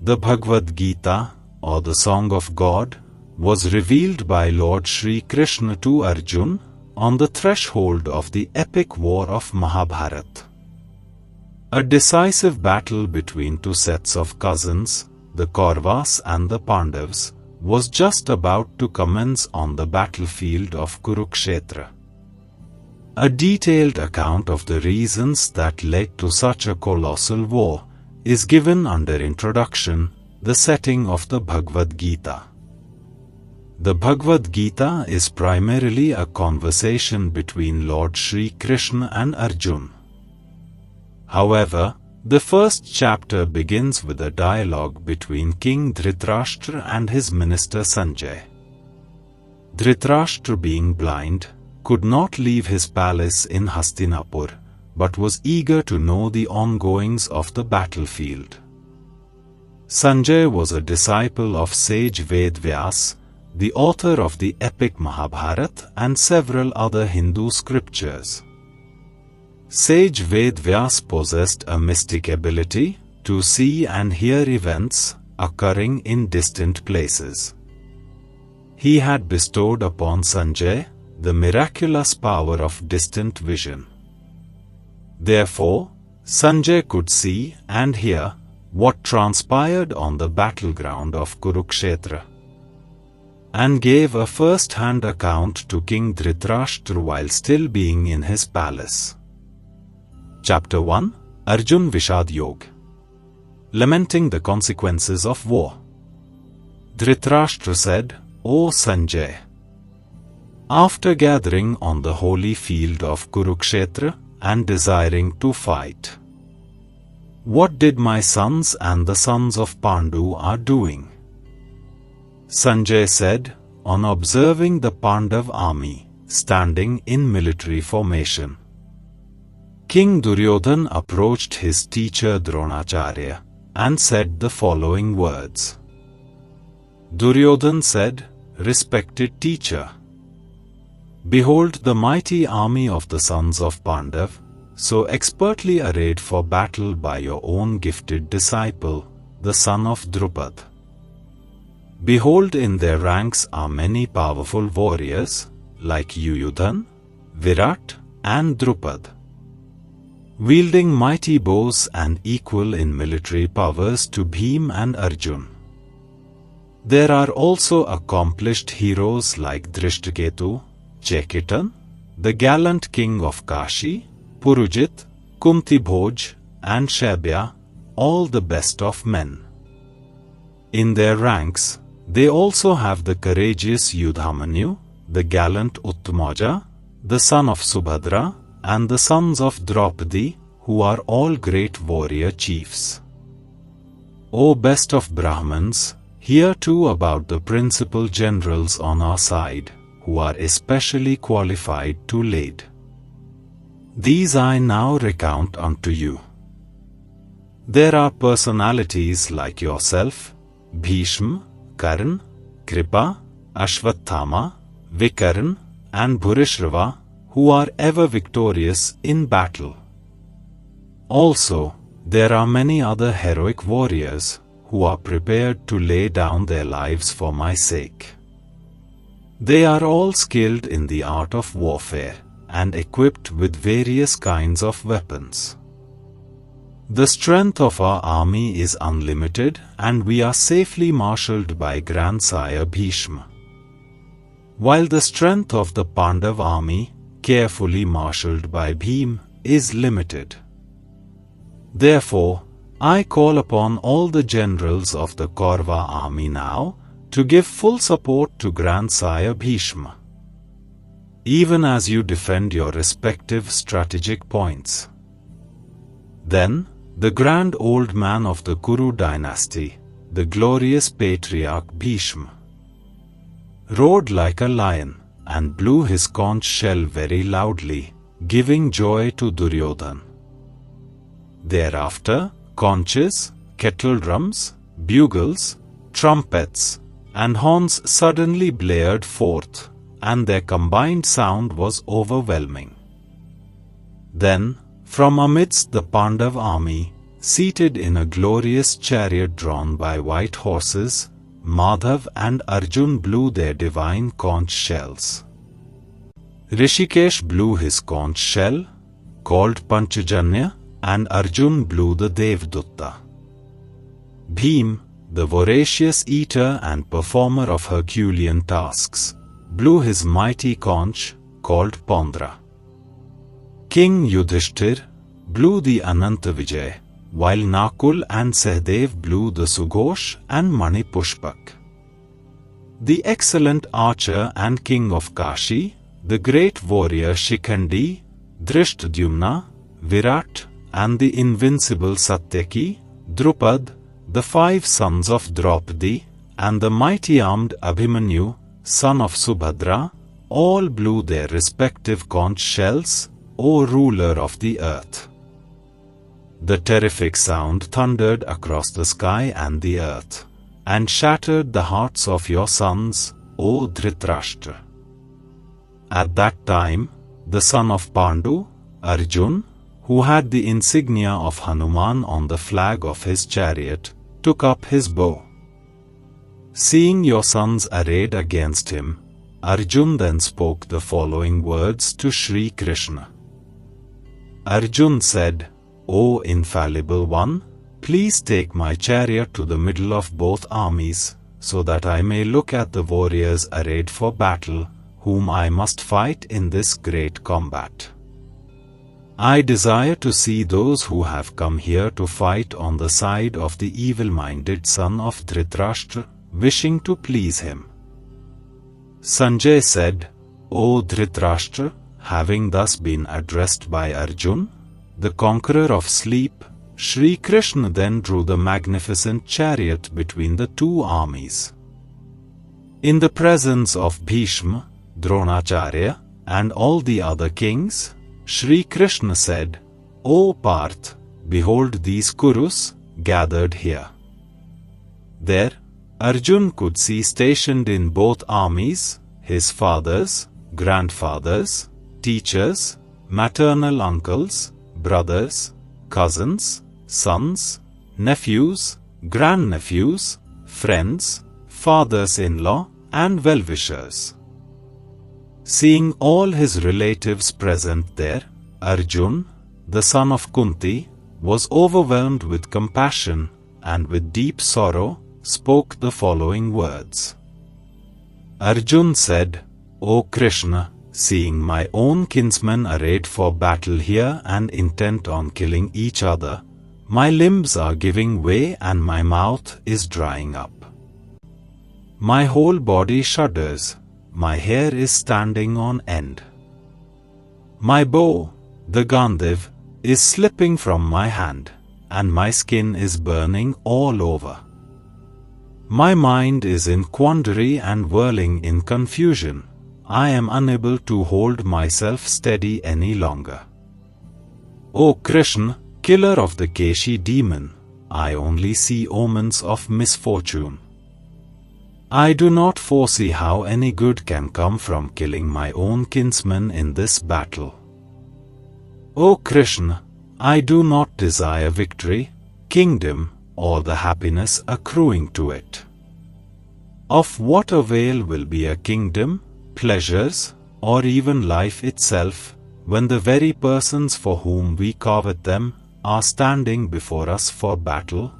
The Bhagavad Gita, or the Song of God, was revealed by Lord Shri Krishna to Arjuna on the threshold of the epic war of Mahabharata. A decisive battle between two sets of cousins, the Kauravas and the Pandavas, was just about to commence on the battlefield of Kurukshetra. A detailed account of the reasons that led to such a colossal war is given under Introduction, the setting of the Bhagavad Gita. The Bhagavad Gita is primarily a conversation between Lord Shri Krishna and Arjuna. However, the first chapter begins with a dialogue between King Dhritarashtra and his minister Sanjay. Dhritarashtra, being blind, could not leave his palace in Hastinapur, but was eager to know the ongoings of the battlefield. Sanjay was a disciple of sage Ved-Vyas, the author of the epic Mahabharata and several other Hindu scriptures. Sage Ved-Vyas possessed a mystic ability to see and hear events occurring in distant places. He had bestowed upon Sanjay the miraculous power of distant vision. Therefore, Sanjay could see and hear what transpired on the battleground of Kurukshetra, and gave a first-hand account to King Dhritarashtra while still being in his palace. Chapter 1, Arjun Vishad Yog. Lamenting the consequences of war. Dhritarashtra said, O Sanjay, after gathering on the holy field of Kurukshetra and desiring to fight, what did my sons and the sons of Pandu are doing? Sanjay said, on observing the Pandav army standing in military formation, King Duryodhana approached his teacher Dronacharya and said the following words. Duryodhana said, Respected teacher, behold the mighty army of the sons of Pandav, so expertly arrayed for battle by your own gifted disciple, the son of Drupad. Behold, in their ranks are many powerful warriors, like Yuyudhan, Virat, and Drupad, wielding mighty bows and equal in military powers to Bhim and Arjun. There are also accomplished heroes like Drishtaketu, Chekitan, the gallant king of Kashi, Purujit, Kumtibhoj, and Shaibya, all the best of men. In their ranks, they also have the courageous Yudhamanyu, the gallant Uttamaja, the son of Subhadra, and the sons of Draupadi, who are all great warrior chiefs. O best of Brahmins, hear too about the principal generals on our side, who are especially qualified to lead. These I now recount unto you. There are personalities like yourself, Bhishma, Karan, Kripa, Ashwathama, Vikaran, and Bhurishrava, who are ever victorious in battle. Also, there are many other heroic warriors who are prepared to lay down their lives for my sake. They are all skilled in the art of warfare and equipped with various kinds of weapons. The strength of our army is unlimited, and we are safely marshalled by Grandsire Bhishma, while the strength of the Pandav army, carefully marshalled by Bhim, is limited. Therefore, I call upon all the generals of the Kaurava army now to give full support to Grandsire Bhishma, even as you defend your respective strategic points. Then, the grand old man of the Kuru dynasty, the glorious patriarch Bhishma, roared like a lion and blew his conch shell very loudly, giving joy to Duryodhana. Thereafter, conches, kettle drums, bugles, trumpets, and horns suddenly blared forth, and their combined sound was overwhelming. Then, from amidst the Pandav army, seated in a glorious chariot drawn by white horses, Madhav and Arjun blew their divine conch shells. Rishikesh blew his conch shell, called Panchajanya, and Arjun blew the Devdutta. Bhim, the voracious eater and performer of Herculean tasks, blew his mighty conch, called Pondra. King Yudhishthir blew the Ananta Vijay, while Nakul and Sahdev blew the Sughosh and Mani Pushpak. The excellent archer and king of Kashi, the great warrior Shikhandi, Drishtdyumna, Virat, and the invincible Satyaki, Drupad, the 5 sons of Draupadi, and the mighty armed Abhimanyu, son of Subhadra, all blew their respective conch shells, O ruler of the earth. The terrific sound thundered across the sky and the earth, and shattered the hearts of your sons, O Dhritarashtra. At that time, the son of Pandu, Arjun, who had the insignia of Hanuman on the flag of his chariot, took up his bow. Seeing your sons arrayed against him, Arjun then spoke the following words to Sri Krishna. Arjun said, O infallible one, please take my chariot to the middle of both armies, so that I may look at the warriors arrayed for battle, whom I must fight in this great combat. I desire to see those who have come here to fight on the side of the evil-minded son of Dhritarashtra, wishing to please him. Sanjay said, O Dhritarashtra, having thus been addressed by Arjun, the conqueror of sleep, Sri Krishna then drew the magnificent chariot between the 2 armies. In the presence of Bhishma, Dronacharya, and all the other kings, Sri Krishna said, O Parth, behold these Kurus, gathered here. There, Arjun could see stationed in both armies, his fathers, grandfathers, teachers, maternal uncles, brothers, cousins, sons, nephews, grandnephews, friends, fathers-in-law, and well-wishers. Seeing all his relatives present there, Arjun, the son of Kunti, was overwhelmed with compassion and with deep sorrow spoke the following words. Arjun said, O Krishna, seeing my own kinsmen arrayed for battle here and intent on killing each other, my limbs are giving way and my mouth is drying up. My whole body shudders. My hair is standing on end. My bow, the Gandhiv, is slipping from my hand, and my skin is burning all over. My mind is in quandary and whirling in confusion. I am unable to hold myself steady any longer. O Krishna, killer of the Keshi demon, I only see omens of misfortune. I do not foresee how any good can come from killing my own kinsmen in this battle. O Krishna, I do not desire victory, kingdom, or the happiness accruing to it. Of what avail will be a kingdom, pleasures, or even life itself, when the very persons for whom we covet them are standing before us for battle?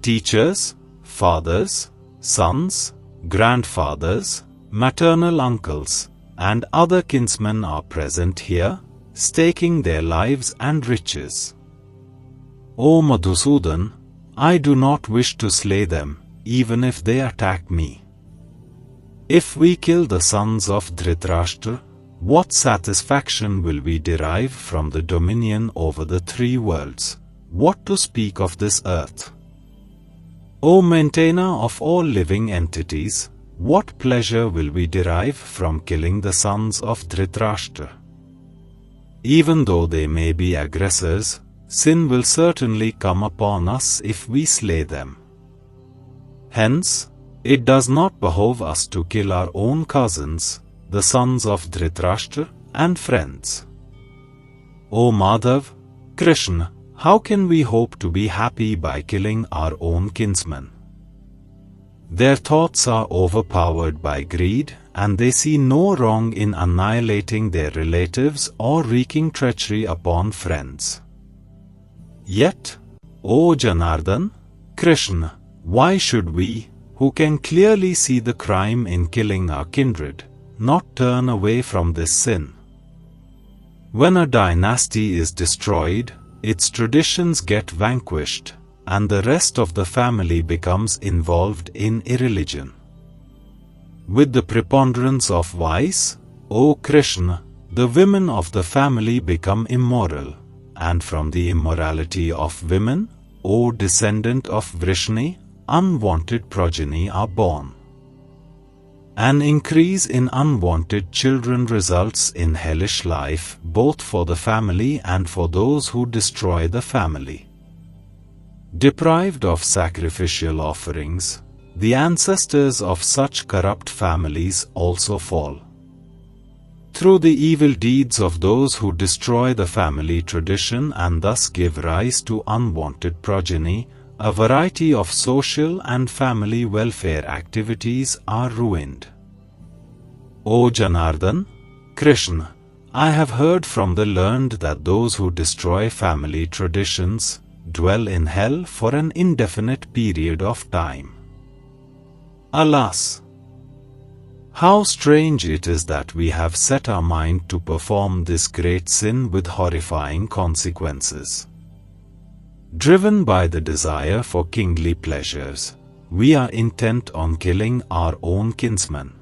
Teachers, fathers, sons, grandfathers, maternal uncles, and other kinsmen are present here, staking their lives and riches. O Madhusudan, I do not wish to slay them, even if they attack me. If we kill the sons of Dhritarashtra, what satisfaction will we derive from the dominion over the 3 worlds, what to speak of this earth? O maintainer of all living entities, what pleasure will we derive from killing the sons of Dhritarashtra? Even though they may be aggressors, sin will certainly come upon us if we slay them. Hence, it does not behove us to kill our own cousins, the sons of Dhritarashtra, and friends. O Madhav, Krishna, How can we hope to be happy by killing our own kinsmen? Their thoughts are overpowered by greed, and they see no wrong in annihilating their relatives or wreaking treachery upon friends. Yet, O Janardhan, Krishna, why should we, who can clearly see the crime in killing our kindred, not turn away from this sin? When a dynasty is destroyed, its traditions get vanquished, and the rest of the family becomes involved in irreligion. With the preponderance of vice, O Krishna, the women of the family become immoral, and from the immorality of women, O descendant of Vrishni, unwanted progeny are born. An increase in unwanted children results in hellish life both for the family and for those who destroy the family. Deprived of sacrificial offerings, the ancestors of such corrupt families also fall. Through the evil deeds of those who destroy the family tradition and thus give rise to unwanted progeny, a variety of social and family welfare activities are ruined. O Janardhan, Krishna, I have heard from the learned that those who destroy family traditions dwell in hell for an indefinite period of time. Alas! How strange it is that we have set our mind to perform this great sin with horrifying consequences. Driven by the desire for kingly pleasures, we are intent on killing our own kinsmen.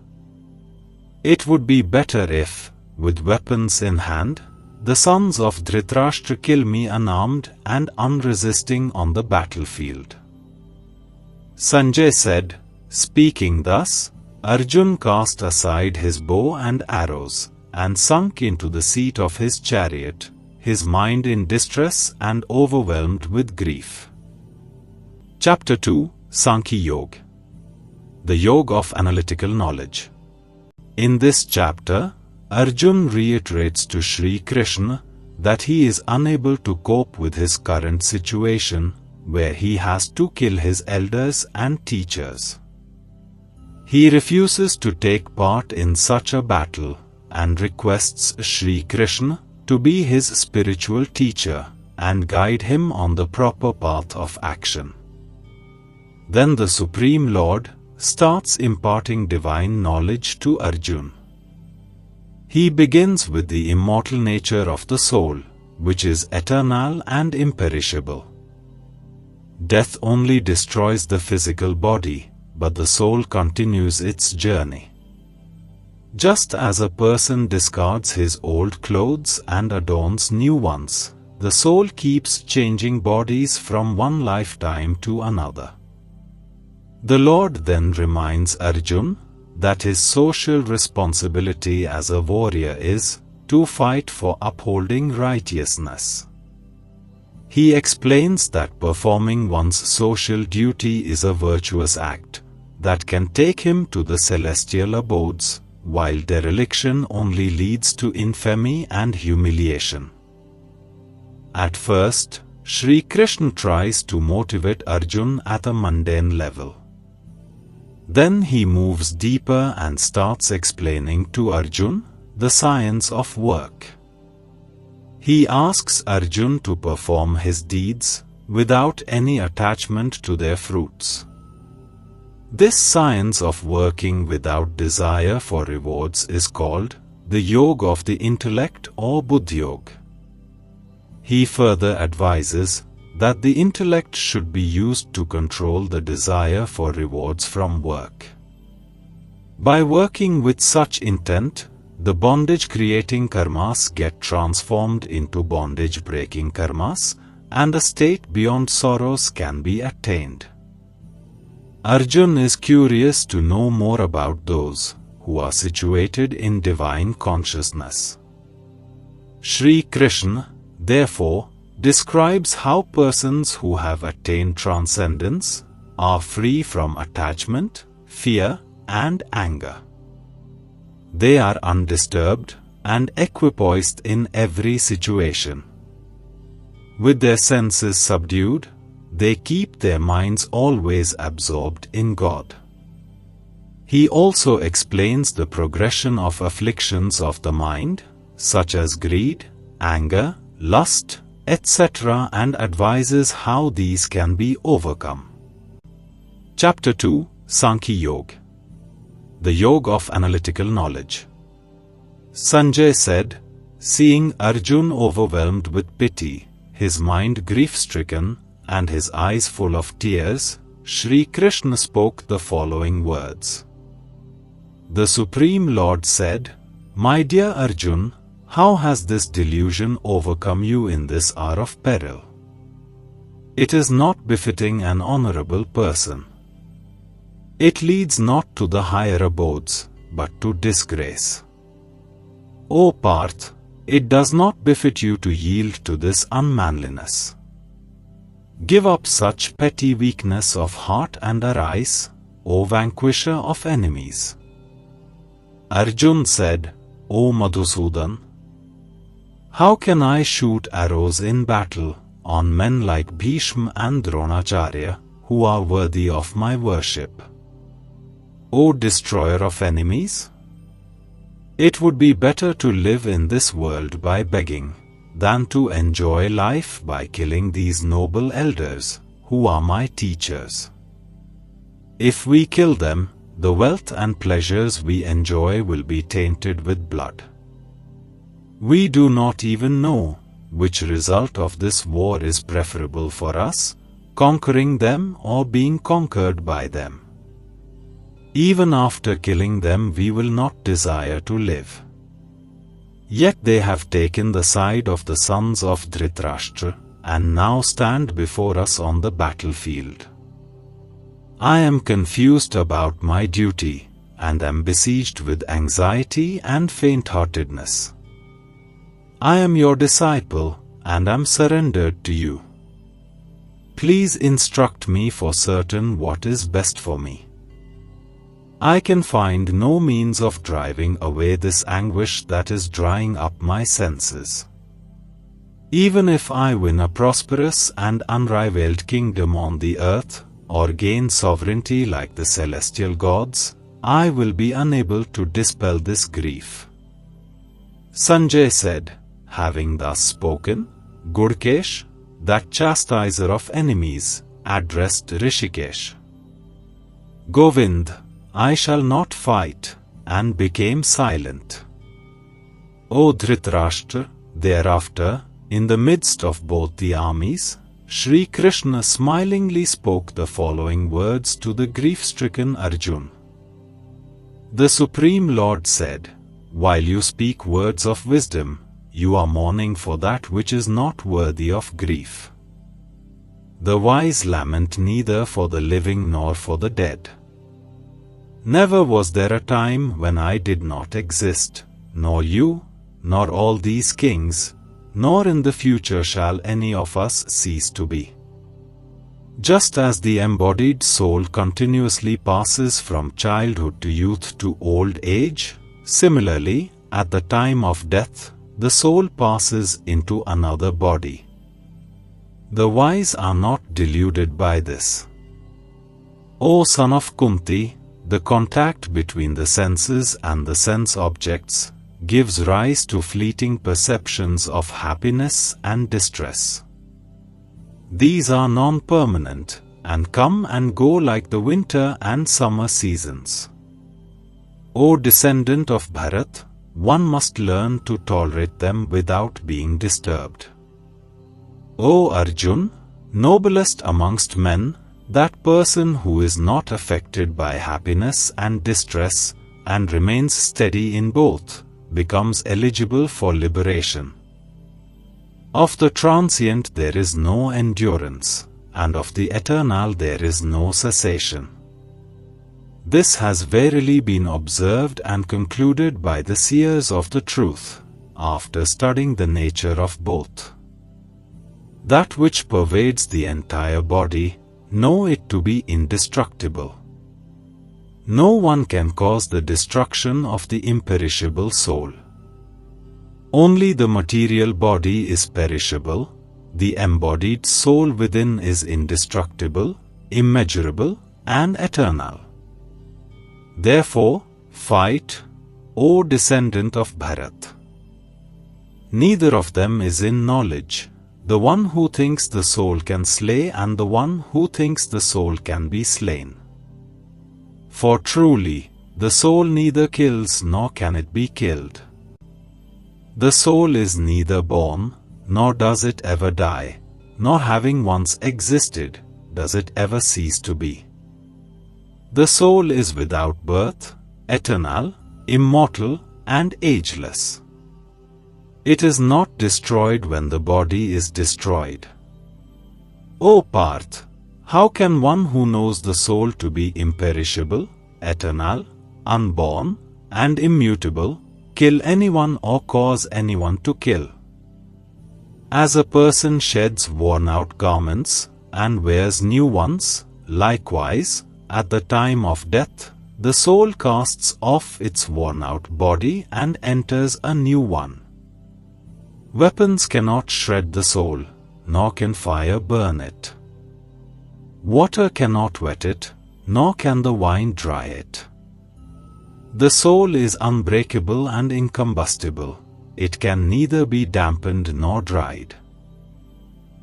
It would be better if, with weapons in hand, the sons of Dhritarashtra kill me unarmed and unresisting on the battlefield. Sanjay said, speaking thus, Arjun cast aside his bow and arrows, and sunk into the seat of his chariot, his mind in distress and overwhelmed with grief. Chapter 2, Sankhya Yoga. The Yoga of Analytical Knowledge. In this chapter, Arjun reiterates to Sri Krishna that he is unable to cope with his current situation, where he has to kill his elders and teachers. He refuses to take part in such a battle, and requests Sri Krishna to be his spiritual teacher and guide him on the proper path of action. Then the Supreme Lord starts imparting divine knowledge to Arjuna. He begins with the immortal nature of the soul, which is eternal and imperishable. Death only destroys the physical body, but the soul continues its journey. Just as a person discards his old clothes and adorns new ones, the soul keeps changing bodies from one lifetime to another. The Lord then reminds Arjuna that his social responsibility as a warrior is to fight for upholding righteousness. He explains that performing one's social duty is a virtuous act that can take him to the celestial abodes, while dereliction only leads to infamy and humiliation. At first, Sri Krishna tries to motivate Arjuna at a mundane level. Then he moves deeper and starts explaining to Arjuna the science of work. He asks Arjuna to perform his deeds without any attachment to their fruits. This science of working without desire for rewards is called the Yoga of the Intellect or Buddhi Yoga. He further advises that the intellect should be used to control the desire for rewards from work. By working with such intent, the bondage-creating karmas get transformed into bondage-breaking karmas, and a state beyond sorrows can be attained. Arjuna is curious to know more about those who are situated in divine consciousness. Sri Krishna, therefore, describes how persons who have attained transcendence are free from attachment, fear, and anger. They are undisturbed and equipoised in every situation. With their senses subdued, they keep their minds always absorbed in God. He also explains the progression of afflictions of the mind, such as greed, anger, lust, etc., and advises how these can be overcome. Chapter 2, Sankhya Yoga. The Yoga of Analytical Knowledge. Sanjay said, seeing Arjuna overwhelmed with pity, his mind grief-stricken, and his eyes full of tears, Shri Krishna spoke the following words. The Supreme Lord said, My dear Arjuna, how has this delusion overcome you in this hour of peril? It is not befitting an honorable person. It leads not to the higher abodes, but to disgrace. O Parth, it does not befit you to yield to this unmanliness. Give up such petty weakness of heart and arise, O vanquisher of enemies. Arjuna said, O Madhusudan, how can I shoot arrows in battle on men like Bhishma and Dronacharya, who are worthy of my worship? O destroyer of enemies? It would be better to live in this world by begging, than to enjoy life by killing these noble elders, who are my teachers. If we kill them, the wealth and pleasures we enjoy will be tainted with blood. We do not even know which result of this war is preferable for us, conquering them or being conquered by them. Even after killing them, we will not desire to live. Yet they have taken the side of the sons of Dhritarashtra, and now stand before us on the battlefield. I am confused about my duty, and am besieged with anxiety and faint-heartedness. I am your disciple, and am surrendered to you. Please instruct me for certain what is best for me. I can find no means of driving away this anguish that is drying up my senses. Even if I win a prosperous and unrivaled kingdom on the earth, or gain sovereignty like the celestial gods, I will be unable to dispel this grief. Sanjay said, having thus spoken, Gurkesh, that chastiser of enemies, addressed Rishikesh. Govind, I shall not fight, and became silent. O Dhritarashtra, thereafter, in the midst of both the armies, Shri Krishna smilingly spoke the following words to the grief-stricken Arjuna. The Supreme Lord said, while you speak words of wisdom, you are mourning for that which is not worthy of grief. The wise lament neither for the living nor for the dead. Never was there a time when I did not exist, nor you, nor all these kings, nor in the future shall any of us cease to be. Just as the embodied soul continuously passes from childhood to youth to old age, similarly, at the time of death, the soul passes into another body. The wise are not deluded by this. O son of Kunti, the contact between the senses and the sense objects gives rise to fleeting perceptions of happiness and distress. These are non-permanent, and come and go like the winter and summer seasons. O descendant of Bharat, one must learn to tolerate them without being disturbed. O Arjuna, noblest amongst men, that person who is not affected by happiness and distress, and remains steady in both, becomes eligible for liberation. Of the transient there is no endurance, and of the eternal there is no cessation. This has verily been observed and concluded by the seers of the truth, after studying the nature of both. That which pervades the entire body, know it to be indestructible. No one can cause the destruction of the imperishable soul. Only the material body is perishable, the embodied soul within is indestructible, immeasurable, and eternal. Therefore, fight, O descendant of Bharat. Neither of them is in knowledge, the one who thinks the soul can slay and the one who thinks the soul can be slain. For truly, the soul neither kills nor can it be killed. The soul is neither born, nor does it ever die, nor having once existed, does it ever cease to be. The soul is without birth, eternal, immortal, and ageless. It is not destroyed when the body is destroyed. O Parth, how can one who knows the soul to be imperishable, eternal, unborn, and immutable, kill anyone or cause anyone to kill? As a person sheds worn-out garments and wears new ones, likewise, at the time of death, the soul casts off its worn-out body and enters a new one. Weapons cannot shred the soul, nor can fire burn it. Water cannot wet it, nor can the wine dry it. The soul is unbreakable and incombustible. It can neither be dampened nor dried.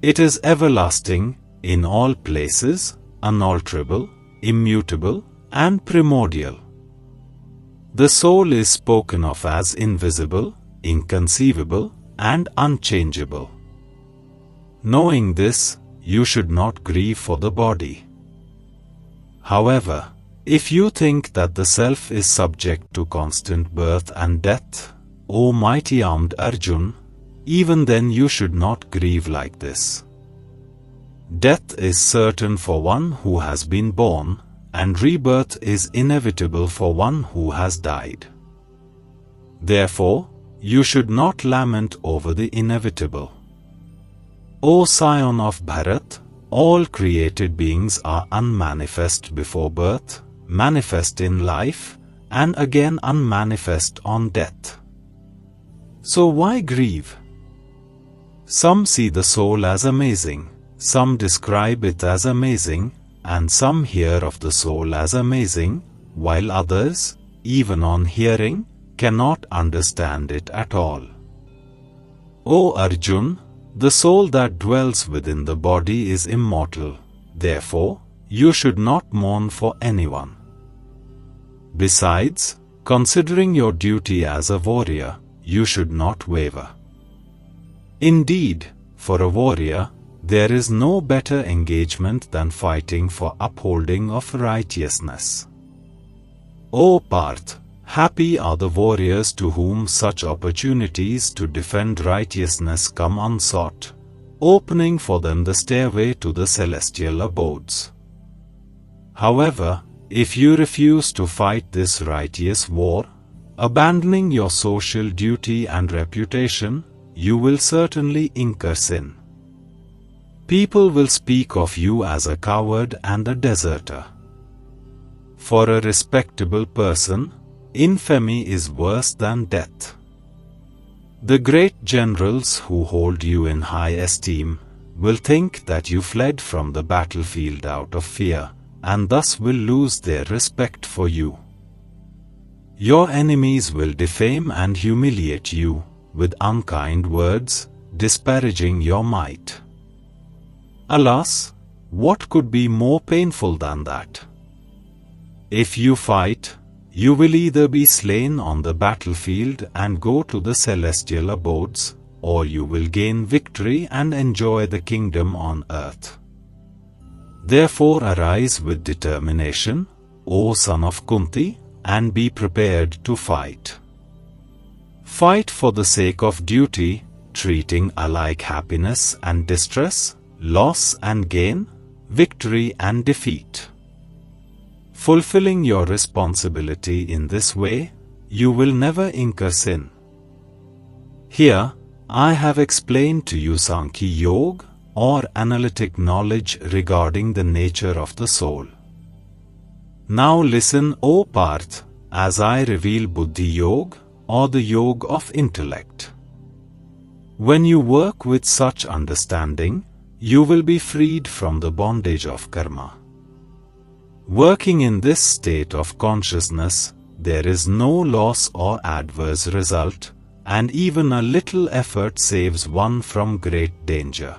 It is everlasting, in all places, unalterable, immutable, and primordial. The soul is spoken of as invisible, inconceivable, and unchangeable. Knowing this, you should not grieve for the body. However, if you think that the self is subject to constant birth and death, O mighty armed Arjun, even then you should not grieve like this. Death is certain for one who has been born, and rebirth is inevitable for one who has died. Therefore, you should not lament over the inevitable. O scion of Bharat, all created beings are unmanifest before birth, manifest in life, and again unmanifest on death. So why grieve? Some see the soul as amazing, some describe it as amazing, and some hear of the soul as amazing, while others, even on hearing, cannot understand it at all. O Arjun, the soul that dwells within the body is immortal, therefore, you should not mourn for anyone. Besides, considering your duty as a warrior, you should not waver. Indeed, for a warrior, there is no better engagement than fighting for upholding of righteousness. O Parth, happy are the warriors to whom such opportunities to defend righteousness come unsought, opening for them the stairway to the celestial abodes. However, if you refuse to fight this righteous war, abandoning your social duty and reputation, you will certainly incur sin. People will speak of you as a coward and a deserter. For a respectable person, infamy is worse than death. The great generals who hold you in high esteem will think that you fled from the battlefield out of fear, and thus will lose their respect for you. Your enemies will defame and humiliate you with unkind words, disparaging your might. Alas, what could be more painful than that? If you fight, you will either be slain on the battlefield and go to the celestial abodes, or you will gain victory and enjoy the kingdom on earth. Therefore arise with determination, O son of Kunti, and be prepared to fight. Fight for the sake of duty, treating alike happiness and distress, loss and gain, victory and defeat. Fulfilling your responsibility in this way, you will never incur sin. Here, I have explained to you Sankhya Yoga, or analytic knowledge regarding the nature of the soul. Now listen, O Parth, as I reveal Buddhi Yoga, or the Yoga of intellect. When you work with such understanding, you will be freed from the bondage of karma. Working in this state of consciousness, there is no loss or adverse result, and even a little effort saves one from great danger.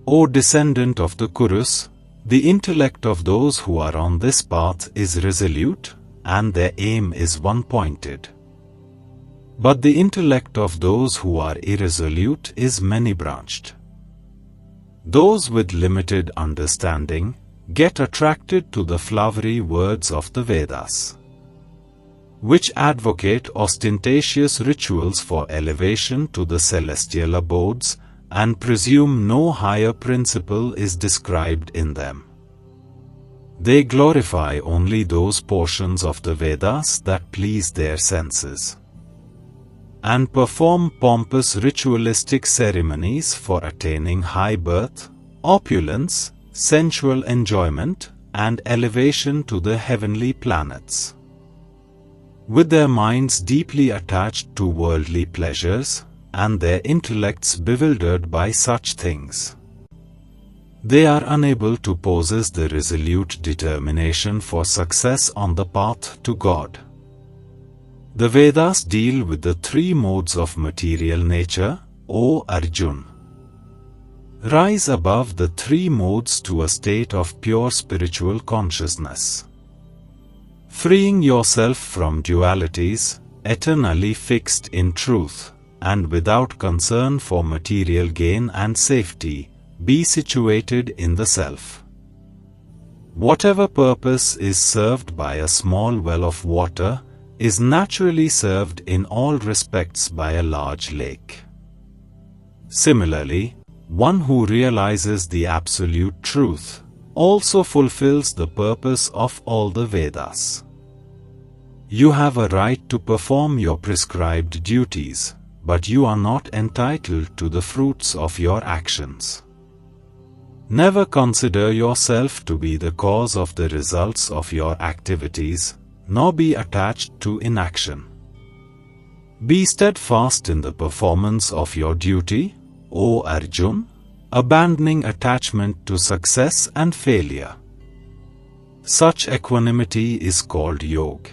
O descendant of the Kurus, the intellect of those who are on this path is resolute, and their aim is one-pointed. But the intellect of those who are irresolute is many-branched. Those with limited understanding get attracted to the flowery words of the Vedas, which advocate ostentatious rituals for elevation to the celestial abodes, and presume no higher principle is described in them. They glorify only those portions of the Vedas that please their senses, and perform pompous ritualistic ceremonies for attaining high birth, opulence, sensual enjoyment, and elevation to the heavenly planets. With their minds deeply attached to worldly pleasures, and their intellects bewildered by such things, they are unable to possess the resolute determination for success on the path to God. The Vedas deal with the three modes of material nature, O Arjun. Rise above the three modes to a state of pure spiritual consciousness, freeing yourself from dualities, eternally fixed in truth, and without concern for material gain and safety, be situated in the self. Whatever purpose is served by a small well of water is naturally served in all respects by a large lake. Similarly, one who realizes the absolute truth also fulfills the purpose of all the Vedas. You have a right to perform your prescribed duties, but you are not entitled to the fruits of your actions. Never consider yourself to be the cause of the results of your activities, nor be attached to inaction. Be steadfast in the performance of your duty, O Arjun, abandoning attachment to success and failure. Such equanimity is called yoga.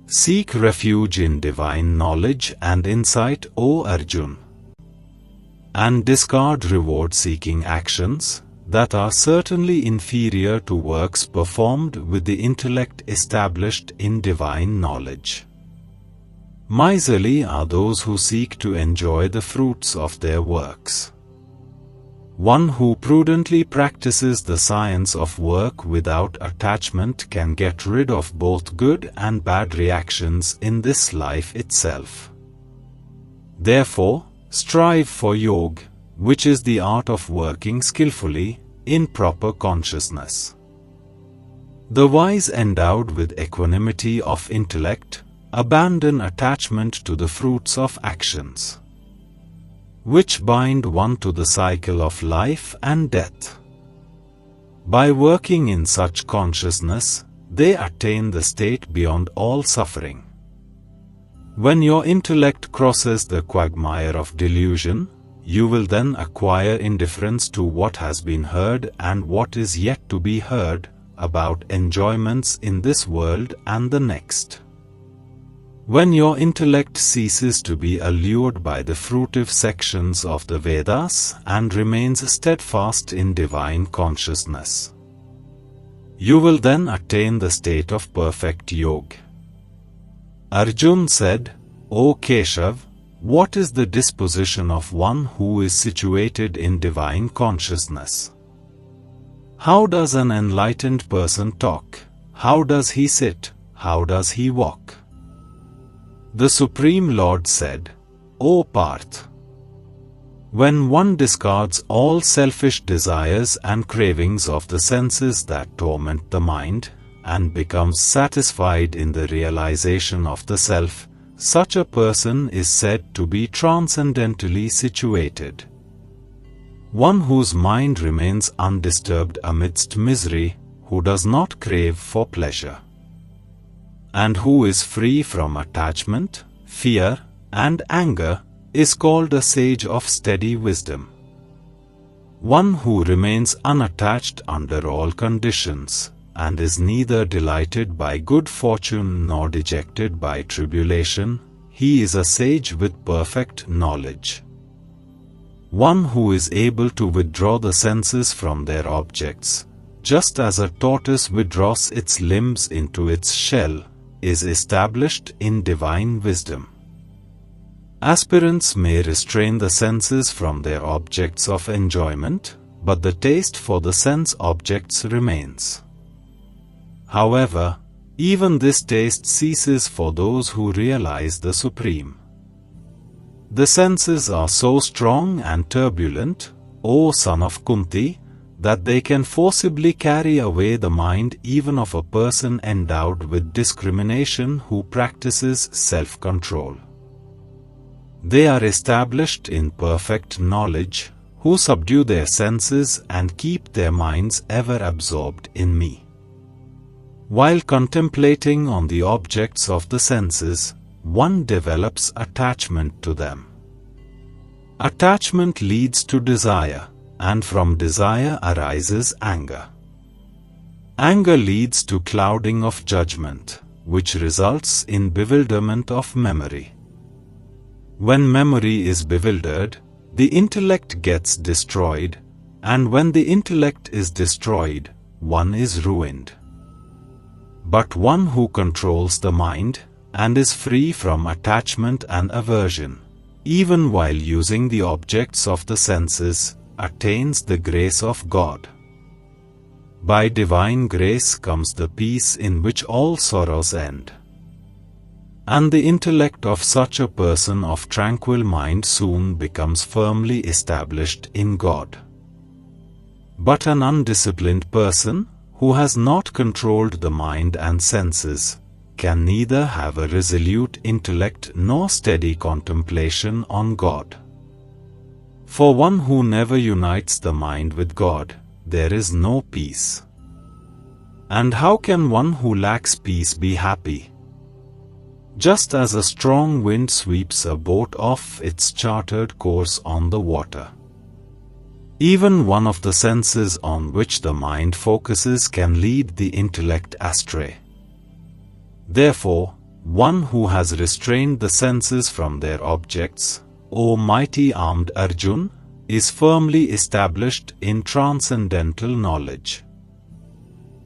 Seek refuge in divine knowledge and insight, O Arjun, and discard reward-seeking actions that are certainly inferior to works performed with the intellect established in divine knowledge. Miserly are those who seek to enjoy the fruits of their works. One who prudently practices the science of work without attachment can get rid of both good and bad reactions in this life itself. Therefore, strive for yoga, which is the art of working skillfully in proper consciousness. The wise endowed with equanimity of intellect abandon attachment to the fruits of actions, which bind one to the cycle of life and death. By working in such consciousness, they attain the state beyond all suffering. When your intellect crosses the quagmire of delusion, you will then acquire indifference to what has been heard and what is yet to be heard about enjoyments in this world and the next. When your intellect ceases to be allured by the fruitive sections of the Vedas and remains steadfast in divine consciousness, you will then attain the state of perfect yoga. Arjun said, O Keshav, what is the disposition of one who is situated in divine consciousness? How does an enlightened person talk? How does he sit? How does he walk? The Supreme Lord said, O Parth, when one discards all selfish desires and cravings of the senses that torment the mind, and becomes satisfied in the realization of the self, such a person is said to be transcendentally situated. One whose mind remains undisturbed amidst misery, who does not crave for pleasure, and who is free from attachment, fear, and anger, is called a sage of steady wisdom. One who remains unattached under all conditions, and is neither delighted by good fortune nor dejected by tribulation, he is a sage with perfect knowledge. One who is able to withdraw the senses from their objects, just as a tortoise withdraws its limbs into its shell, is established in divine wisdom. Aspirants may restrain the senses from their objects of enjoyment, but the taste for the sense objects remains. However, even this taste ceases for those who realize the Supreme. The senses are so strong and turbulent, O son of Kunti, that they can forcibly carry away the mind even of a person endowed with discrimination who practices self-control. They are established in perfect knowledge, who subdue their senses and keep their minds ever absorbed in me. While contemplating on the objects of the senses, one develops attachment to them. Attachment leads to desire, and from desire arises anger. Anger leads to clouding of judgment, which results in bewilderment of memory. When memory is bewildered, the intellect gets destroyed, and when the intellect is destroyed, one is ruined. But one who controls the mind, and is free from attachment and aversion, even while using the objects of the senses, attains the grace of God. By divine grace comes the peace in which all sorrows end. And the intellect of such a person of tranquil mind soon becomes firmly established in God. But an undisciplined person, who has not controlled the mind and senses, can neither have a resolute intellect nor steady contemplation on God. For one who never unites the mind with God, there is no peace. And how can one who lacks peace be happy? Just as a strong wind sweeps a boat off its chartered course on the water. Even one of the senses on which the mind focuses can lead the intellect astray. Therefore, one who has restrained the senses from their objects, O mighty armed Arjun, is firmly established in transcendental knowledge.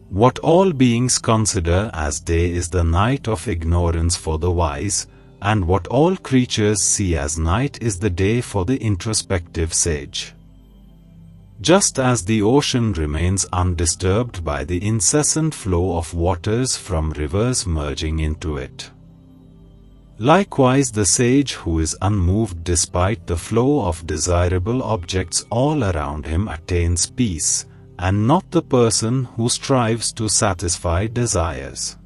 What all beings consider as day is the night of ignorance for the wise, and what all creatures see as night is the day for the introspective sage. Just as the ocean remains undisturbed by the incessant flow of waters from rivers merging into it. Likewise, the sage who is unmoved despite the flow of desirable objects all around him attains peace, and not the person who strives to satisfy desires.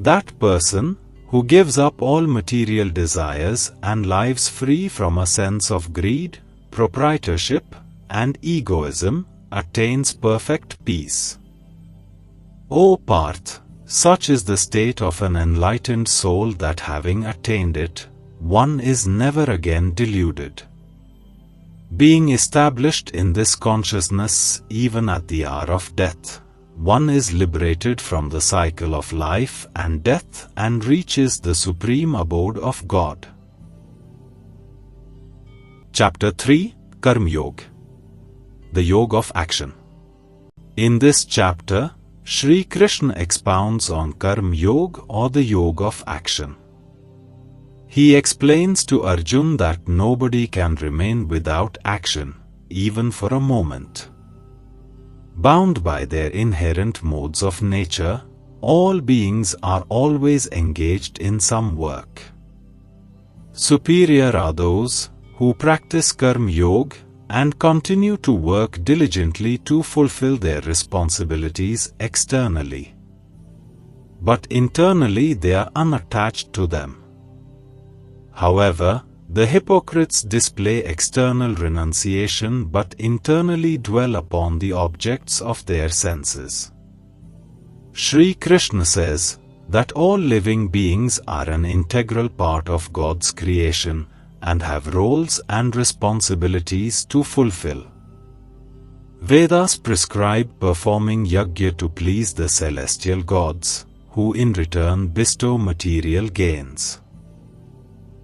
That person, who gives up all material desires and lives free from a sense of greed, proprietorship, and egoism, attains perfect peace. O Parth, such is the state of an enlightened soul that having attained it, one is never again deluded. Being established in this consciousness even at the hour of death, one is liberated from the cycle of life and death and reaches the supreme abode of God. Chapter 3, Karma Yoga, the Yoga of Action. In this chapter, Shri Krishna expounds on Karma Yoga or the Yoga of Action. He explains to Arjuna that nobody can remain without action, even for a moment. Bound by their inherent modes of nature, all beings are always engaged in some work. Superior are those who practice Karma Yoga and continue to work diligently to fulfill their responsibilities externally. But internally they are unattached to them. However, the hypocrites display external renunciation but internally dwell upon the objects of their senses. Shri Krishna says that all living beings are an integral part of God's creation, and have roles and responsibilities to fulfill. Vedas prescribe performing yajna to please the celestial gods, who in return bestow material gains.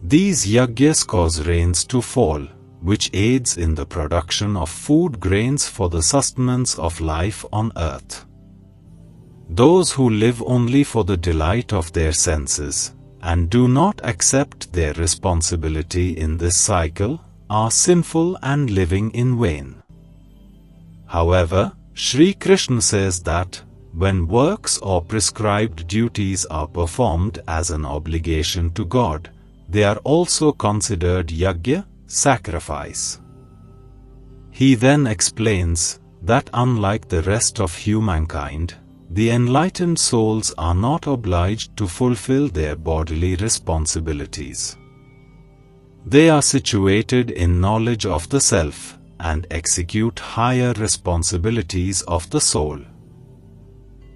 These yajnas cause rains to fall, which aids in the production of food grains for the sustenance of life on earth. Those who live only for the delight of their senses, and do not accept their responsibility in this cycle, are sinful and living in vain. However, Sri Krishna says that, when works or prescribed duties are performed as an obligation to God, they are also considered yajna, sacrifice. He then explains that unlike the rest of humankind, the enlightened souls are not obliged to fulfill their bodily responsibilities. They are situated in knowledge of the self, and execute higher responsibilities of the soul.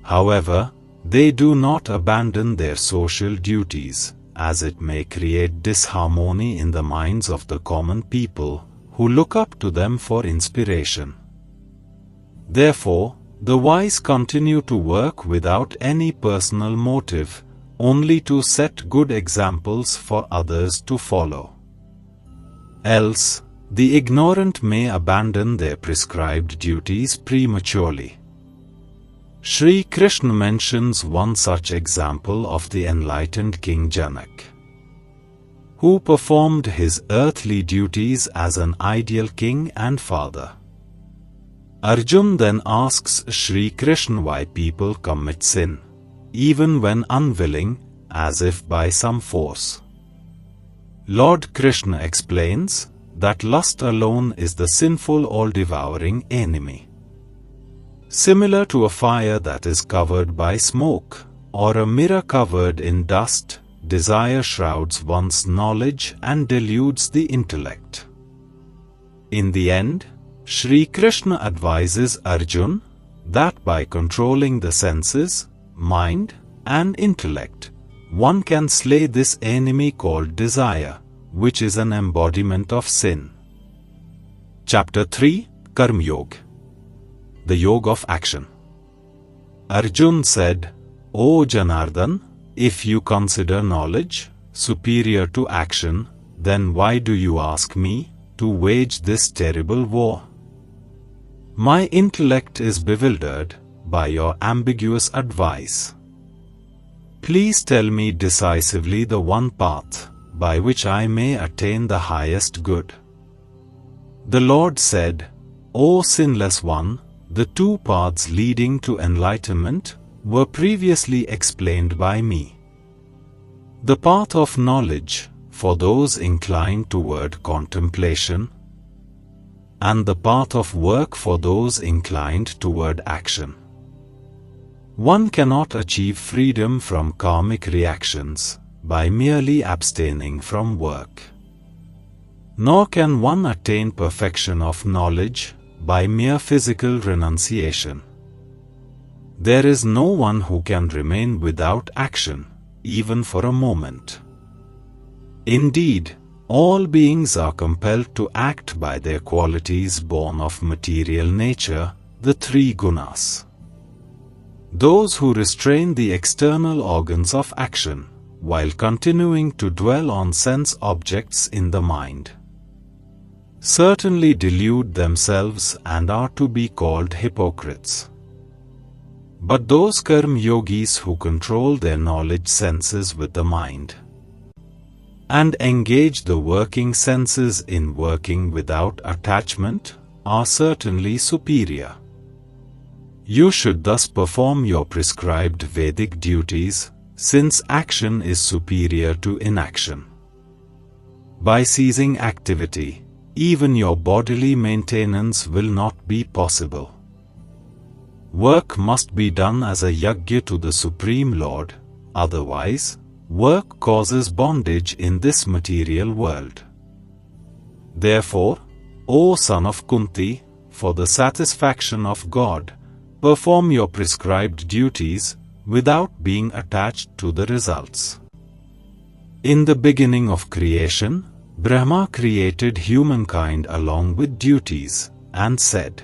However, they do not abandon their social duties, as it may create disharmony in the minds of the common people, who look up to them for inspiration. Therefore, the wise continue to work without any personal motive, only to set good examples for others to follow. Else, the ignorant may abandon their prescribed duties prematurely. Sri Krishna mentions one such example of the enlightened King Janak, who performed his earthly duties as an ideal king and father. Arjuna then asks Sri Krishna why people commit sin, even when unwilling, as if by some force. Lord Krishna explains that lust alone is the sinful all-devouring enemy. Similar to a fire that is covered by smoke, or a mirror covered in dust, desire shrouds one's knowledge and deludes the intellect. In the end, Sri Krishna advises Arjuna that by controlling the senses, mind, and intellect, one can slay this enemy called desire, which is an embodiment of sin. Chapter 3, Karma Yoga, the Yoga of Action. Arjuna said, O Janardhan, if you consider knowledge superior to action, then why do you ask me to wage this terrible war? My intellect is bewildered by your ambiguous advice. Please tell me decisively the one path by which I may attain the highest good. The Lord said, O sinless one, the two paths leading to enlightenment were previously explained by me. The path of knowledge, for those inclined toward contemplation, and the path of work for those inclined toward action. One cannot achieve freedom from karmic reactions by merely abstaining from work. Nor can one attain perfection of knowledge by mere physical renunciation. There is no one who can remain without action, even for a moment. Indeed, all beings are compelled to act by their qualities born of material nature, the three gunas. Those who restrain the external organs of action, while continuing to dwell on sense objects in the mind, certainly delude themselves and are to be called hypocrites. But those karma yogis who control their knowledge senses with the mind, and engage the working senses in working without attachment, are certainly superior. You should thus perform your prescribed Vedic duties, since action is superior to inaction. By ceasing activity, even your bodily maintenance will not be possible. Work must be done as a yajna to the Supreme Lord, otherwise, work causes bondage in this material world. Therefore, O son of Kunti, for the satisfaction of God, perform your prescribed duties without being attached to the results. In the beginning of creation, Brahma created humankind along with duties, and said,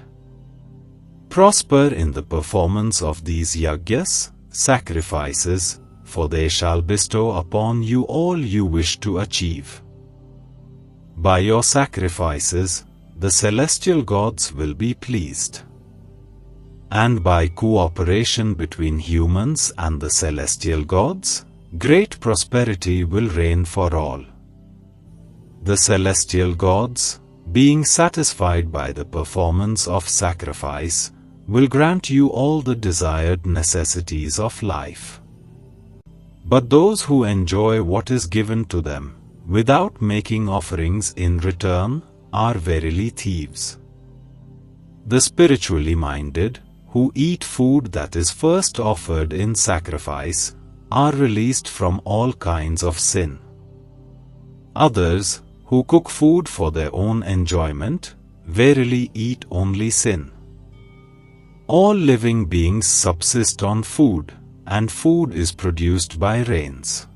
"Prosper in the performance of these yagyas, sacrifices, for they shall bestow upon you all you wish to achieve. By your sacrifices, the celestial gods will be pleased. And by cooperation between humans and the celestial gods, great prosperity will reign for all. The celestial gods, being satisfied by the performance of sacrifice, will grant you all the desired necessities of life. But those who enjoy what is given to them, without making offerings in return, are verily thieves. The spiritually minded, who eat food that is first offered in sacrifice, are released from all kinds of sin. Others, who cook food for their own enjoyment, verily eat only sin. All living beings subsist on food, and food is produced by rains.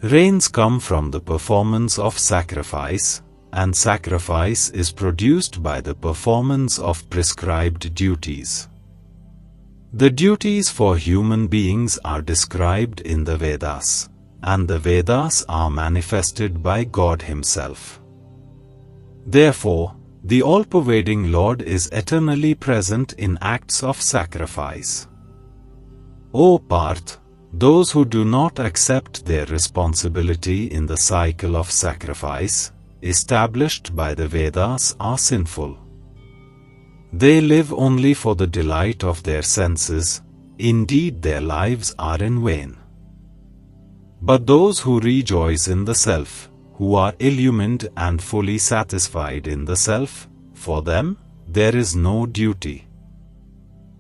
Rains come from the performance of sacrifice, and sacrifice is produced by the performance of prescribed duties. The duties for human beings are described in the Vedas, and the Vedas are manifested by God Himself. Therefore, the all-pervading Lord is eternally present in acts of sacrifice. O Parth, those who do not accept their responsibility in the cycle of sacrifice, established by the Vedas, are sinful. They live only for the delight of their senses, indeed their lives are in vain. But those who rejoice in the self, who are illumined and fully satisfied in the self, for them, there is no duty.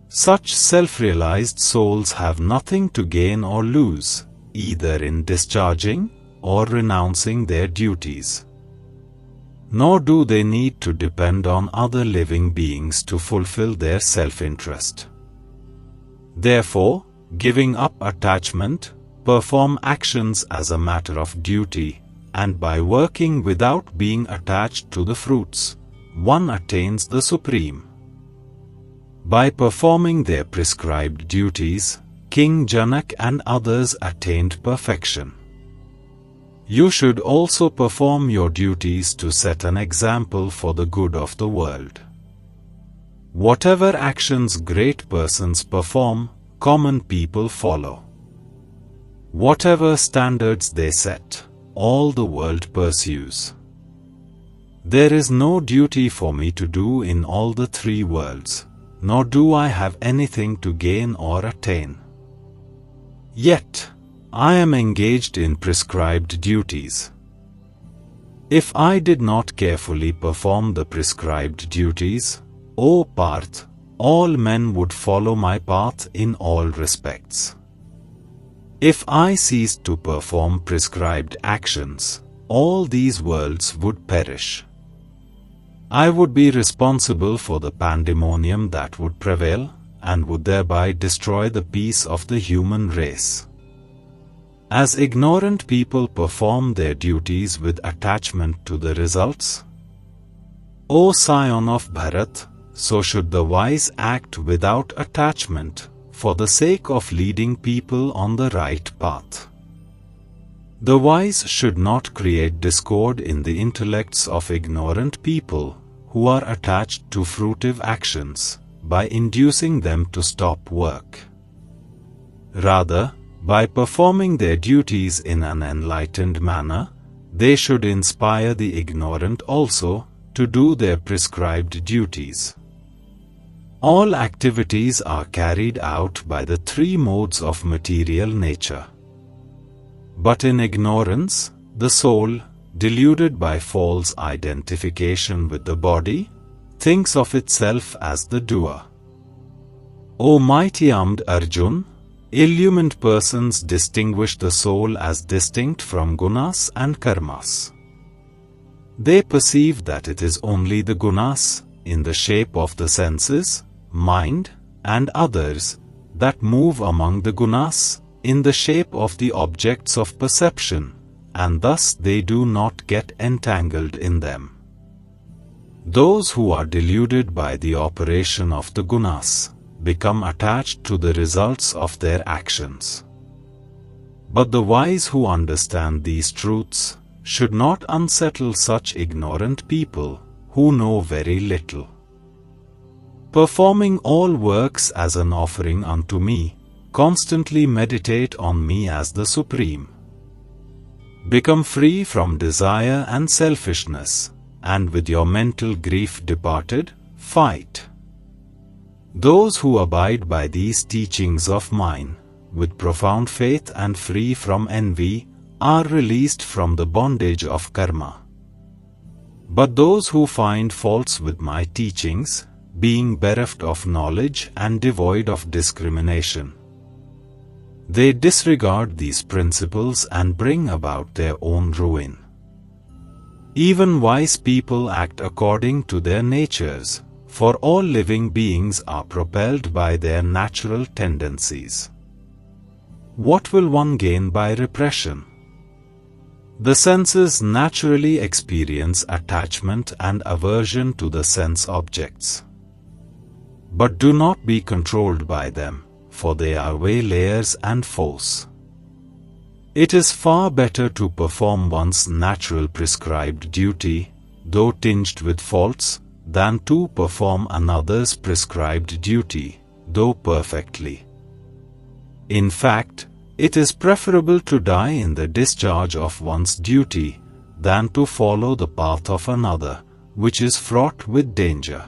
Such self-realized souls have nothing to gain or lose, either in discharging or renouncing their duties. Nor do they need to depend on other living beings to fulfill their self-interest. Therefore, giving up attachment, perform actions as a matter of duty, and by working without being attached to the fruits, one attains the Supreme. By performing their prescribed duties, King Janak and others attained perfection. You should also perform your duties to set an example for the good of the world. Whatever actions great persons perform, common people follow. Whatever standards they set, all the world pursues. There is no duty for me to do in all the three worlds, nor do I have anything to gain or attain. Yet, I am engaged in prescribed duties. If I did not carefully perform the prescribed duties, O Parth, all men would follow my path in all respects. If I ceased to perform prescribed actions, all these worlds would perish. I would be responsible for the pandemonium that would prevail, and would thereby destroy the peace of the human race. As ignorant people perform their duties with attachment to the results, O scion of Bharat, so should the wise act without attachment, for the sake of leading people on the right path. The wise should not create discord in the intellects of ignorant people, who are attached to fruitive actions, by inducing them to stop work. Rather, by performing their duties in an enlightened manner, they should inspire the ignorant also to do their prescribed duties. All activities are carried out by the three modes of material nature. But in ignorance, the soul, deluded by false identification with the body, thinks of itself as the doer. O mighty armed Arjun, illumined persons distinguish the soul as distinct from gunas and karmas. They perceive that it is only the gunas, in the shape of the senses, mind, and others, that move among the gunas, in the shape of the objects of perception, and thus they do not get entangled in them. Those who are deluded by the operation of the gunas become attached to the results of their actions. But the wise who understand these truths should not unsettle such ignorant people who know very little. Performing all works as an offering unto me, constantly meditate on me as the Supreme. Become free from desire and selfishness, and with your mental grief departed, fight. Those who abide by these teachings of mine, with profound faith and free from envy, are released from the bondage of karma. But those who find faults with my teachings, being bereft of knowledge and devoid of discrimination, they disregard these principles and bring about their own ruin. Even wise people act according to their natures, for all living beings are propelled by their natural tendencies. What will one gain by repression? The senses naturally experience attachment and aversion to the sense objects. But do not be controlled by them, for they are waylayers and foes. It is far better to perform one's natural prescribed duty, though tinged with faults, than to perform another's prescribed duty, though perfectly. In fact, it is preferable to die in the discharge of one's duty than to follow the path of another, which is fraught with danger.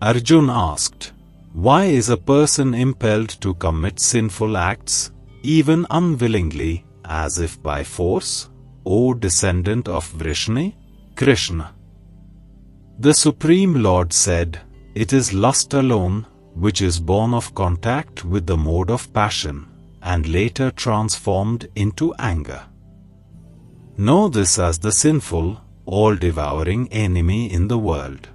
Arjuna asked, "Why is a person impelled to commit sinful acts, even unwillingly, as if by force, O descendant of Vrishni?" Krishna. The Supreme Lord said, "It is lust alone, which is born of contact with the mode of passion, and later transformed into anger. Know this as the sinful, all-devouring enemy in the world.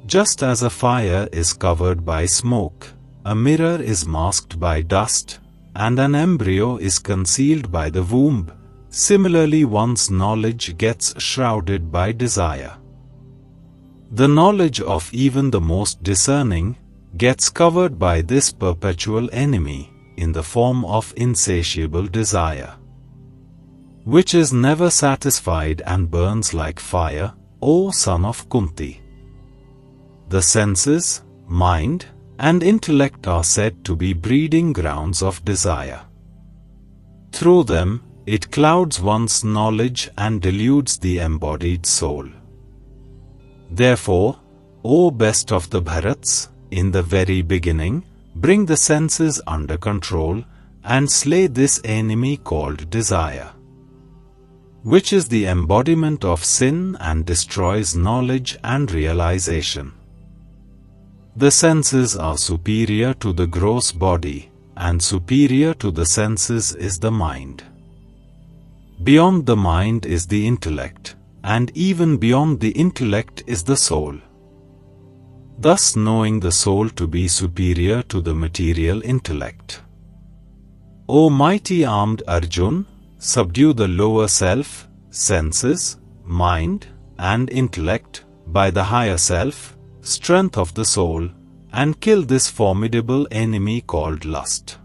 Just as a fire is covered by smoke, a mirror is masked by dust, and an embryo is concealed by the womb, similarly one's knowledge gets shrouded by desire. The knowledge of even the most discerning gets covered by this perpetual enemy in the form of insatiable desire, which is never satisfied and burns like fire, O son of Kunti. The senses, mind, and intellect are said to be breeding grounds of desire. Through them, it clouds one's knowledge and deludes the embodied soul. Therefore, O best of the Bharats, in the very beginning, bring the senses under control and slay this enemy called desire, which is the embodiment of sin and destroys knowledge and realization. The senses are superior to the gross body, and superior to the senses is the mind. Beyond the mind is the intellect, and even beyond the intellect is the soul. Thus knowing the soul to be superior to the material intellect. O mighty armed Arjun, subdue the lower self, senses, mind, and intellect, by the higher self, strength of the soul, and kill this formidable enemy called lust.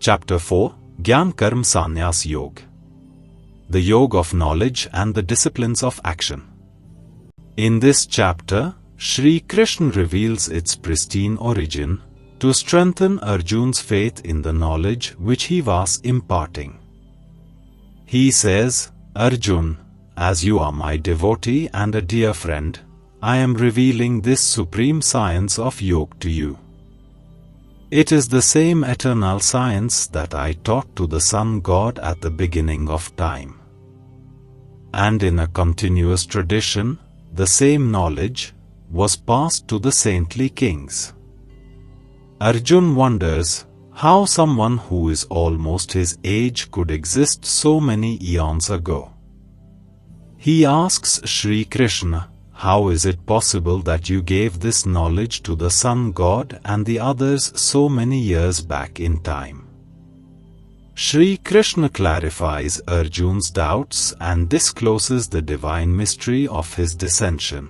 Chapter 4, Gyan Karm Sannyas Yoga. The Yoga of Knowledge and the Disciplines of Action. In this chapter, Shri Krishna reveals its pristine origin, to strengthen Arjun's faith in the knowledge which he was imparting. He says, "Arjun, as you are my devotee and a dear friend, I am revealing this supreme science of yoga to you. It is the same eternal science that I taught to the Sun God at the beginning of time. And in a continuous tradition, the same knowledge was passed to the saintly kings." Arjun wonders how someone who is almost his age could exist so many eons ago. He asks Shri Krishna, "How is it possible that you gave this knowledge to the Sun God and the others so many years back in time?" Shri Krishna clarifies Arjuna's doubts and discloses the divine mystery of his dissension.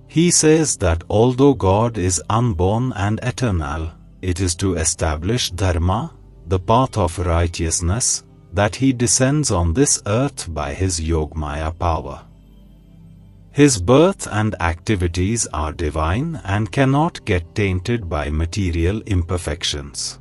He says that although God is unborn and eternal, it is to establish dharma, the path of righteousness, that he descends on this earth by his Yogamaya power. His birth and activities are divine and cannot get tainted by material imperfections.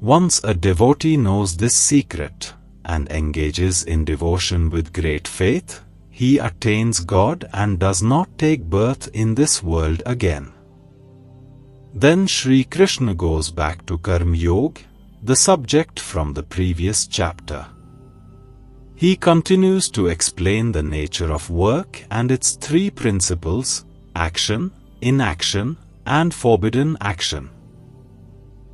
Once a devotee knows this secret and engages in devotion with great faith, he attains God and does not take birth in this world again. Then Shri Krishna goes back to Karma Yoga, the subject from the previous chapter. He continues to explain the nature of work and its three principles: action, inaction, and forbidden action.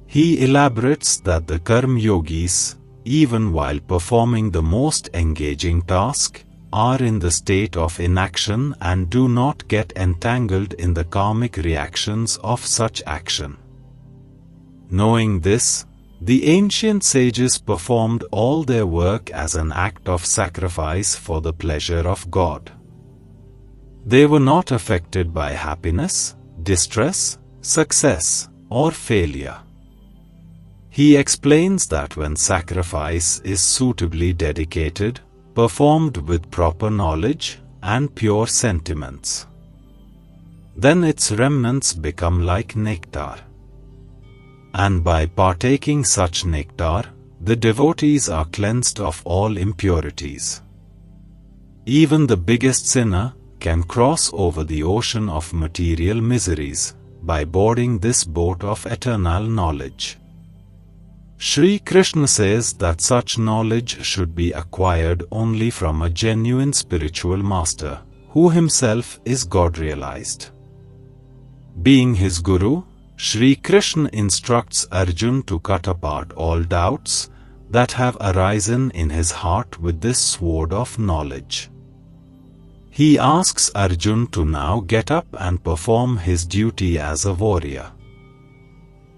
He elaborates that the Karma Yogis, even while performing the most engaging task, are in the state of inaction and do not get entangled in the karmic reactions of such action. Knowing this, the ancient sages performed all their work as an act of sacrifice for the pleasure of God. They were not affected by happiness, distress, success, or failure. He explains that when sacrifice is suitably dedicated, performed with proper knowledge and pure sentiments, then its remnants become like nectar. And by partaking such nectar, the devotees are cleansed of all impurities. Even the biggest sinner can cross over the ocean of material miseries by boarding this boat of eternal knowledge. Shri Krishna says that such knowledge should be acquired only from a genuine spiritual master, who himself is God-realized. Being his guru, Shri Krishna instructs Arjuna to cut apart all doubts that have arisen in his heart with this sword of knowledge. He asks Arjuna to now get up and perform his duty as a warrior.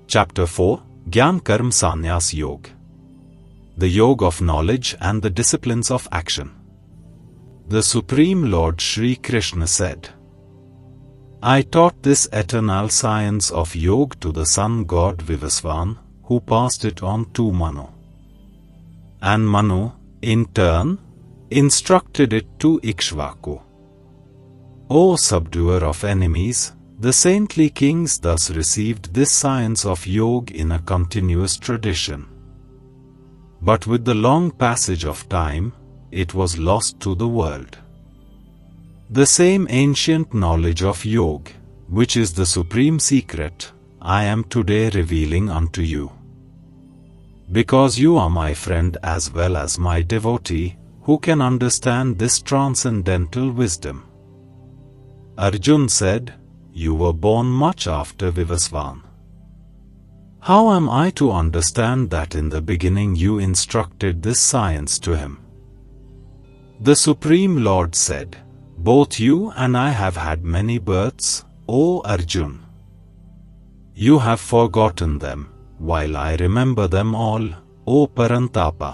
Chapter 4, Gyan Karma Sannyas Yoga. The Yoga of Knowledge and the Disciplines of Action. The Supreme Lord Shri Krishna said, I taught this eternal science of Yoga to the sun god Vivasvan, who passed it on to Manu. And Manu, in turn, instructed it to Ikshvaku. O subduer of enemies, the saintly kings thus received this science of Yoga in a continuous tradition. But with the long passage of time, it was lost to the world. The same ancient knowledge of Yoga, which is the supreme secret, I am today revealing unto you. Because you are my friend as well as my devotee, who can understand this transcendental wisdom. Arjuna said, You were born much after Vivasvan. How am I to understand that in the beginning you instructed this science to him? The Supreme Lord said, Both you and I have had many births, O Arjuna. You have forgotten them, while I remember them all, O Parantapa.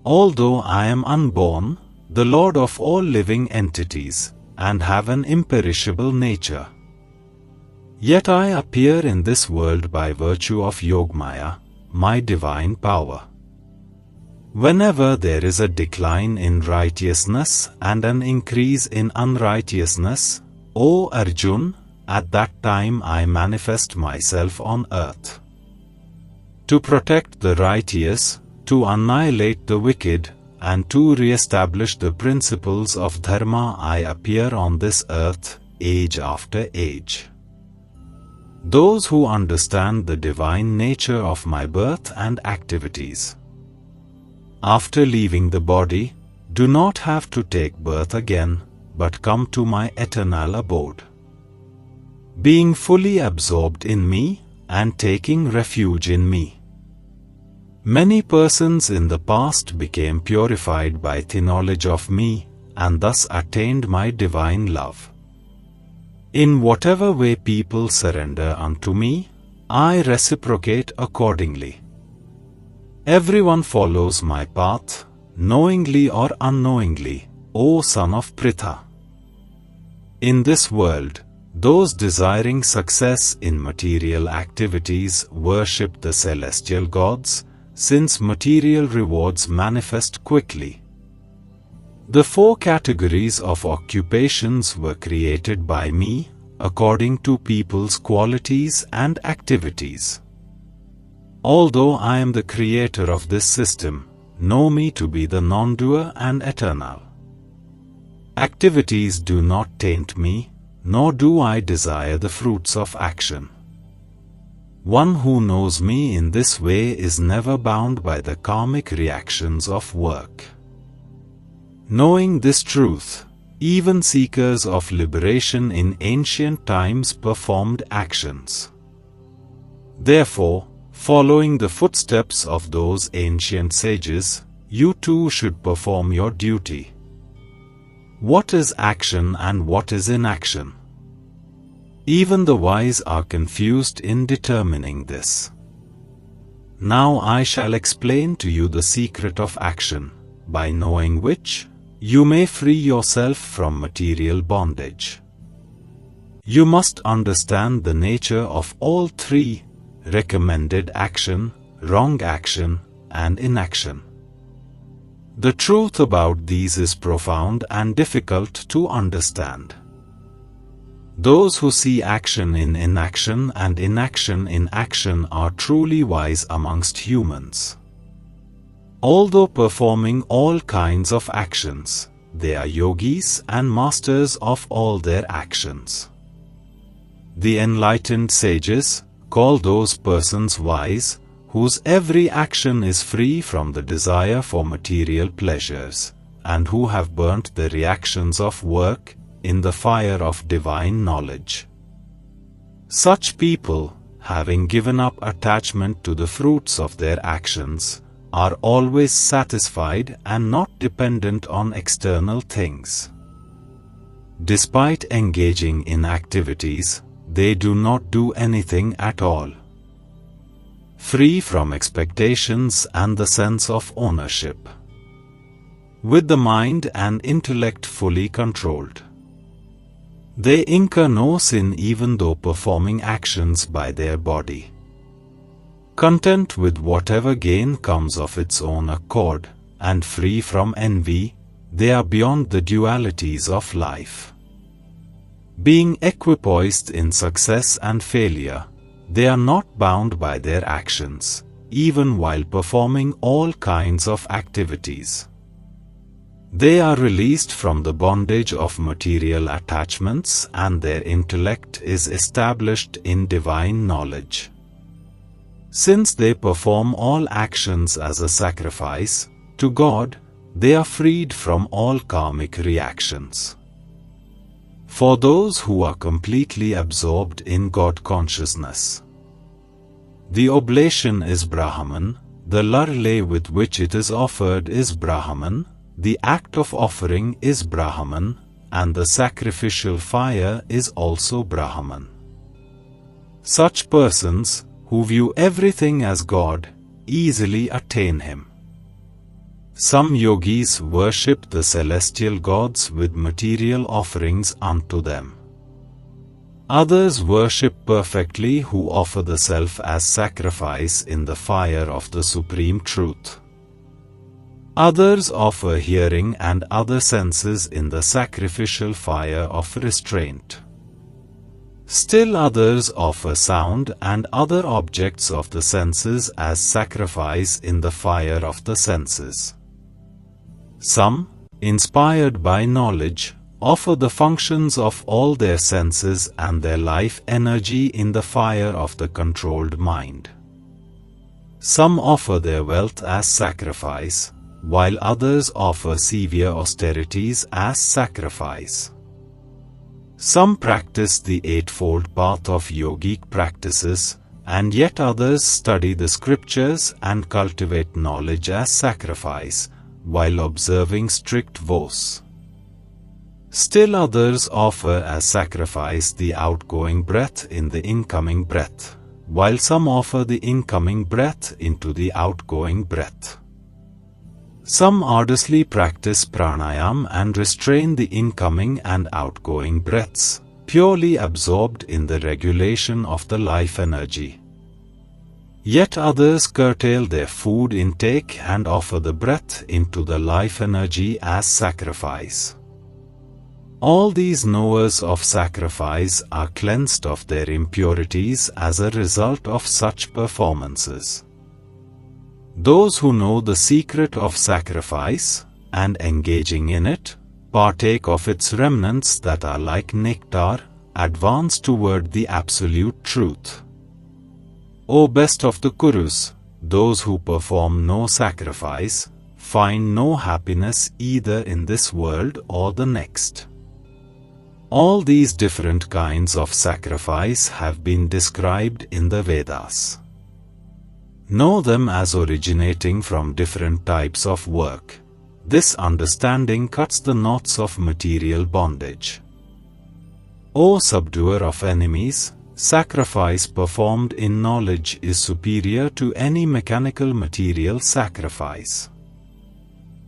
Although I am unborn, the Lord of all living entities, and have an imperishable nature, yet I appear in this world by virtue of Yogamaya, my divine power. Whenever there is a decline in righteousness and an increase in unrighteousness, O Arjuna, at that time I manifest myself on earth. To protect the righteous, to annihilate the wicked, and to re-establish the principles of dharma I appear on this earth, age after age. Those who understand the divine nature of my birth and activities, after leaving the body, do not have to take birth again, but come to my eternal abode. Being fully absorbed in me, and taking refuge in me. Many persons in the past became purified by the knowledge of me, and thus attained my divine love. In whatever way people surrender unto me, I reciprocate accordingly. Everyone follows my path, knowingly or unknowingly, O son of Pritha. In this world, those desiring success in material activities worship the celestial gods, since material rewards manifest quickly. The 4 categories of occupations were created by me, according to people's qualities and activities. Although I am the creator of this system, know me to be the non-doer and eternal. Activities do not taint me, nor do I desire the fruits of action. One who knows me in this way is never bound by the karmic reactions of work. Knowing this truth, even seekers of liberation in ancient times performed actions. Therefore, following the footsteps of those ancient sages, you too should perform your duty. What is action and what is inaction? Even the wise are confused in determining this. Now I shall explain to you the secret of action, by knowing which, you may free yourself from material bondage. You must understand the nature of all 3, recommended action, wrong action, and inaction. The truth about these is profound and difficult to understand. Those who see action in inaction and inaction in action are truly wise amongst humans. Although performing all kinds of actions, they are yogis and masters of all their actions. The enlightened sages call those persons wise, whose every action is free from the desire for material pleasures, and who have burnt the reactions of work in the fire of divine knowledge. Such people, having given up attachment to the fruits of their actions, are always satisfied and not dependent on external things. Despite engaging in activities, they do not do anything at all. Free from expectations and the sense of ownership. With the mind and intellect fully controlled. They incur no sin even though performing actions by their body. Content with whatever gain comes of its own accord, and free from envy, they are beyond the dualities of life. Being equipoised in success and failure, they are not bound by their actions, even while performing all kinds of activities. They are released from the bondage of material attachments and their intellect is established in divine knowledge. Since they perform all actions as a sacrifice to God, they are freed from all karmic reactions. For those who are completely absorbed in God consciousness, the oblation is Brahman, the larle with which it is offered is Brahman, the act of offering is Brahman, and the sacrificial fire is also Brahman. Such persons, who view everything as God, easily attain Him. Some yogis worship the celestial gods with material offerings unto them. Others worship perfectly who offer the self as sacrifice in the fire of the Supreme Truth. Others offer hearing and other senses in the sacrificial fire of restraint. Still others offer sound and other objects of the senses as sacrifice in the fire of the senses. Some, inspired by knowledge, offer the functions of all their senses and their life energy in the fire of the controlled mind. Some offer their wealth as sacrifice, while others offer severe austerities as sacrifice. Some practice the eightfold path of yogic practices, and yet others study the scriptures and cultivate knowledge as sacrifice, while observing strict vows. Still others offer as sacrifice the outgoing breath in the incoming breath, while some offer the incoming breath into the outgoing breath. Some arduously practice pranayam and restrain the incoming and outgoing breaths, purely absorbed in the regulation of the life energy. Yet others curtail their food intake and offer the breath into the life energy as sacrifice. All these knowers of sacrifice are cleansed of their impurities as a result of such performances. Those who know the secret of sacrifice, and engaging in it, partake of its remnants that are like nectar, advance toward the absolute truth. O best of the Kurus, those who perform no sacrifice, find no happiness either in this world or the next. All these different kinds of sacrifice have been described in the Vedas. Know them as originating from different types of work. This understanding cuts the knots of material bondage. O subduer of enemies, sacrifice performed in knowledge is superior to any mechanical material sacrifice.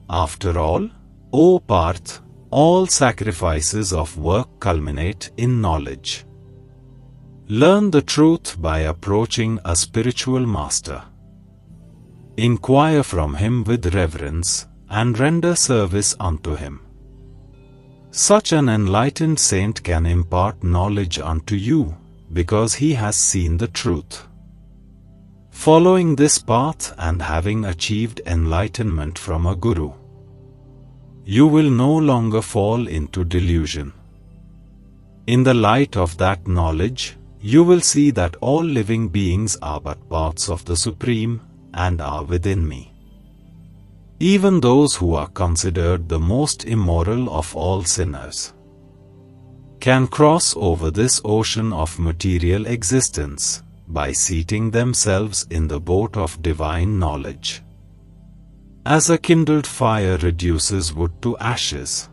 After all, O Parth, all sacrifices of work culminate in knowledge. Learn the truth by approaching a spiritual master. Inquire from him with reverence, and render service unto him. Such an enlightened saint can impart knowledge unto you, because he has seen the truth. Following this path and having achieved enlightenment from a guru, you will no longer fall into delusion. In the light of that knowledge, you will see that all living beings are but parts of the Supreme, and are within me. Even those who are considered the most immoral of all sinners can cross over this ocean of material existence by seating themselves in the boat of divine knowledge. As a kindled fire reduces wood to ashes,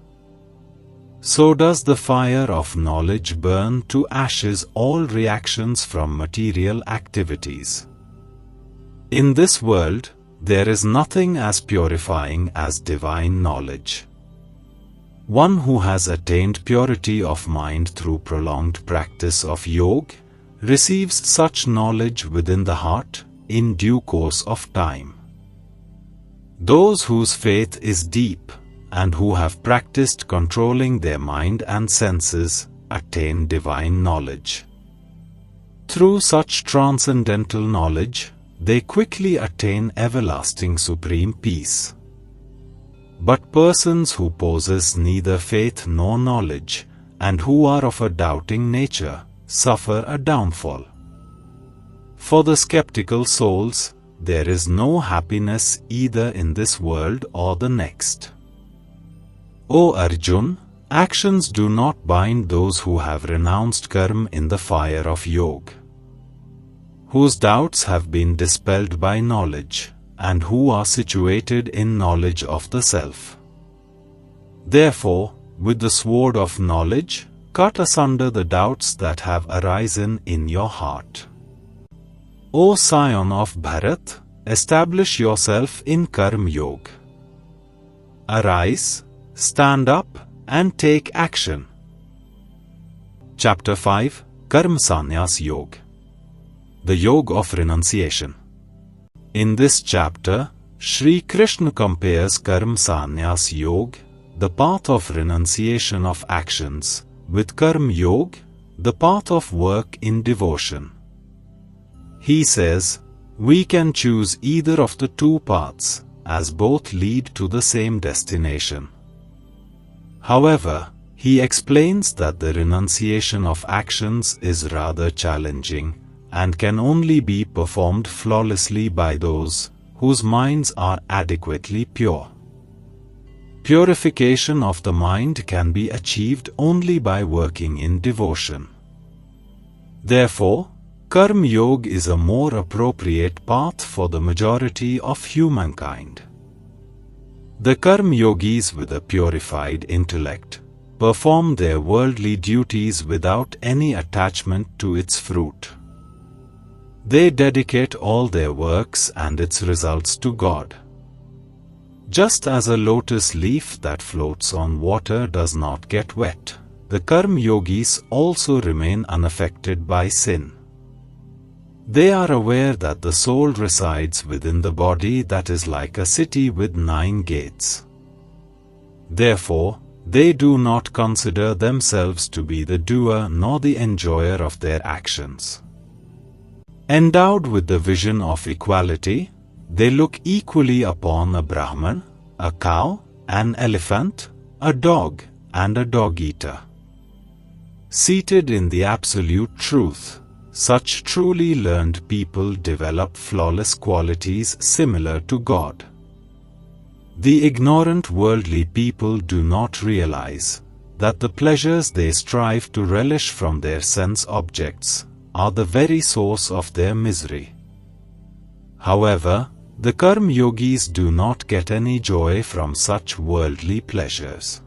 so does the fire of knowledge burn to ashes all reactions from material activities. In this world, there is nothing as purifying as divine knowledge. One who has attained purity of mind through prolonged practice of yoga receives such knowledge within the heart in due course of time. Those whose faith is deep and who have practiced controlling their mind and senses attain divine knowledge. Through such transcendental knowledge, they quickly attain everlasting supreme peace. But persons who possess neither faith nor knowledge, and who are of a doubting nature, suffer a downfall. For the skeptical souls, there is no happiness either in this world or the next. O Arjun, actions do not bind those who have renounced karma in the fire of yoga, whose doubts have been dispelled by knowledge, and who are situated in knowledge of the self. Therefore, with the sword of knowledge, cut asunder the doubts that have arisen in your heart. O scion of Bharat, establish yourself in Karma Yoga. Arise, stand up, and take action. Chapter 5, Karma Sannyas Yoga. The Yoga of Renunciation. In this chapter, Sri Krishna compares Karma Sannyas Yoga, the path of renunciation of actions, with Karma Yoga, the path of work in devotion. He says, we can choose either of the two paths, as both lead to the same destination. However, he explains that the renunciation of actions is rather challenging, and can only be performed flawlessly by those whose minds are adequately pure. Purification of the mind can be achieved only by working in devotion. Therefore, Karma Yoga is a more appropriate path for the majority of humankind. The Karma Yogis with a purified intellect perform their worldly duties without any attachment to its fruit. They dedicate all their works and its results to God. Just as a lotus leaf that floats on water does not get wet, the Karma Yogis also remain unaffected by sin. They are aware that the soul resides within the body that is like a city with 9 gates. Therefore, they do not consider themselves to be the doer nor the enjoyer of their actions. Endowed with the vision of equality, they look equally upon a Brahman, a cow, an elephant, a dog, and a dog-eater. Seated in the absolute truth, such truly learned people develop flawless qualities similar to God. The ignorant worldly people do not realize that the pleasures they strive to relish from their sense objects are the very source of their misery. However, the Karma Yogis do not get any joy from such worldly pleasures.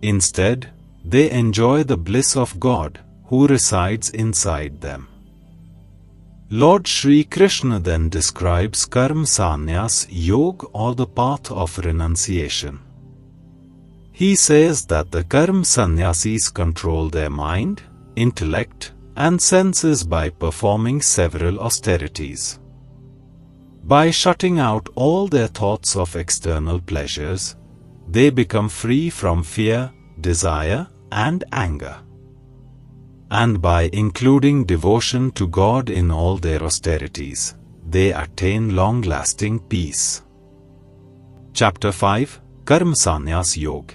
Instead, they enjoy the bliss of God, who resides inside them. Lord Shri Krishna then describes Karma Sannyas Yoga, or the path of renunciation. He says that the Karma Sannyasis control their mind, intellect, and senses by performing several austerities. By shutting out all their thoughts of external pleasures, they become free from fear, desire, and anger. And by including devotion to God in all their austerities, they attain long-lasting peace. Chapter 5, Karma Sannyas Yoga.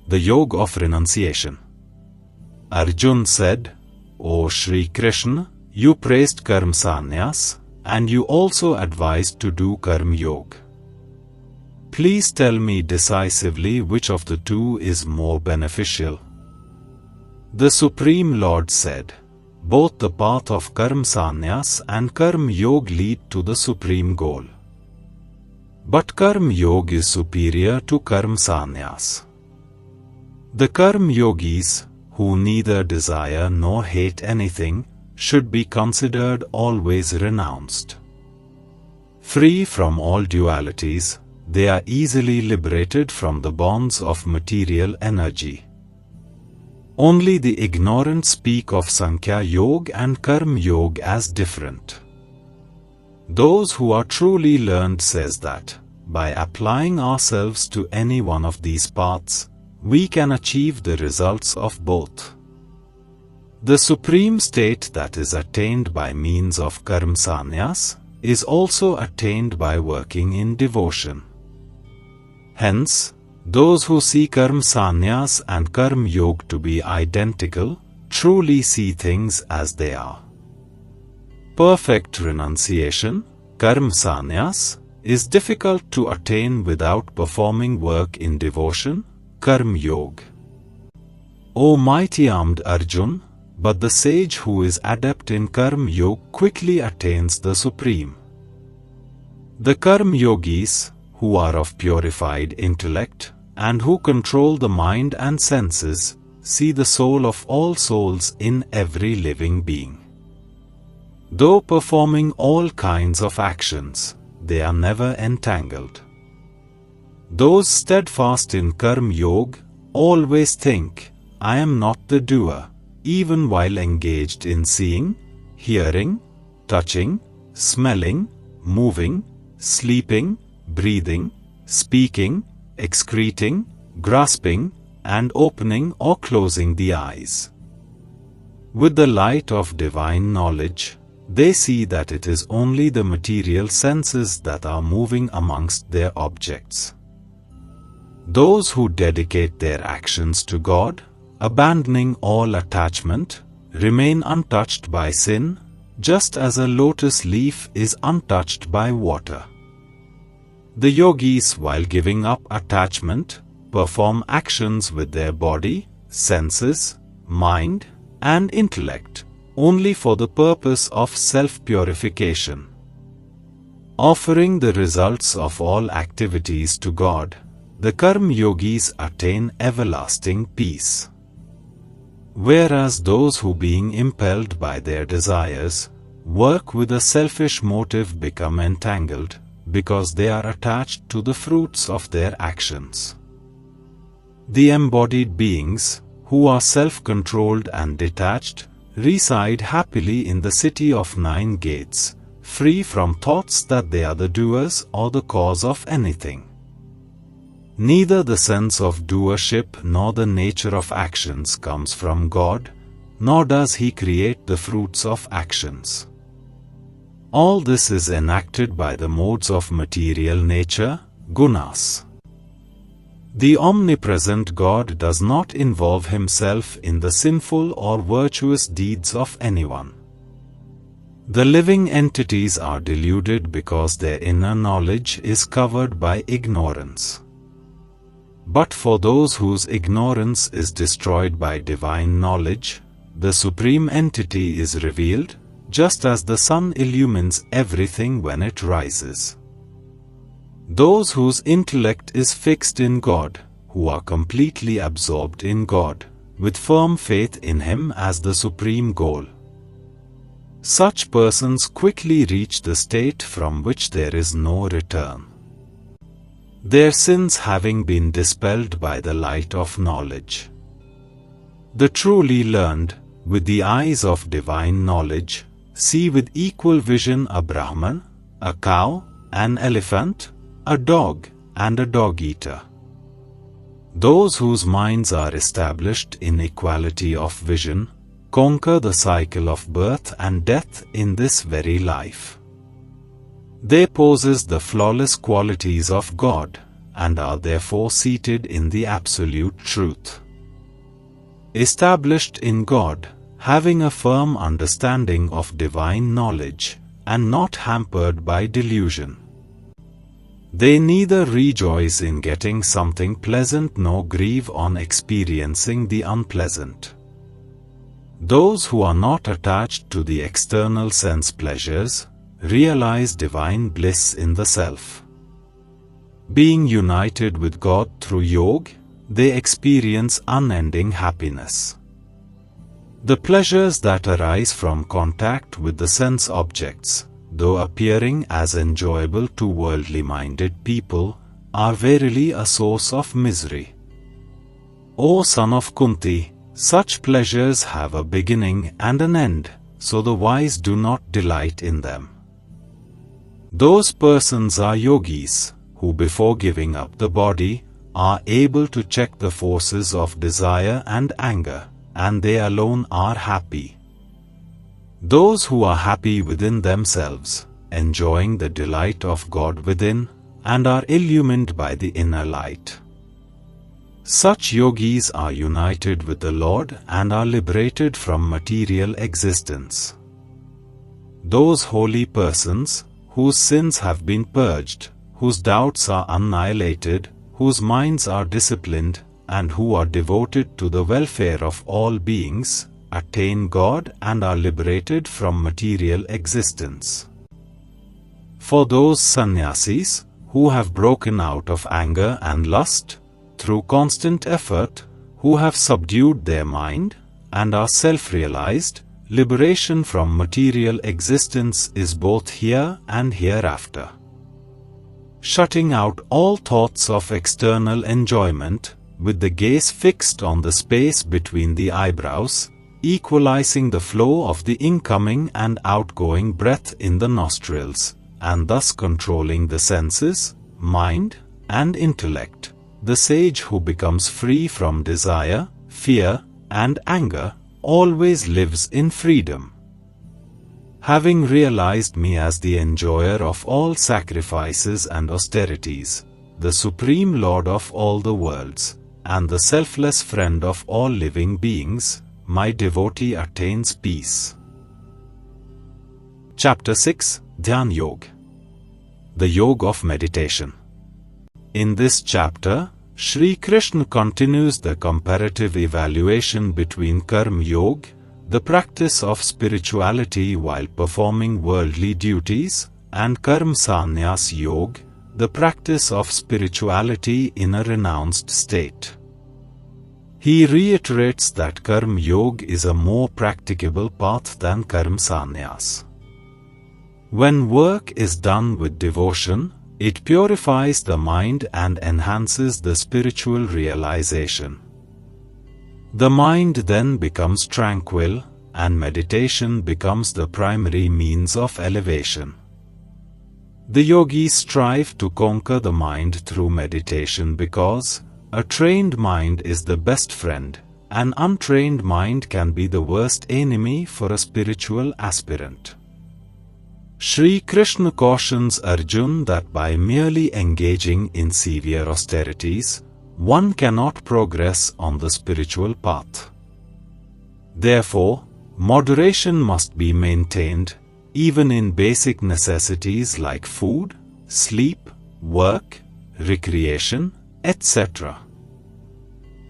The Yoga of Renunciation. Arjuna said, O Shri Krishna, you praised Karma Sannyas, and you also advised to do Karma Yoga. Please tell me decisively which of the two is more beneficial. The Supreme Lord said, both the path of Karma Sannyas and Karma Yoga lead to the supreme goal. But Karma Yoga is superior to Karma Sannyas. The Karma Yogis, who neither desire nor hate anything, should be considered always renounced. Free from all dualities, they are easily liberated from the bonds of material energy. Only the ignorant speak of Sankhya Yoga and Karma Yoga as different. Those who are truly learned says that, by applying ourselves to any one of these paths, we can achieve the results of both. The supreme state that is attained by means of Karma Sannyas is also attained by working in devotion. Hence, those who see Karma Sannyas and Karma Yoga to be identical, truly see things as they are. Perfect renunciation, Karma Sannyas, is difficult to attain without performing work in devotion, Karma Yoga. O mighty armed Arjuna, but the sage who is adept in Karma Yoga quickly attains the supreme. The Karma Yogis, who are of purified intellect, and who control the mind and senses, see the soul of all souls in every living being. Though performing all kinds of actions, they are never entangled. Those steadfast in Karma Yoga always think, I am not the doer, even while engaged in seeing, hearing, touching, smelling, moving, sleeping, breathing, speaking, excreting, grasping, and opening or closing the eyes. With the light of divine knowledge, they see that it is only the material senses that are moving amongst their objects. Those who dedicate their actions to God, abandoning all attachment, remain untouched by sin, just as a lotus leaf is untouched by water. The yogis, while giving up attachment, perform actions with their body, senses, mind, and intellect, only for the purpose of self-purification. Offering the results of all activities to God, the Karma Yogis attain everlasting peace. Whereas those who, being impelled by their desires, work with a selfish motive become entangled, because they are attached to the fruits of their actions. The embodied beings, who are self-controlled and detached, reside happily in the city of 9 gates, free from thoughts that they are the doers or the cause of anything. Neither the sense of doership nor the nature of actions comes from God, nor does He create the fruits of actions. All this is enacted by the modes of material nature, gunas. The omnipresent God does not involve Himself in the sinful or virtuous deeds of anyone. The living entities are deluded because their inner knowledge is covered by ignorance. But for those whose ignorance is destroyed by divine knowledge, the Supreme Entity is revealed, just as the sun illumines everything when it rises. Those whose intellect is fixed in God, who are completely absorbed in God, with firm faith in Him as the supreme goal. Such persons quickly reach the state from which there is no return. Their sins having been dispelled by the light of knowledge. The truly learned, with the eyes of divine knowledge, see with equal vision a Brahman, a cow, an elephant, a dog, and a dog-eater. Those whose minds are established in equality of vision, conquer the cycle of birth and death in this very life. They possess the flawless qualities of God, and are therefore seated in the absolute truth. Established in God, having a firm understanding of divine knowledge, and not hampered by delusion. They neither rejoice in getting something pleasant nor grieve on experiencing the unpleasant. Those who are not attached to the external sense pleasures, realize divine bliss in the self. Being united with God through yoga, they experience unending happiness. The pleasures that arise from contact with the sense objects, though appearing as enjoyable to worldly-minded people, are verily a source of misery. O son of Kunti, such pleasures have a beginning and an end, so the wise do not delight in them. Those persons are yogis, who before giving up the body, are able to check the forces of desire and anger, and they alone are happy. Those who are happy within themselves, enjoying the delight of God within, and are illumined by the inner light. Such yogis are united with the Lord and are liberated from material existence. Those holy persons, whose sins have been purged, whose doubts are annihilated, whose minds are disciplined, and who are devoted to the welfare of all beings, attain God and are liberated from material existence. For those sannyasis, who have broken out of anger and lust, through constant effort, who have subdued their mind, and are self-realized, liberation from material existence is both here and hereafter. Shutting out all thoughts of external enjoyment, with the gaze fixed on the space between the eyebrows, equalizing the flow of the incoming and outgoing breath in the nostrils, and thus controlling the senses, mind, and intellect, the sage who becomes free from desire, fear, and anger, always lives in freedom. Having realized me as the enjoyer of all sacrifices and austerities, the Supreme Lord of all the worlds, and the selfless friend of all living beings, my devotee attains peace. Chapter 6, Dhyan Yoga. The Yoga of Meditation. In this chapter, Shri Krishna continues the comparative evaluation between Karma Yoga, the practice of spirituality while performing worldly duties, and Karma Sannyas Yoga, the practice of spirituality in a renounced state. He reiterates that Karma Yoga is a more practicable path than Karma Sannyas. When work is done with devotion, it purifies the mind and enhances the spiritual realization. The mind then becomes tranquil, and meditation becomes the primary means of elevation. The yogis strive to conquer the mind through meditation because a trained mind is the best friend. An untrained mind can be the worst enemy for a spiritual aspirant. Shri Krishna cautions Arjuna that by merely engaging in severe austerities, one cannot progress on the spiritual path. Therefore, moderation must be maintained, even in basic necessities like food, sleep, work, recreation, etc.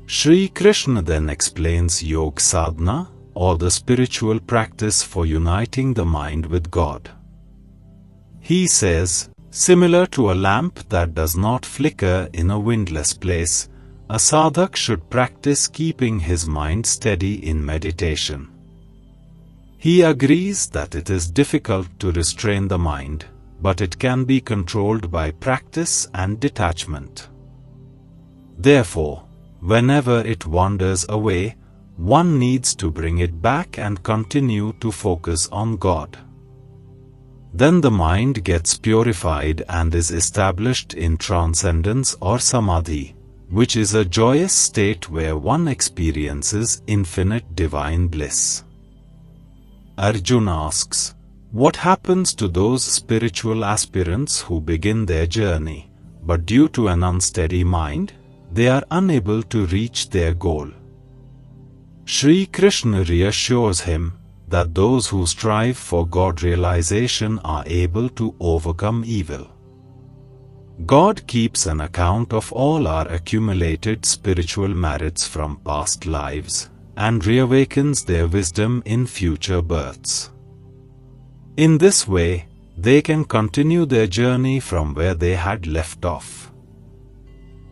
Shri Krishna then explains Yoga Sadhana, or the spiritual practice for uniting the mind with God. He says, similar to a lamp that does not flicker in a windless place, a sadhak should practice keeping his mind steady in meditation. He agrees that it is difficult to restrain the mind, but it can be controlled by practice and detachment. Therefore, whenever it wanders away, one needs to bring it back and continue to focus on God. Then the mind gets purified and is established in transcendence or samadhi, which is a joyous state where one experiences infinite divine bliss. Arjuna asks, what happens to those spiritual aspirants who begin their journey, but due to an unsteady mind, they are unable to reach their goal? Shri Krishna reassures him that those who strive for God realization are able to overcome evil. God keeps an account of all our accumulated spiritual merits from past lives, and reawakens their wisdom in future births. In this way, they can continue their journey from where they had left off.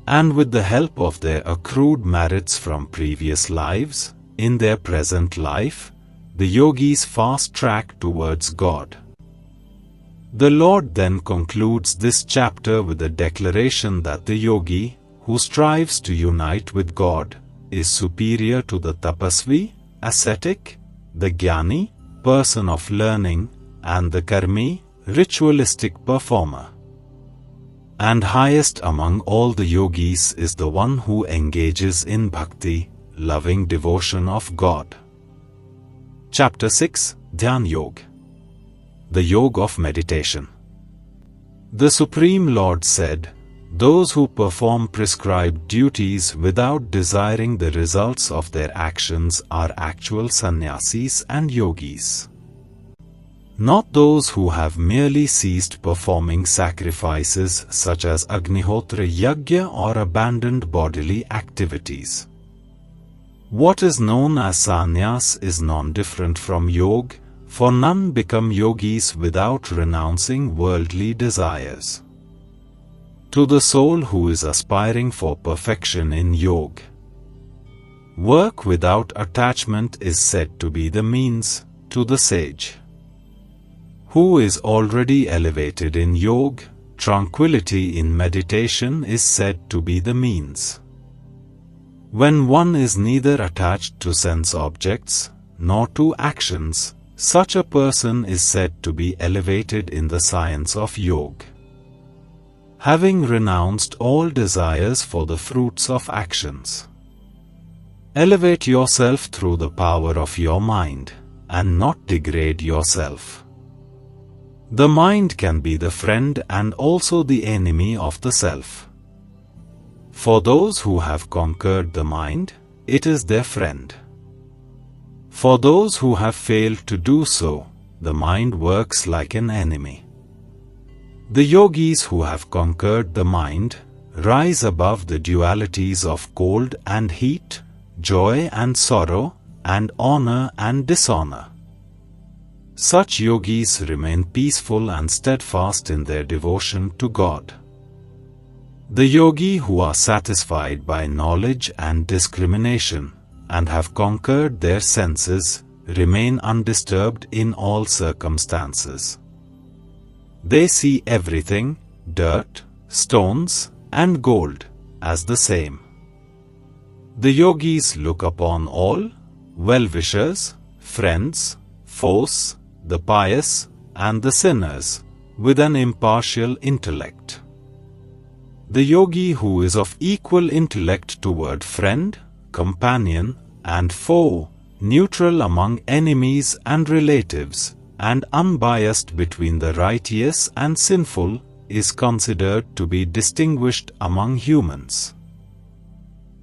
And with the help of their accrued merits from previous lives, in their present life, the yogis fast track towards God. The Lord then concludes this chapter with a declaration that the yogi, who strives to unite with God, is superior to the tapasvi, ascetic, the jnani, person of learning, and the karmi, ritualistic performer. And highest among all the yogis is the one who engages in bhakti, loving devotion of God. Chapter 6, Dhyan Yoga. The Yoga of Meditation. The Supreme Lord said, those who perform prescribed duties without desiring the results of their actions are actual sannyasis and yogis. Not those who have merely ceased performing sacrifices such as Agnihotra Yajna or abandoned bodily activities. What is known as sannyas is non-different from yoga, for none become yogis without renouncing worldly desires. To the soul who is aspiring for perfection in yoga, work without attachment is said to be the means. To the sage who is already elevated in yoga, tranquility in meditation is said to be the means. When one is neither attached to sense objects nor to actions, such a person is said to be elevated in the science of yoga. Having renounced all desires for the fruits of actions, elevate yourself through the power of your mind, and not degrade yourself. The mind can be the friend and also the enemy of the self. For those who have conquered the mind, it is their friend. For those who have failed to do so, the mind works like an enemy. The yogis who have conquered the mind rise above the dualities of cold and heat, joy and sorrow, and honor and dishonor. Such yogis remain peaceful and steadfast in their devotion to God. The yogi who are satisfied by knowledge and discrimination, and have conquered their senses, remain undisturbed in all circumstances. They see everything, dirt, stones, and gold, as the same. The yogis look upon all, well-wishers, friends, foes, the pious, and the sinners, with an impartial intellect. The yogi who is of equal intellect toward friend, companion, and foe, neutral among enemies and relatives, and unbiased between the righteous and sinful, is considered to be distinguished among humans.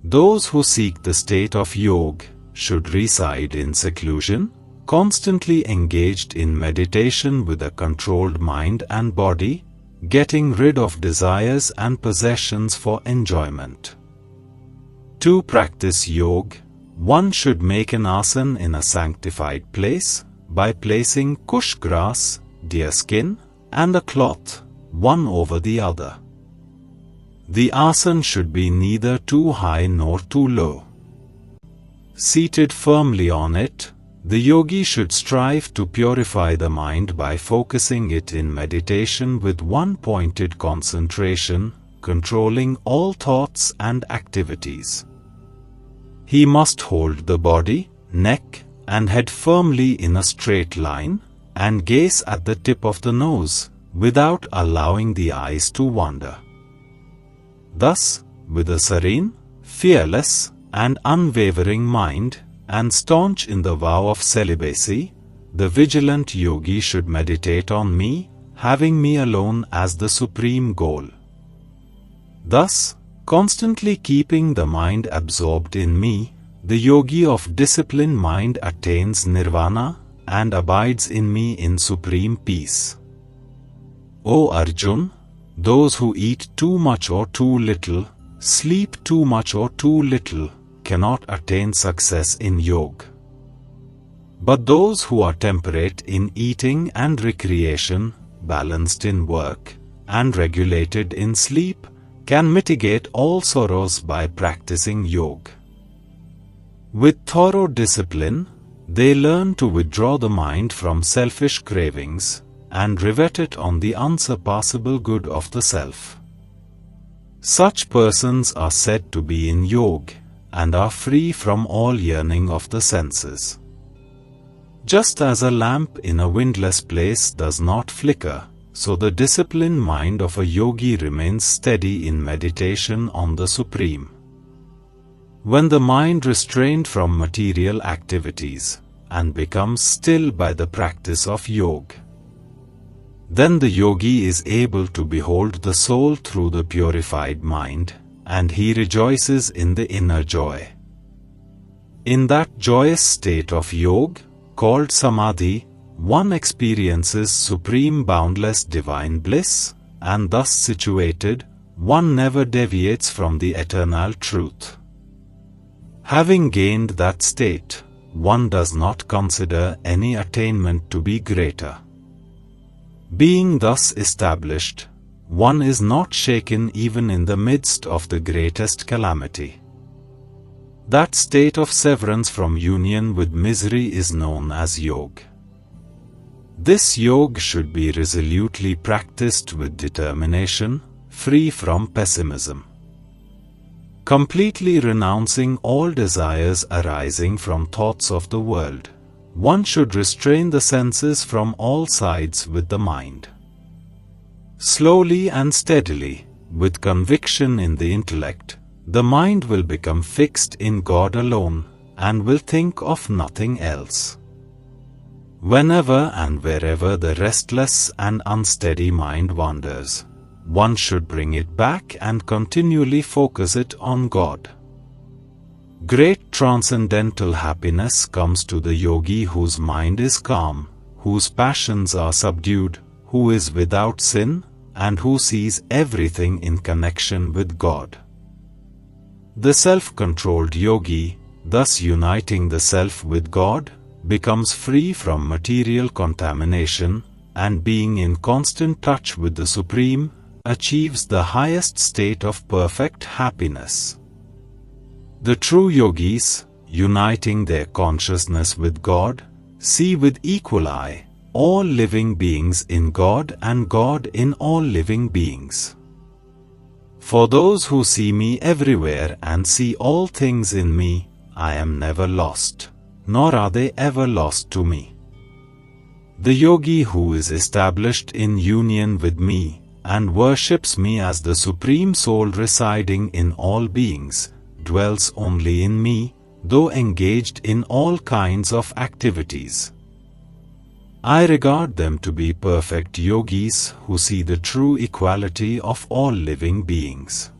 Those who seek the state of yoga should reside in seclusion, constantly engaged in meditation with a controlled mind and body, getting rid of desires and possessions for enjoyment. To practice yoga, one should make an asana in a sanctified place by placing kush grass, deerskin, and a cloth, one over the other. The asana should be neither too high nor too low. Seated firmly on it, the yogi should strive to purify the mind by focusing it in meditation with one-pointed concentration, controlling all thoughts and activities. He must hold the body, neck, and head firmly in a straight line, and gaze at the tip of the nose, without allowing the eyes to wander. Thus, with a serene, fearless, and unwavering mind, and staunch in the vow of celibacy, the vigilant yogi should meditate on me, having me alone as the supreme goal. Thus, constantly keeping the absorbed absorbed in me, the yogi of disciplined mind attains nirvana and abides in me in supreme peace. O Arjun, those who eat too much or too little, sleep too much or too little, cannot attain success in yoga. But those who are temperate in eating and recreation, balanced in work, and regulated in sleep, can mitigate all sorrows by practicing yoga. With thorough discipline, they learn to withdraw the mind from selfish cravings and rivet it on the unsurpassable good of the self. Such persons are said to be in yoga and are free from all yearning of the senses. Just as a lamp in a windless place does not flicker, so the disciplined mind of a yogi remains steady in meditation on the Supreme. When the mind restrained from material activities and becomes still by the practice of yoga, then the yogi is able to behold the soul through the purified mind, and he rejoices in the inner joy. In that joyous state of yoga, called samadhi, one experiences supreme boundless divine bliss, and thus situated, one never deviates from the eternal truth. Having gained that state, one does not consider any attainment to be greater. Being thus established, one is not shaken even in the midst of the greatest calamity. That state of severance from union with misery is known as yoga. This yoga should be resolutely practiced with determination, free from pessimism. Completely renouncing all desires arising from thoughts of the world, one should restrain the senses from all sides with the mind. Slowly and steadily, with conviction in the intellect, the mind will become fixed in God alone, and will think of nothing else. Whenever and wherever the restless and unsteady mind wanders, one should bring it back and continually focus it on God. Great transcendental happiness comes to the yogi whose mind is calm, whose passions are subdued, who is without sin, and who sees everything in connection with God. The self-controlled yogi, thus uniting the self with God, becomes free from material contamination, and being in constant touch with the Supreme, achieves the highest state of perfect happiness. The true yogis, uniting their consciousness with God, see with equal eye, all living beings in God and God in all living beings. For those who see me everywhere and see all things in me, I am never lost, nor are they ever lost to me. The yogi who is established in union with me, and worships me as the Supreme Soul residing in all beings, dwells only in me, though engaged in all kinds of activities. I regard them to be perfect yogis who see the true equality of all living beings,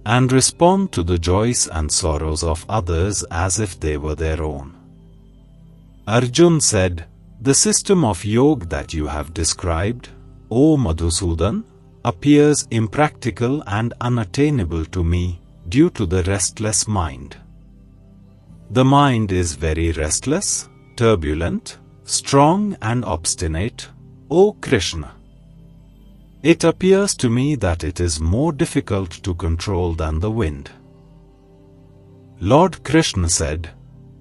and respond to the joys and sorrows of others as if they were their own. Arjun said, "The system of yoga that you have described, O Madhusudan, appears impractical and unattainable to me due to the restless mind. The mind is very restless, turbulent, strong and obstinate, O Krishna. It appears to me that it is more difficult to control than the wind." Lord Krishna said,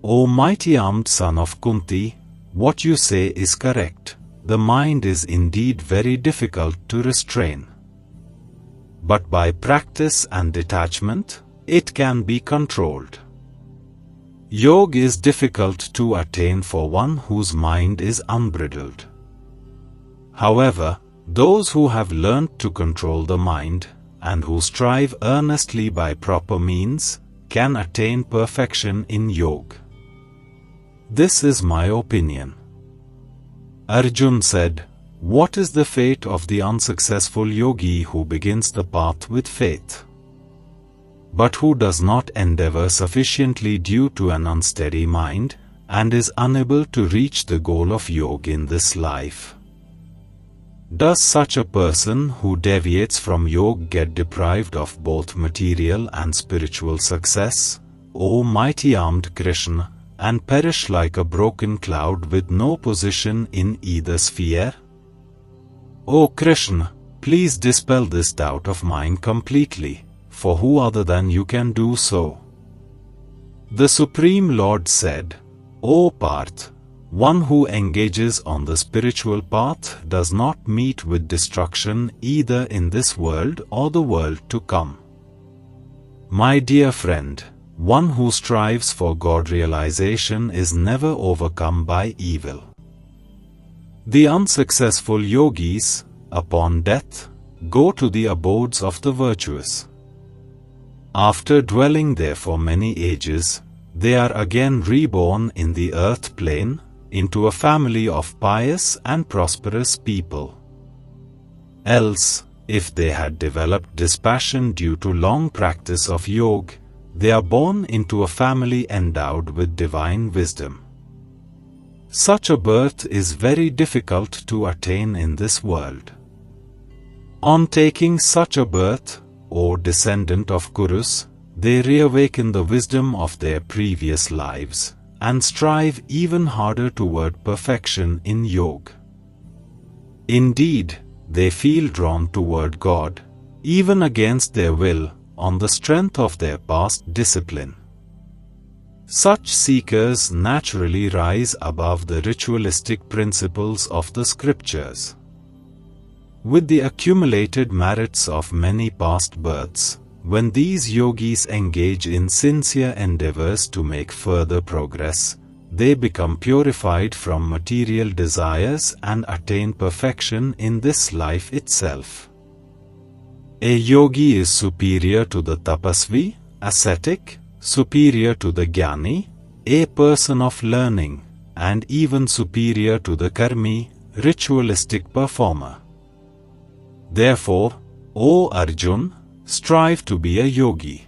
"O mighty armed son of Kunti, what you say is correct. The mind is indeed very difficult to restrain. But by practice and detachment, it can be controlled. Yoga is difficult to attain for one whose mind is unbridled. However, those who have learnt to control the mind, and who strive earnestly by proper means, can attain perfection in yoga. This is my opinion." Arjun said, "What is the fate of the unsuccessful yogi who begins the path with faith, but who does not endeavor sufficiently due to an unsteady mind, and is unable to reach the goal of yoga in this life? Does such a person who deviates from yoga get deprived of both material and spiritual success, O mighty armed Krishna, and perish like a broken cloud with no position in either sphere? O Krishna, please dispel this doubt of mine completely, for who other than you can do so?" The Supreme Lord said, "O Parth, one who engages on the spiritual path does not meet with destruction either in this world or the world to come. My dear friend, one who strives for God realization is never overcome by evil. The unsuccessful yogis, upon death, go to the abodes of the virtuous. After dwelling there for many ages, they are again reborn in the earth plane, into a family of pious and prosperous people. Else, if they had developed dispassion due to long practice of yoga, they are born into a family endowed with divine wisdom. Such a birth is very difficult to attain in this world. On taking such a birth, O descendant of Kurus, they reawaken the wisdom of their previous lives, and strive even harder toward perfection in yoga. Indeed, they feel drawn toward God, even against their will, on the strength of their past discipline. Such seekers naturally rise above the ritualistic principles of the scriptures. With the accumulated merits of many past births, when these yogis engage in sincere endeavors to make further progress, they become purified from material desires and attain perfection in this life itself. A yogi is superior to the tapasvi, ascetic, superior to the jnani, a person of learning, and even superior to the karmi, ritualistic performer. Therefore, O Arjun, strive to be a yogi.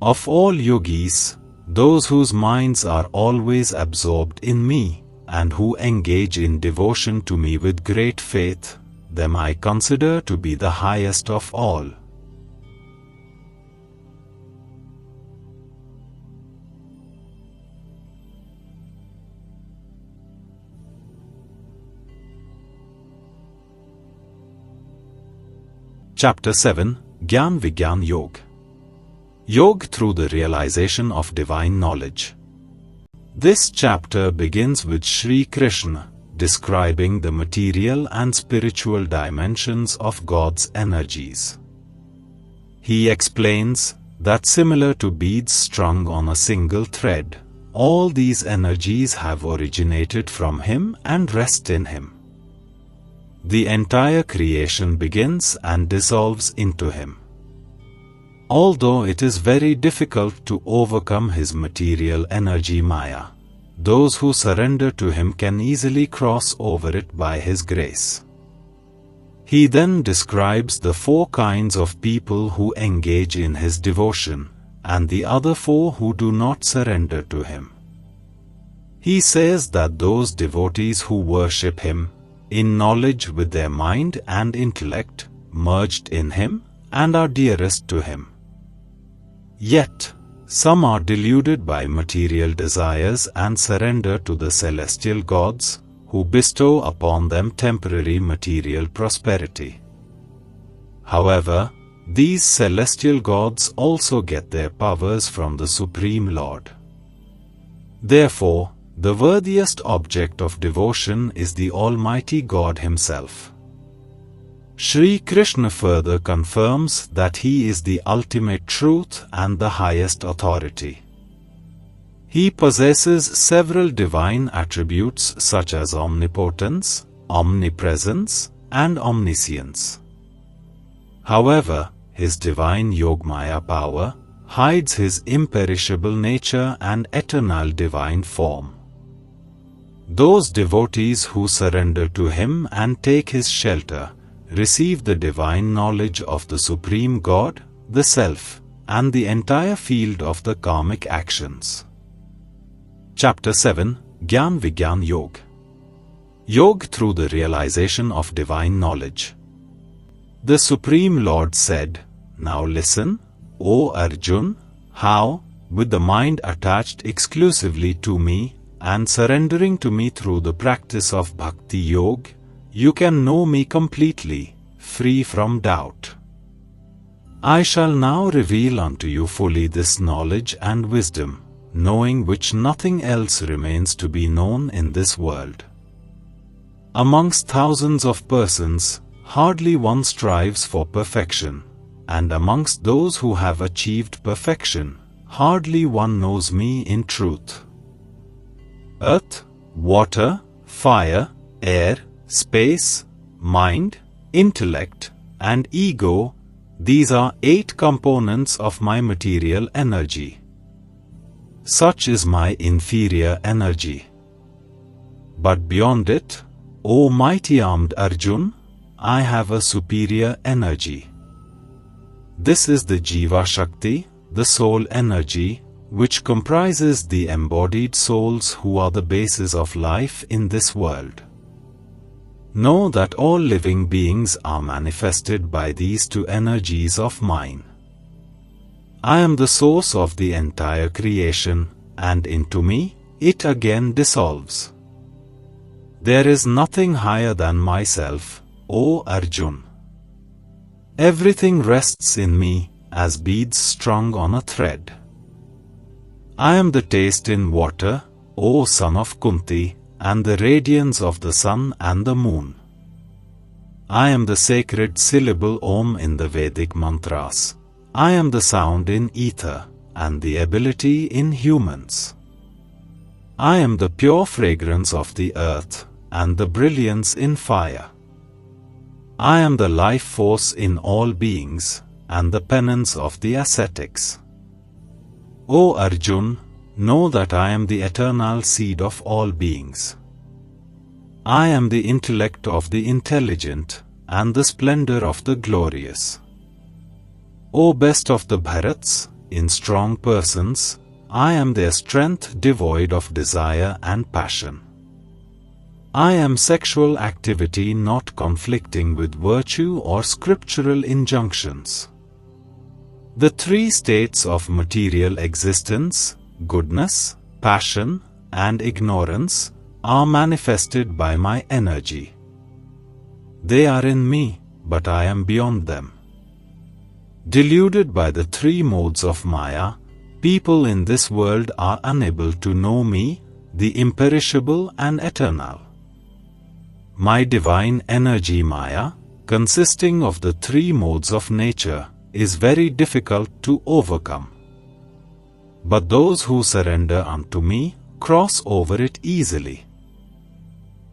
Of all yogis, those whose minds are always absorbed in me, and who engage in devotion to me with great faith, them I consider to be the highest of all. Chapter 7, Gyan Vigyan Yog. Yog through the realization of divine knowledge. This chapter begins with Sri Krishna describing the material and spiritual dimensions of God's energies. He explains that similar to beads strung on a single thread, all these energies have originated from Him and rest in Him. The entire creation begins and dissolves into Him. Although it is very difficult to overcome His material energy Maya, those who surrender to Him can easily cross over it by His grace. He then describes the 4 kinds of people who engage in His devotion, and the other 4 who do not surrender to Him. He says that those devotees who worship Him, in knowledge with their mind and intellect, merged in Him, and are dearest to Him. Yet, some are deluded by material desires and surrender to the celestial gods, who bestow upon them temporary material prosperity. However, these celestial gods also get their powers from the Supreme Lord. Therefore, the worthiest object of devotion is the Almighty God Himself. Sri Krishna further confirms that He is the ultimate truth and the highest authority. He possesses several divine attributes such as omnipotence, omnipresence, and omniscience. However, His divine Yogmaya power hides His imperishable nature and eternal divine form. Those devotees who surrender to Him and take His shelter receive the divine knowledge of the Supreme God, the Self, and the entire field of the karmic actions. Chapter 7, Gyan Vigyan Yog. Yog through the realization of divine knowledge. The Supreme Lord said, "Now listen, O Arjun, how, with the mind attached exclusively to me, and surrendering to me through the practice of Bhakti Yoga, you can know me completely, free from doubt. I shall now reveal unto you fully this knowledge and wisdom, knowing which nothing else remains to be known in this world. Amongst thousands of persons, hardly one strives for perfection, and amongst those who have achieved perfection, hardly one knows me in truth. Earth, water, fire, air, space, mind, intellect, and ego, these are 8 components of my material energy. Such is my inferior energy. But beyond it, O mighty armed Arjun, I have a superior energy. This is the Jiva Shakti, the soul energy, which comprises the embodied souls who are the basis of life in this world. Know that all living beings are manifested by these 2 energies of mine. I am the source of the entire creation, and into me, it again dissolves. There is nothing higher than myself, O Arjun. Everything rests in me, as beads strung on a thread. I am the taste in water, O son of Kunti, and the radiance of the sun and the moon. I am the sacred syllable Om in the Vedic mantras. I am the sound in ether, and the ability in humans. I am the pure fragrance of the earth, and the brilliance in fire. I am the life force in all beings, and the penance of the ascetics. O Arjun, know that I am the eternal seed of all beings. I am the intellect of the intelligent, and the splendor of the glorious. O best of the Bharats, in strong persons, I am their strength devoid of desire and passion. I am sexual activity not conflicting with virtue or scriptural injunctions. The 3 states of material existence, goodness, passion, and ignorance, are manifested by my energy. They are in me, but I am beyond them. Deluded by the 3 modes of Maya, people in this world are unable to know me the imperishable and eternal. My divine energy Maya, consisting of the three modes of nature, is very difficult to overcome. But those who surrender unto me cross over it easily.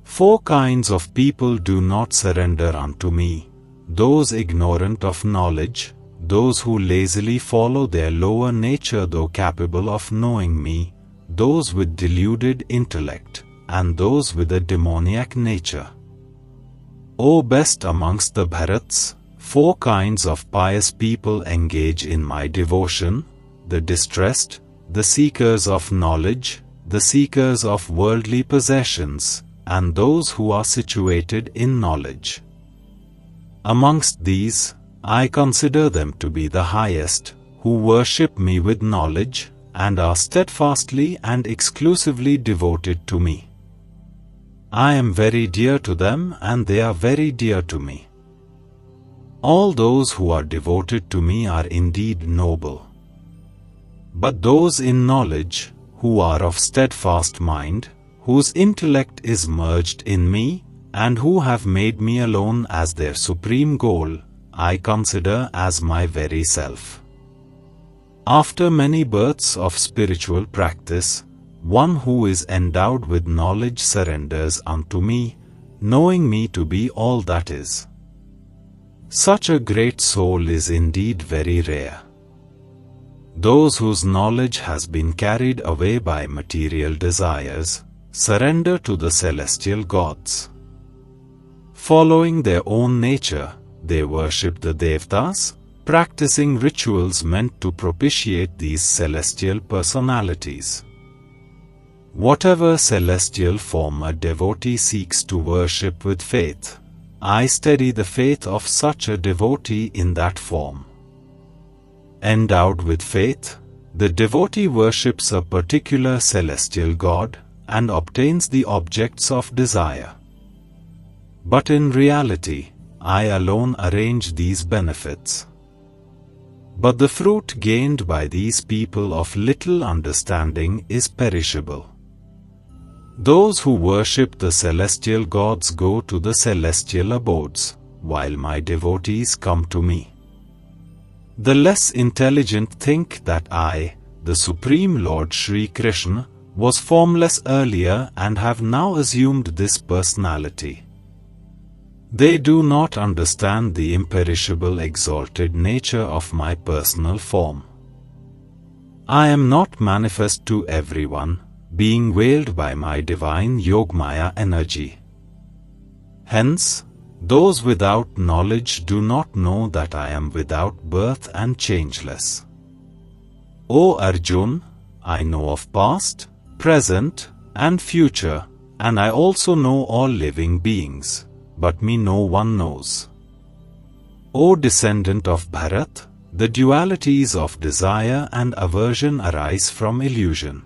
Four kinds of people do not surrender unto me: those ignorant of knowledge, those who lazily follow their lower nature though capable of knowing me, those with deluded intellect, and those with a demoniac nature. O best amongst the Bharats, four kinds of pious people engage in my devotion: the distressed, the seekers of knowledge, the seekers of worldly possessions, and those who are situated in knowledge. Amongst these, I consider them to be the highest, who worship me with knowledge, and are steadfastly and exclusively devoted to me. I am very dear to them, and they are very dear to me. All those who are devoted to me are indeed noble. But those in knowledge, who are of steadfast mind, whose intellect is merged in me, and who have made me alone as their supreme goal, I consider as my very self. After many births of spiritual practice, one who is endowed with knowledge surrenders unto me, knowing me to be all that is. Such a great soul is indeed very rare. Those whose knowledge has been carried away by material desires surrender to the celestial gods. Following their own nature, they worship the Devtas, practicing rituals meant to propitiate these celestial personalities. Whatever celestial form a devotee seeks to worship with faith, I steady the faith of such a devotee in that form. Endowed with faith, the devotee worships a particular celestial god and obtains the objects of desire. But in reality, I alone arrange these benefits. But the fruit gained by these people of little understanding is perishable. Those who worship the celestial gods go to the celestial abodes, while my devotees come to me. The less intelligent think that I, the Supreme Lord Shri Krishna, was formless earlier and have now assumed this personality. They do not understand the imperishable exalted nature of my personal form. I am not manifest to everyone, being veiled by my divine Yogmaya energy. Hence, those without knowledge do not know that I am without birth and changeless. O Arjun, I know of past, present, and future, and I also know all living beings, but me no one knows. O descendant of Bharat, the dualities of desire and aversion arise from illusion.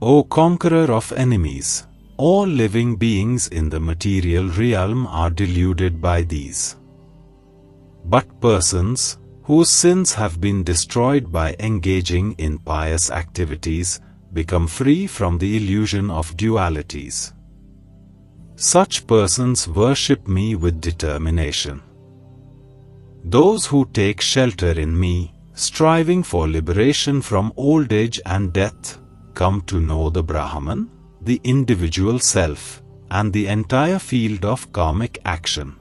O conqueror of enemies, all living beings in the material realm are deluded by these. But persons, whose sins have been destroyed by engaging in pious activities, become free from the illusion of dualities. Such persons worship me with determination. Those who take shelter in me, striving for liberation from old age and death, come to know the Brahman, the individual self, and the entire field of karmic action.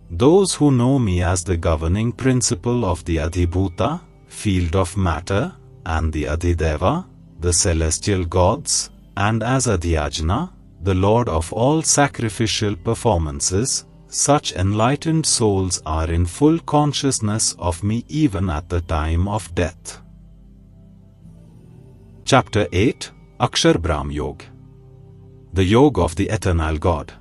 Those who know me as the governing principle of the Adhibhuta, field of matter, and the Adhideva, the celestial gods, and as Adhyajna, the Lord of all sacrificial performances, such enlightened souls are in full consciousness of me even at the time of death. Chapter 8, Akshar Brahm Yoga, the Yoga of the Eternal God.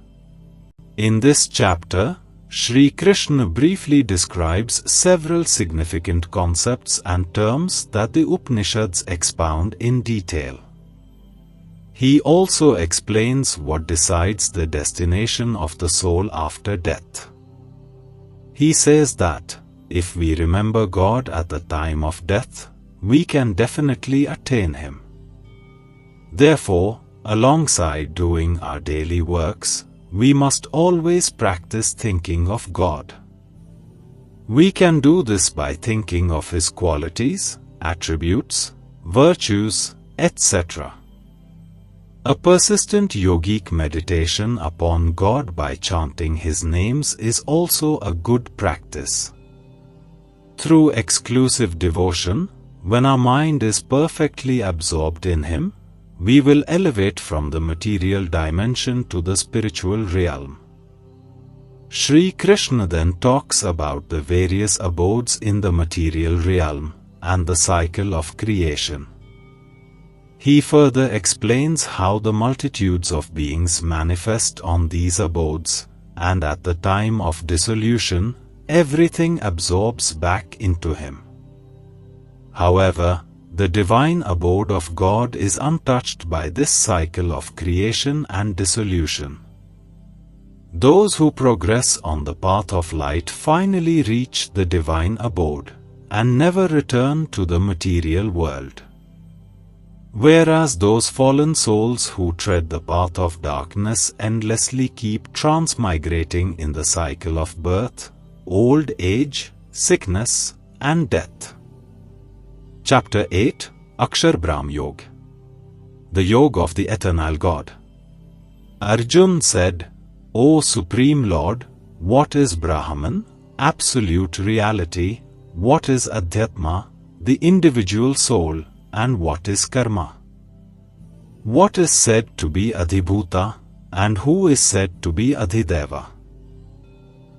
In this chapter, Shri Krishna briefly describes several significant concepts and terms that the Upanishads expound in detail. He also explains what decides the destination of the soul after death. He says that, if we remember God at the time of death, we can definitely attain Him. Therefore, alongside doing our daily works, we must always practice thinking of God. We can do this by thinking of His qualities, attributes, virtues, etc. A persistent yogic meditation upon God by chanting His names is also a good practice. Through exclusive devotion, when our mind is perfectly absorbed in Him, we will elevate from the material dimension to the spiritual realm. Sri Krishna then talks about the various abodes in the material realm and the cycle of creation. He further explains how the multitudes of beings manifest on these abodes, and at the time of dissolution, everything absorbs back into Him. However, the divine abode of God is untouched by this cycle of creation and dissolution. Those who progress on the path of light finally reach the divine abode, and never return to the material world. Whereas those fallen souls who tread the path of darkness endlessly keep transmigrating in the cycle of birth, old age, sickness, and death. Chapter 8, Akshar Brahm Yoga. The Yoga of the Eternal God. Arjuna said, O Supreme Lord, what is Brahman, absolute reality, what is Adhyatma, the individual soul, and what is Karma? What is said to be Adhibhuta, and who is said to be Adhideva?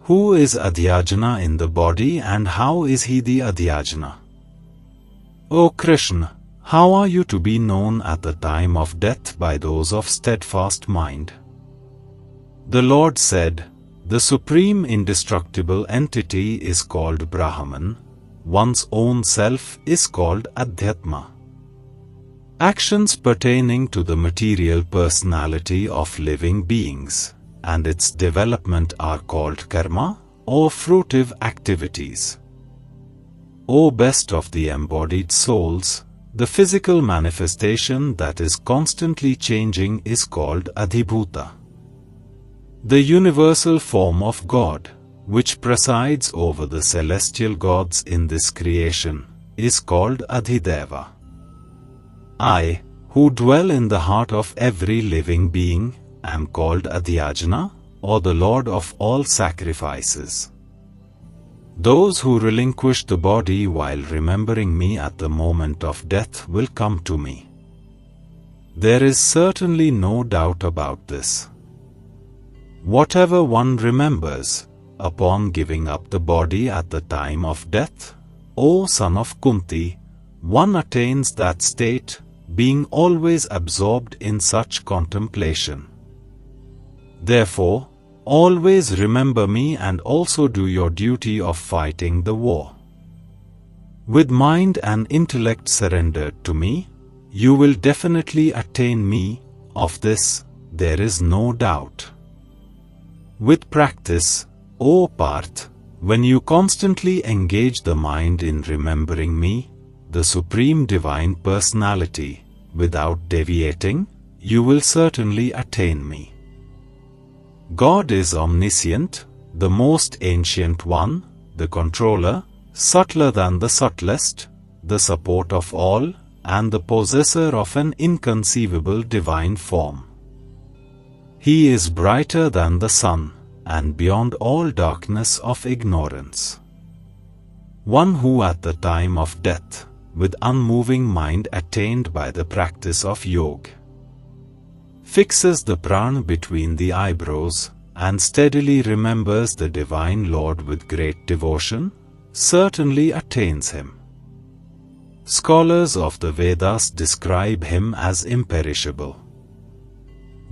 Who is Adhyajana in the body, and how is he the Adhyajana? O Krishna, how are you to be known at the time of death by those of steadfast mind? The Lord said, the supreme indestructible entity is called Brahman, one's own self is called Adhyatma. Actions pertaining to the material personality of living beings and its development are called karma, or fruitive activities. O best of the embodied souls, the physical manifestation that is constantly changing is called Adhibhuta. The universal form of God, which presides over the celestial gods in this creation, is called Adhideva. I, who dwell in the heart of every living being, am called Adhyajana, or the Lord of all sacrifices. Those who relinquish the body while remembering me at the moment of death will come to me. There is certainly no doubt about this. Whatever one remembers, upon giving up the body at the time of death, O son of Kunti, one attains that state, being always absorbed in such contemplation. Therefore, always remember me and also do your duty of fighting the war. With mind and intellect surrendered to me, you will definitely attain me, of this, there is no doubt. With practice, O Parth, when you constantly engage the mind in remembering me, the Supreme Divine Personality, without deviating, you will certainly attain me. God is omniscient, the most ancient one, the controller, subtler than the subtlest, the support of all, and the possessor of an inconceivable divine form. He is brighter than the sun, and beyond all darkness of ignorance. One who at the time of death, with unmoving mind attained by the practice of yoga, fixes the prana between the eyebrows, and steadily remembers the Divine Lord with great devotion, certainly attains Him. Scholars of the Vedas describe Him as imperishable.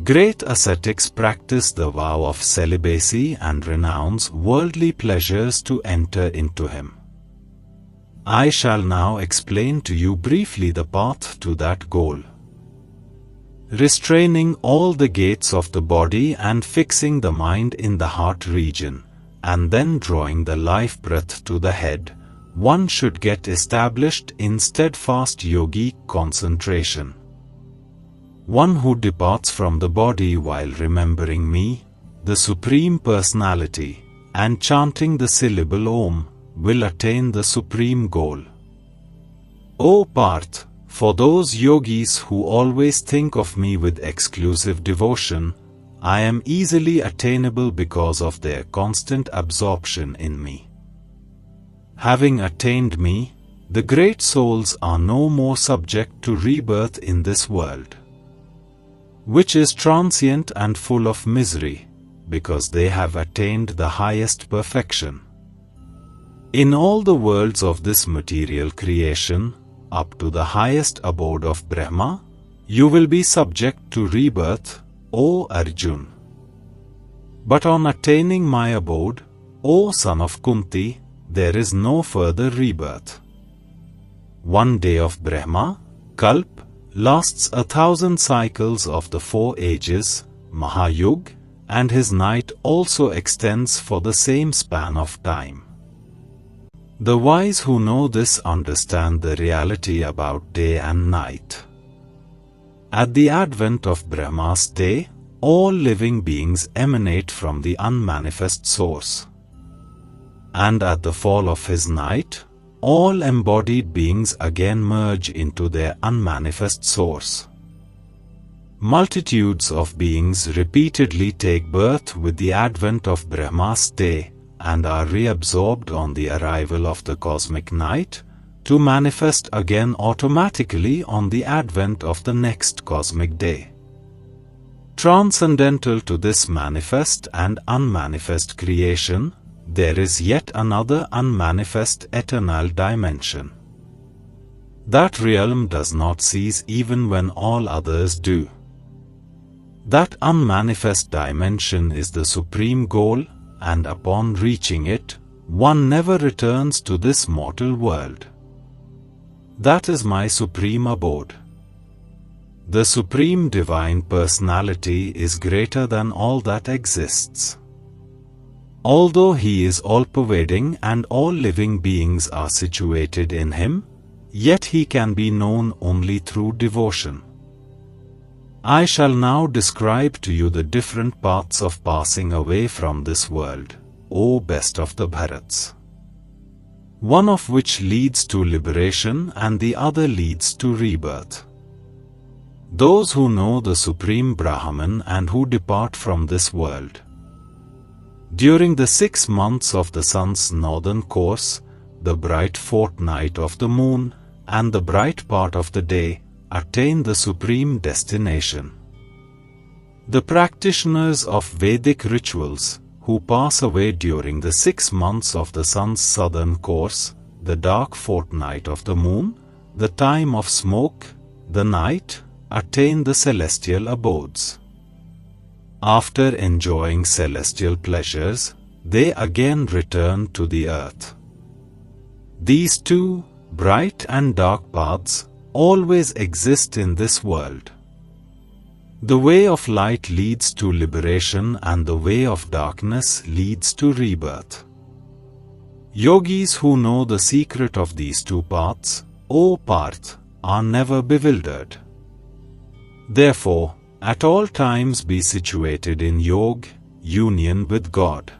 Great ascetics practice the vow of celibacy and renounce worldly pleasures to enter into Him. I shall now explain to you briefly the path to that goal. Restraining all the gates of the body and fixing the mind in the heart region, and then drawing the life breath to the head, one should get established in steadfast yogic concentration. One who departs from the body while remembering me, the Supreme Personality, and chanting the syllable Om, will attain the supreme goal. O Parth, for those yogis who always think of me with exclusive devotion, I am easily attainable because of their constant absorption in me. Having attained me, the great souls are no more subject to rebirth in this world, which is transient and full of misery, because they have attained the highest perfection. In all the worlds of this material creation, up to the highest abode of Brahma, you will be subject to rebirth, O Arjun. But on attaining my abode, O son of Kunti, there is no further rebirth. One day of Brahma, Kalp, lasts 1,000 cycles of the 4 ages, Mahayug, and his night also extends for the same span of time. The wise who know this understand the reality about day and night. At the advent of Brahma's day, all living beings emanate from the unmanifest source. And at the fall of his night, all embodied beings again merge into their unmanifest source. Multitudes of beings repeatedly take birth with the advent of Brahma's day and are reabsorbed on the arrival of the cosmic night, to manifest again automatically on the advent of the next cosmic day. Transcendental to this manifest and unmanifest creation, there is yet another unmanifest eternal dimension. That realm does not cease even when all others do. That unmanifest dimension is the supreme goal, and upon reaching it, one never returns to this mortal world. That is my supreme abode. The Supreme Divine Personality is greater than all that exists. Although He is all-pervading and all living beings are situated in Him, yet He can be known only through devotion. I shall now describe to you the different paths of passing away from this world, O best of the Bharats. One of which leads to liberation and the other leads to rebirth. Those who know the Supreme Brahman and who depart from this world. During the 6 months of the sun's northern course, the bright fortnight of the moon, and the bright part of the day, attain the supreme destination. The practitioners of Vedic rituals, who pass away during the 6 months of the sun's southern course, the dark fortnight of the moon, the time of smoke, the night, attain the celestial abodes. After enjoying celestial pleasures, they again return to the earth. These two, bright and dark paths, always exist in this world. The way of light leads to liberation and the way of darkness leads to rebirth. Yogis who know the secret of these two paths, O Parth, are never bewildered. Therefore, at all times be situated in yoga, union with God.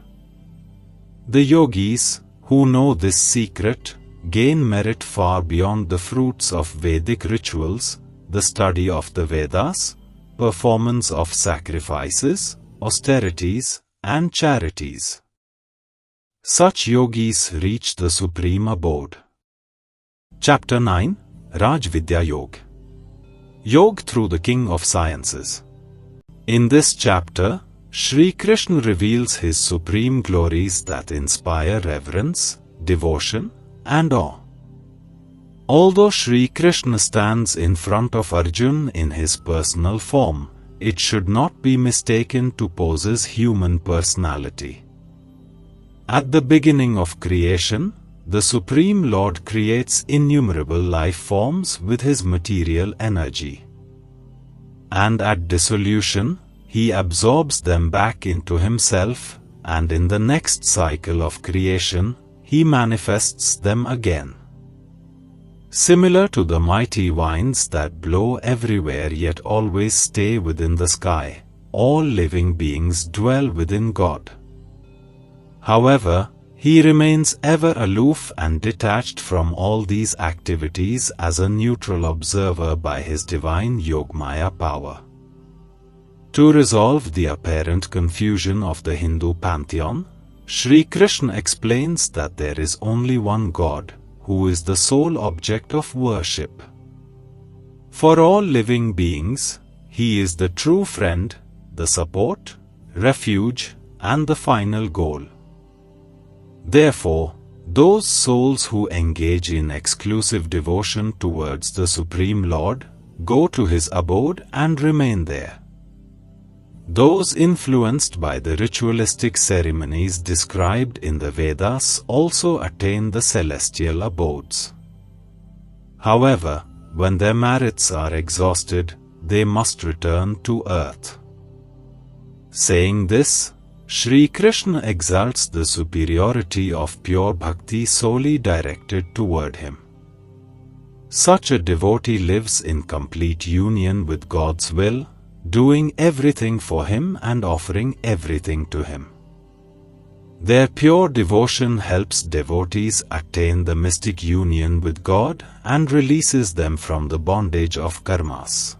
The yogis, who know this secret, gain merit far beyond the fruits of Vedic rituals, the study of the Vedas, performance of sacrifices, austerities, and charities. Such yogis reach the supreme abode. Chapter 9, Raj Vidya Yoga. Yoga through the King of Sciences. In this chapter, Shri Krishna reveals his supreme glories that inspire reverence, devotion, and awe. Although Shri Krishna stands in front of Arjuna in his personal form, it should not be mistaken to pose as human personality. At the beginning of creation, the Supreme Lord creates innumerable life forms with his material energy. And at dissolution, he absorbs them back into himself, and in the next cycle of creation, he manifests them again. Similar to the mighty winds that blow everywhere yet always stay within the sky, all living beings dwell within God. However, He remains ever aloof and detached from all these activities as a neutral observer by His divine Yogamaya power. To resolve the apparent confusion of the Hindu pantheon, Sri Krishna explains that there is only one God, who is the sole object of worship. For all living beings, He is the true friend, the support, refuge, and the final goal. Therefore, those souls who engage in exclusive devotion towards the Supreme Lord go to His abode and remain there. Those influenced by the ritualistic ceremonies described in the Vedas also attain the celestial abodes. However, when their merits are exhausted, they must return to earth. Saying this, Sri Krishna exalts the superiority of pure bhakti solely directed toward Him. Such a devotee lives in complete union with God's will, doing everything for Him and offering everything to Him. Their pure devotion helps devotees attain the mystic union with God and releases them from the bondage of karmas.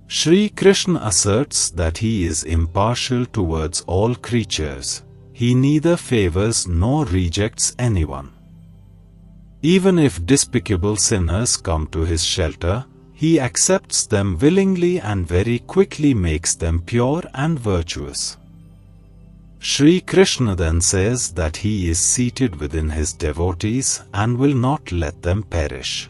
Sri Krishna asserts that He is impartial towards all creatures. He neither favors nor rejects anyone. Even if despicable sinners come to His shelter, He accepts them willingly and very quickly makes them pure and virtuous. Sri Krishna then says that He is seated within His devotees and will not let them perish.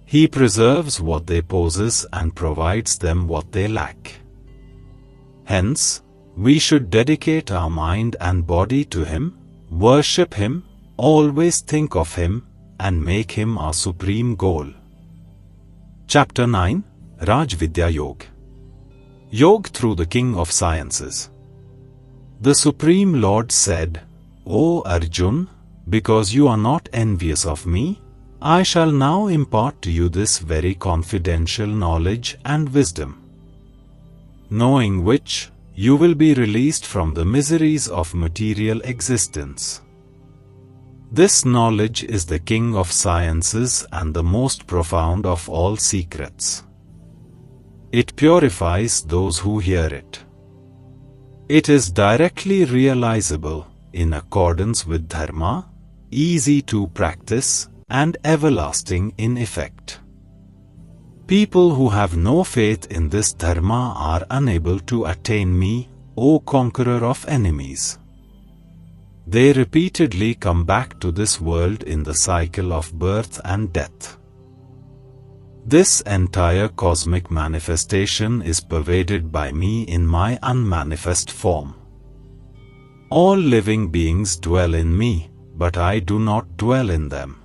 He preserves what they possess and provides them what they lack. Hence, we should dedicate our mind and body to Him, worship Him, always think of Him, and make Him our supreme goal. Chapter 9, Raj Vidya Yoga. Yoga through the King of Sciences. The Supreme Lord said, O Arjun, because you are not envious of me, I shall now impart to you this very confidential knowledge and wisdom, knowing which, you will be released from the miseries of material existence. This knowledge is the king of sciences and the most profound of all secrets. It purifies those who hear it. It is directly realizable, in accordance with dharma, easy to practice, and everlasting in effect. People who have no faith in this dharma are unable to attain me, O conqueror of enemies. They repeatedly come back to this world in the cycle of birth and death. This entire cosmic manifestation is pervaded by me in my unmanifest form. All living beings dwell in me, but I do not dwell in them.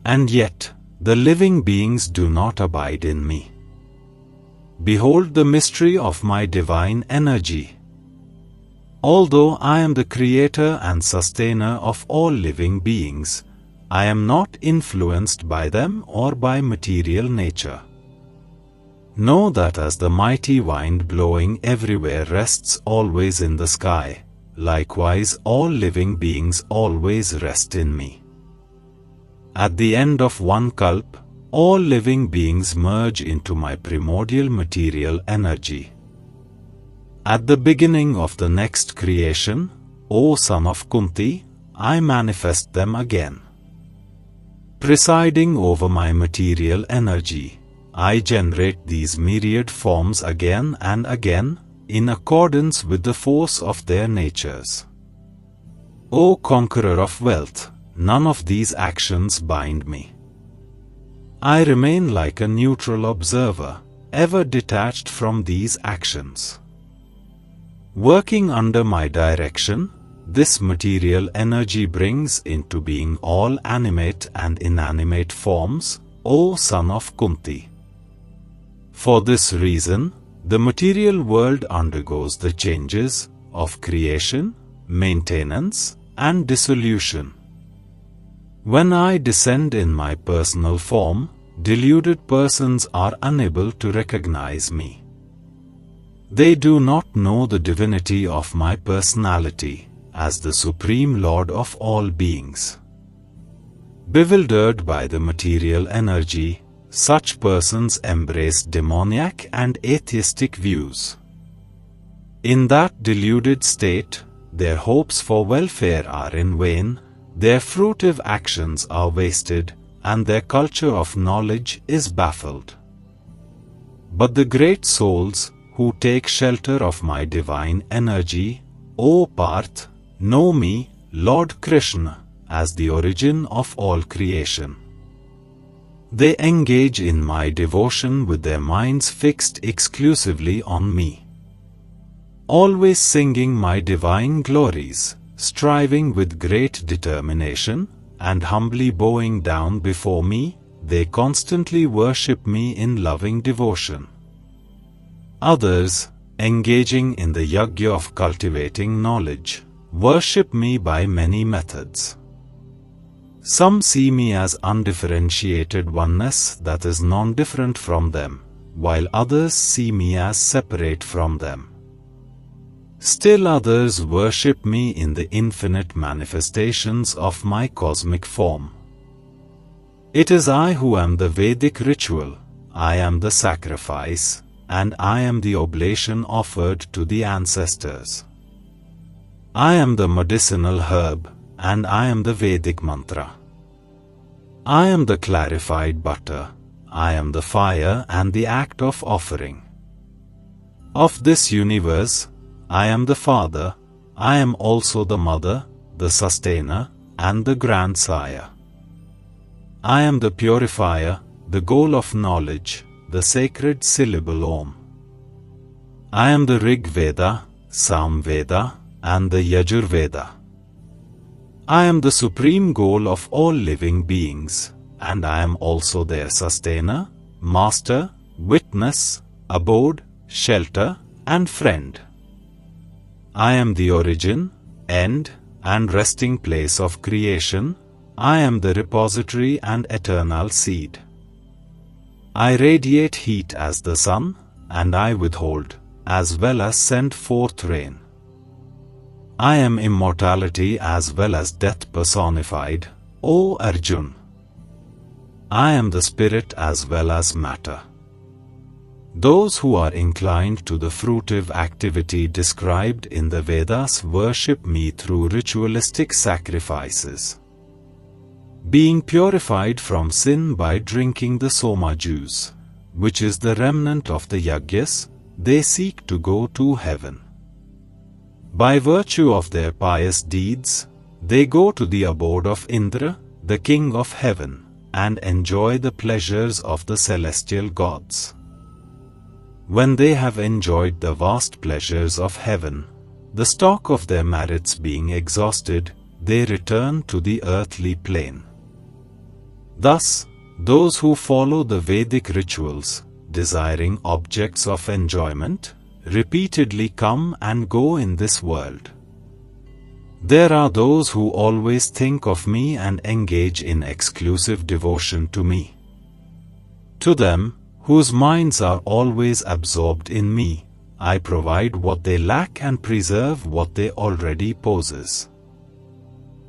And yet, the living beings do not abide in me. Behold the mystery of my divine energy. Although I am the creator and sustainer of all living beings, I am not influenced by them or by material nature. Know that as the mighty wind blowing everywhere rests always in the sky, likewise all living beings always rest in me. At the end of one kalp, all living beings merge into my primordial material energy. At the beginning of the next creation, O son of Kunti, I manifest them again. Presiding over my material energy, I generate these myriad forms again and again, in accordance with the force of their natures. O conqueror of wealth, none of these actions bind me. I remain like a neutral observer, ever detached from these actions. Working under my direction, this material energy brings into being all animate and inanimate forms, O son of Kunti. For this reason, the material world undergoes the changes of creation, maintenance, and dissolution. When I descend in my personal form, deluded persons are unable to recognize me. They do not know the divinity of my personality as the Supreme Lord of all beings. Bewildered by the material energy, such persons embrace demoniac and atheistic views. In that deluded state, their hopes for welfare are in vain, their fruitive actions are wasted, and their culture of knowledge is baffled. But the great souls, who take shelter of my divine energy, O Parth, know me, Lord Krishna, as the origin of all creation. They engage in my devotion with their minds fixed exclusively on me. Always singing my divine glories, striving with great determination, and humbly bowing down before me, they constantly worship me in loving devotion. Others, engaging in the yajna of cultivating knowledge, worship me by many methods. Some see me as undifferentiated oneness that is non-different from them, while others see me as separate from them. Still others worship me in the infinite manifestations of my cosmic form. It is I who am the Vedic ritual, I am the sacrifice, and I am the oblation offered to the ancestors. I am the medicinal herb, and I am the Vedic mantra. I am the clarified butter, I am the fire and the act of offering. Of this universe, I am the Father, I am also the Mother, the Sustainer, and the Grandsire. I am the Purifier, the goal of knowledge, the sacred syllable Om. I am the Rig Veda, Sam Veda, and the Yajur Veda. I am the supreme goal of all living beings, and I am also their sustainer, master, witness, abode, shelter, and friend. I am the origin, end, and resting place of creation. I am the repository and eternal seed. I radiate heat as the sun, and I withhold, as well as send forth rain. I am immortality as well as death personified, O Arjun. I am the spirit as well as matter. Those who are inclined to the fruitive activity described in the Vedas worship me through ritualistic sacrifices. Being purified from sin by drinking the soma juice, which is the remnant of the yajnas, they seek to go to heaven. By virtue of their pious deeds, they go to the abode of Indra, the king of heaven, and enjoy the pleasures of the celestial gods. When they have enjoyed the vast pleasures of heaven, the stock of their merits being exhausted, they return to the earthly plane. Thus, those who follow the Vedic rituals, desiring objects of enjoyment, repeatedly come and go in this world. There are those who always think of me and engage in exclusive devotion to me. To them, whose minds are always absorbed in me, I provide what they lack and preserve what they already possess.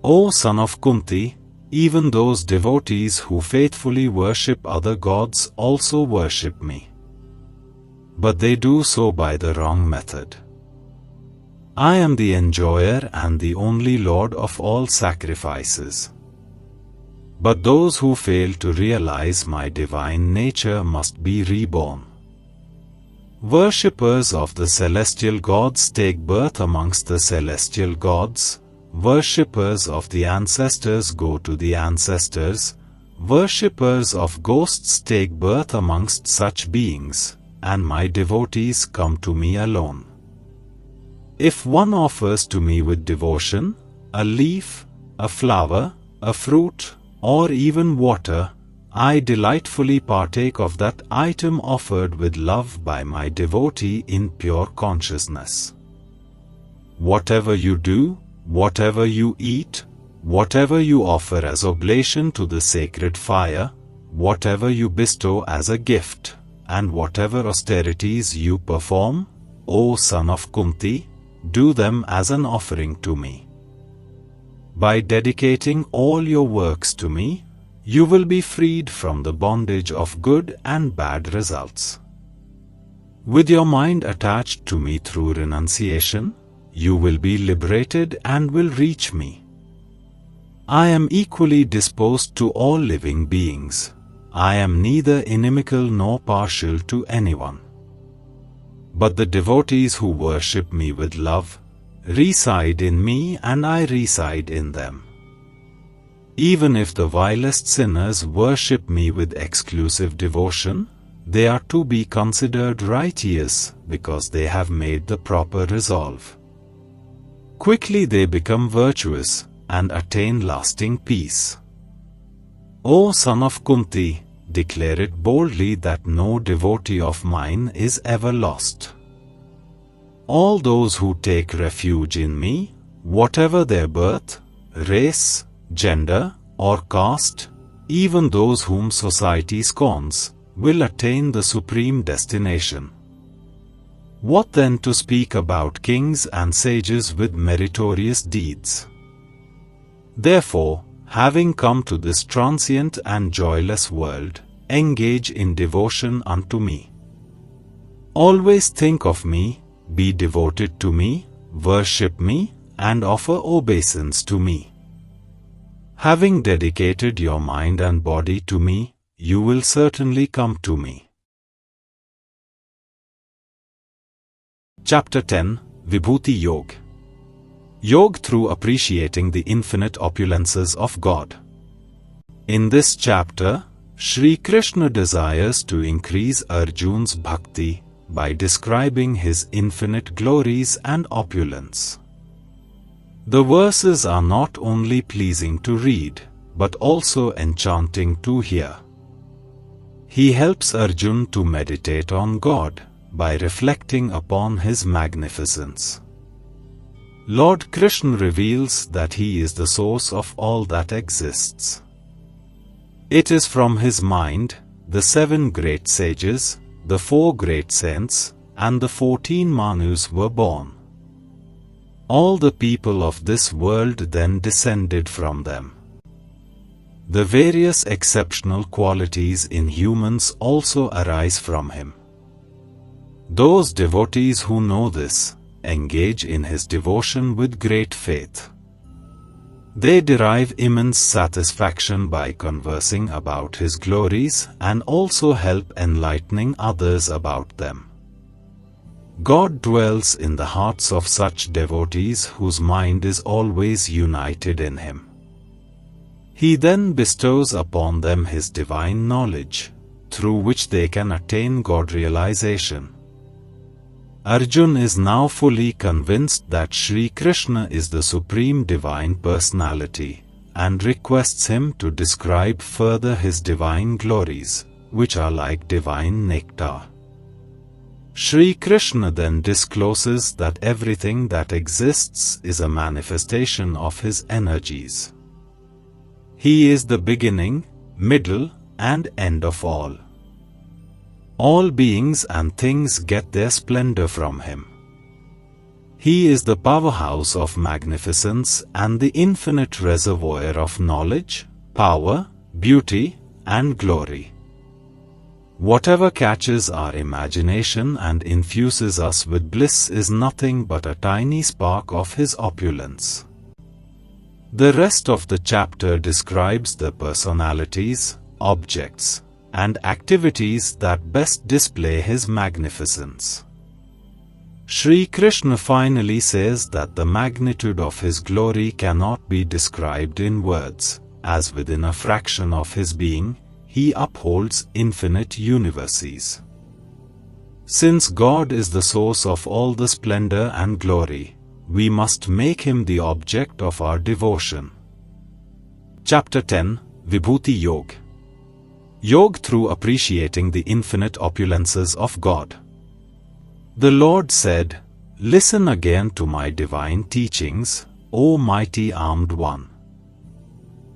O son of Kunti, even those devotees who faithfully worship other gods also worship me. But they do so by the wrong method. I am the enjoyer and the only Lord of all sacrifices. But those who fail to realize my divine nature must be reborn. Worshippers of the celestial gods take birth amongst the celestial gods. Worshippers of the ancestors go to the ancestors. Worshippers of ghosts take birth amongst such beings, and my devotees come to me alone. If one offers to me with devotion, a leaf, a flower, a fruit, or even water, I delightfully partake of that item offered with love by my devotee in pure consciousness. Whatever you do, whatever you eat, whatever you offer as oblation to the sacred fire, whatever you bestow as a gift, and whatever austerities you perform, O son of Kunti, do them as an offering to me. By dedicating all your works to me, you will be freed from the bondage of good and bad results. With your mind attached to me through renunciation, you will be liberated and will reach me. I am equally disposed to all living beings. I am neither inimical nor partial to anyone. But the devotees who worship me with love reside in me and I reside in them. Even if the vilest sinners worship me with exclusive devotion, they are to be considered righteous because they have made the proper resolve. Quickly they become virtuous and attain lasting peace. O son of Kunti, declare it boldly that no devotee of mine is ever lost. All those who take refuge in me, whatever their birth, race, gender, or caste, even those whom society scorns, will attain the supreme destination. What then to speak about kings and sages with meritorious deeds? Therefore, having come to this transient and joyless world, engage in devotion unto me. Always think of me, be devoted to me, worship me, and offer obeisance to me. Having dedicated your mind and body to me, you will certainly come to me. Chapter 10, Vibhuti Yoga. Yoga through appreciating the infinite opulences of God. In this chapter, Shri Krishna desires to increase Arjuna's bhakti by describing his infinite glories and opulence. The verses are not only pleasing to read, but also enchanting to hear. He helps Arjuna to meditate on God by reflecting upon His magnificence. Lord Krishna reveals that He is the source of all that exists. It is from His mind, the 7 great sages, the 4 great saints, and the 14 Manus were born. All the people of this world then descended from them. The various exceptional qualities in humans also arise from Him. Those devotees who know this, engage in His devotion with great faith. They derive immense satisfaction by conversing about His glories and also help enlightening others about them. God dwells in the hearts of such devotees whose mind is always united in Him. He then bestows upon them His divine knowledge, through which they can attain God realization. Arjuna is now fully convinced that Shri Krishna is the Supreme Divine Personality, and requests him to describe further His divine glories, which are like divine nectar. Shri Krishna then discloses that everything that exists is a manifestation of His energies. He is the beginning, middle, and end of all. All beings and things get their splendor from Him. He is the powerhouse of magnificence and the infinite reservoir of knowledge, power, beauty, and glory. Whatever catches our imagination and infuses us with bliss is nothing but a tiny spark of His opulence. The rest of the chapter describes the personalities, objects, and activities that best display His magnificence. Shri Krishna finally says that the magnitude of His glory cannot be described in words, as within a fraction of His being, He upholds infinite universes. Since God is the source of all the splendor and glory, we must make Him the object of our devotion. Chapter 10, Vibhuti Yoga. Yoga through appreciating the infinite opulences of God. The Lord said, "Listen again to my divine teachings, O mighty armed one.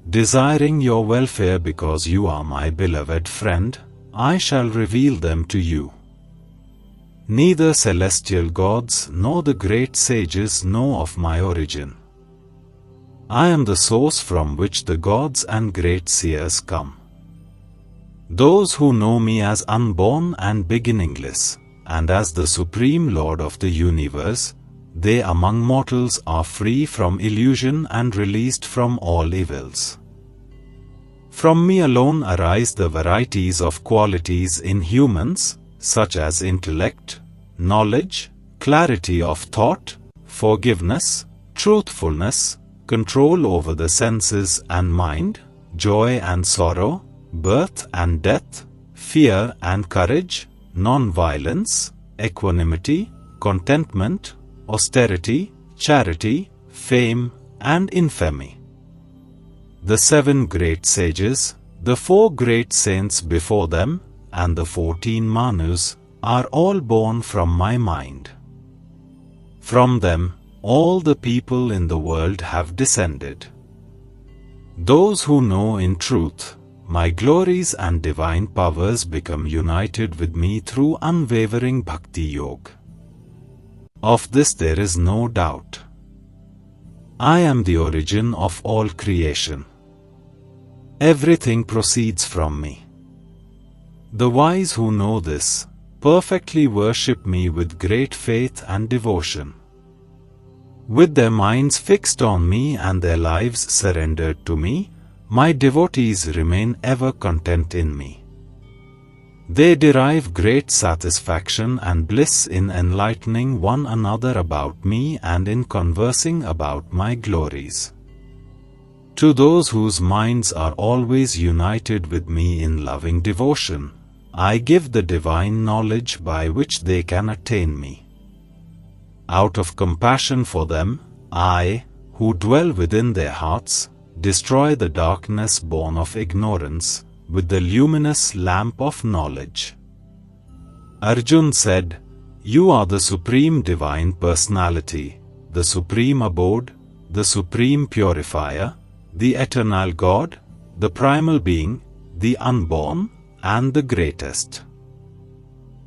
Desiring your welfare because you are my beloved friend, I shall reveal them to you. Neither celestial gods nor the great sages know of my origin. I am the source from which the gods and great seers come. Those who know me as unborn and beginningless, and as the Supreme Lord of the universe, they among mortals are free from illusion and released from all evils. From me alone arise the varieties of qualities in humans, such as intellect, knowledge, clarity of thought, forgiveness, truthfulness, control over the senses and mind, joy and sorrow, birth and death, fear and courage, non-violence, equanimity, contentment, austerity, charity, fame, and infamy. The 7 great sages, the 4 great saints before them, and the 14 Manus, are all born from my mind. From them, all the people in the world have descended. Those who know in truth my glories and divine powers become united with me through unwavering bhakti yoga. Of this there is no doubt. I am the origin of all creation. Everything proceeds from me. The wise who know this perfectly worship me with great faith and devotion. With their minds fixed on me and their lives surrendered to me, my devotees remain ever content in me. They derive great satisfaction and bliss in enlightening one another about me and in conversing about my glories. To those whose minds are always united with me in loving devotion, I give the divine knowledge by which they can attain me. Out of compassion for them, I, who dwell within their hearts, destroy the darkness born of ignorance with the luminous lamp of knowledge. Arjun said, "You are the Supreme Divine Personality, the Supreme Abode, the Supreme Purifier, the Eternal God, the Primal Being, the Unborn, and the Greatest."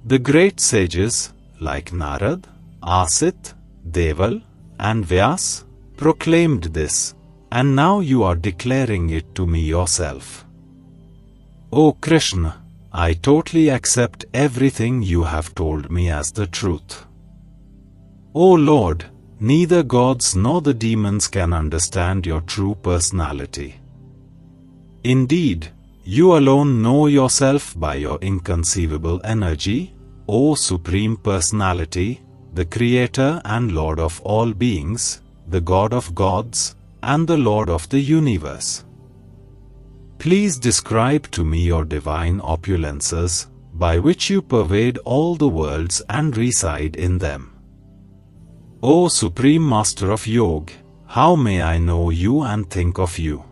The great sages, like Narad, Asit, Deval, and Vyas, proclaimed this, and now you are declaring it to me yourself. O Krishna, I totally accept everything you have told me as the truth. O Lord, neither gods nor the demons can understand your true personality. Indeed, you alone know yourself by your inconceivable energy, O Supreme Personality, the Creator and Lord of all beings, the God of gods, and the Lord of the universe. Please describe to me your divine opulences, by which you pervade all the worlds and reside in them. O Supreme Master of Yoga, how may I know you and think of you?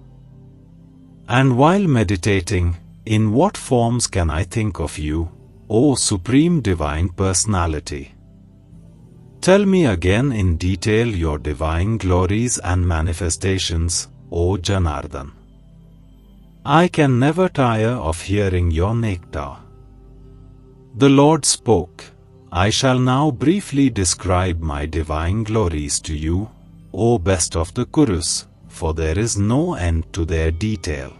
And while meditating, in what forms can I think of you, O Supreme Divine Personality? Tell me again in detail your divine glories and manifestations, O Janardhan. I can never tire of hearing your nectar. The Lord spoke, I shall now briefly describe my divine glories to you, O best of the Kurus, for there is no end to their detail.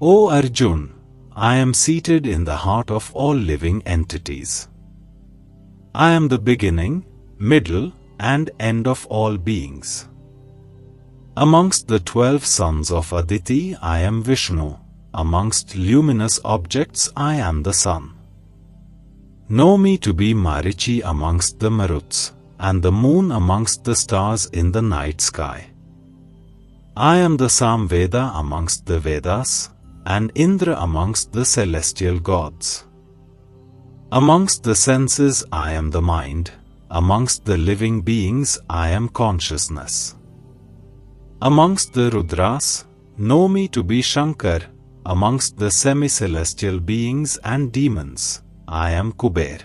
O Arjun, I am seated in the heart of all living entities. I am the beginning, middle, and end of all beings. Amongst the 12 sons of Aditi I am Vishnu, amongst luminous objects I am the sun. Know me to be Marichi amongst the Maruts, and the moon amongst the stars in the night sky. I am the Samveda amongst the Vedas, and Indra amongst the celestial gods. Amongst the senses I am the mind, amongst the living beings I am consciousness. Amongst the Rudras, know me to be Shankar, amongst the semi-celestial beings and demons, I am Kuber.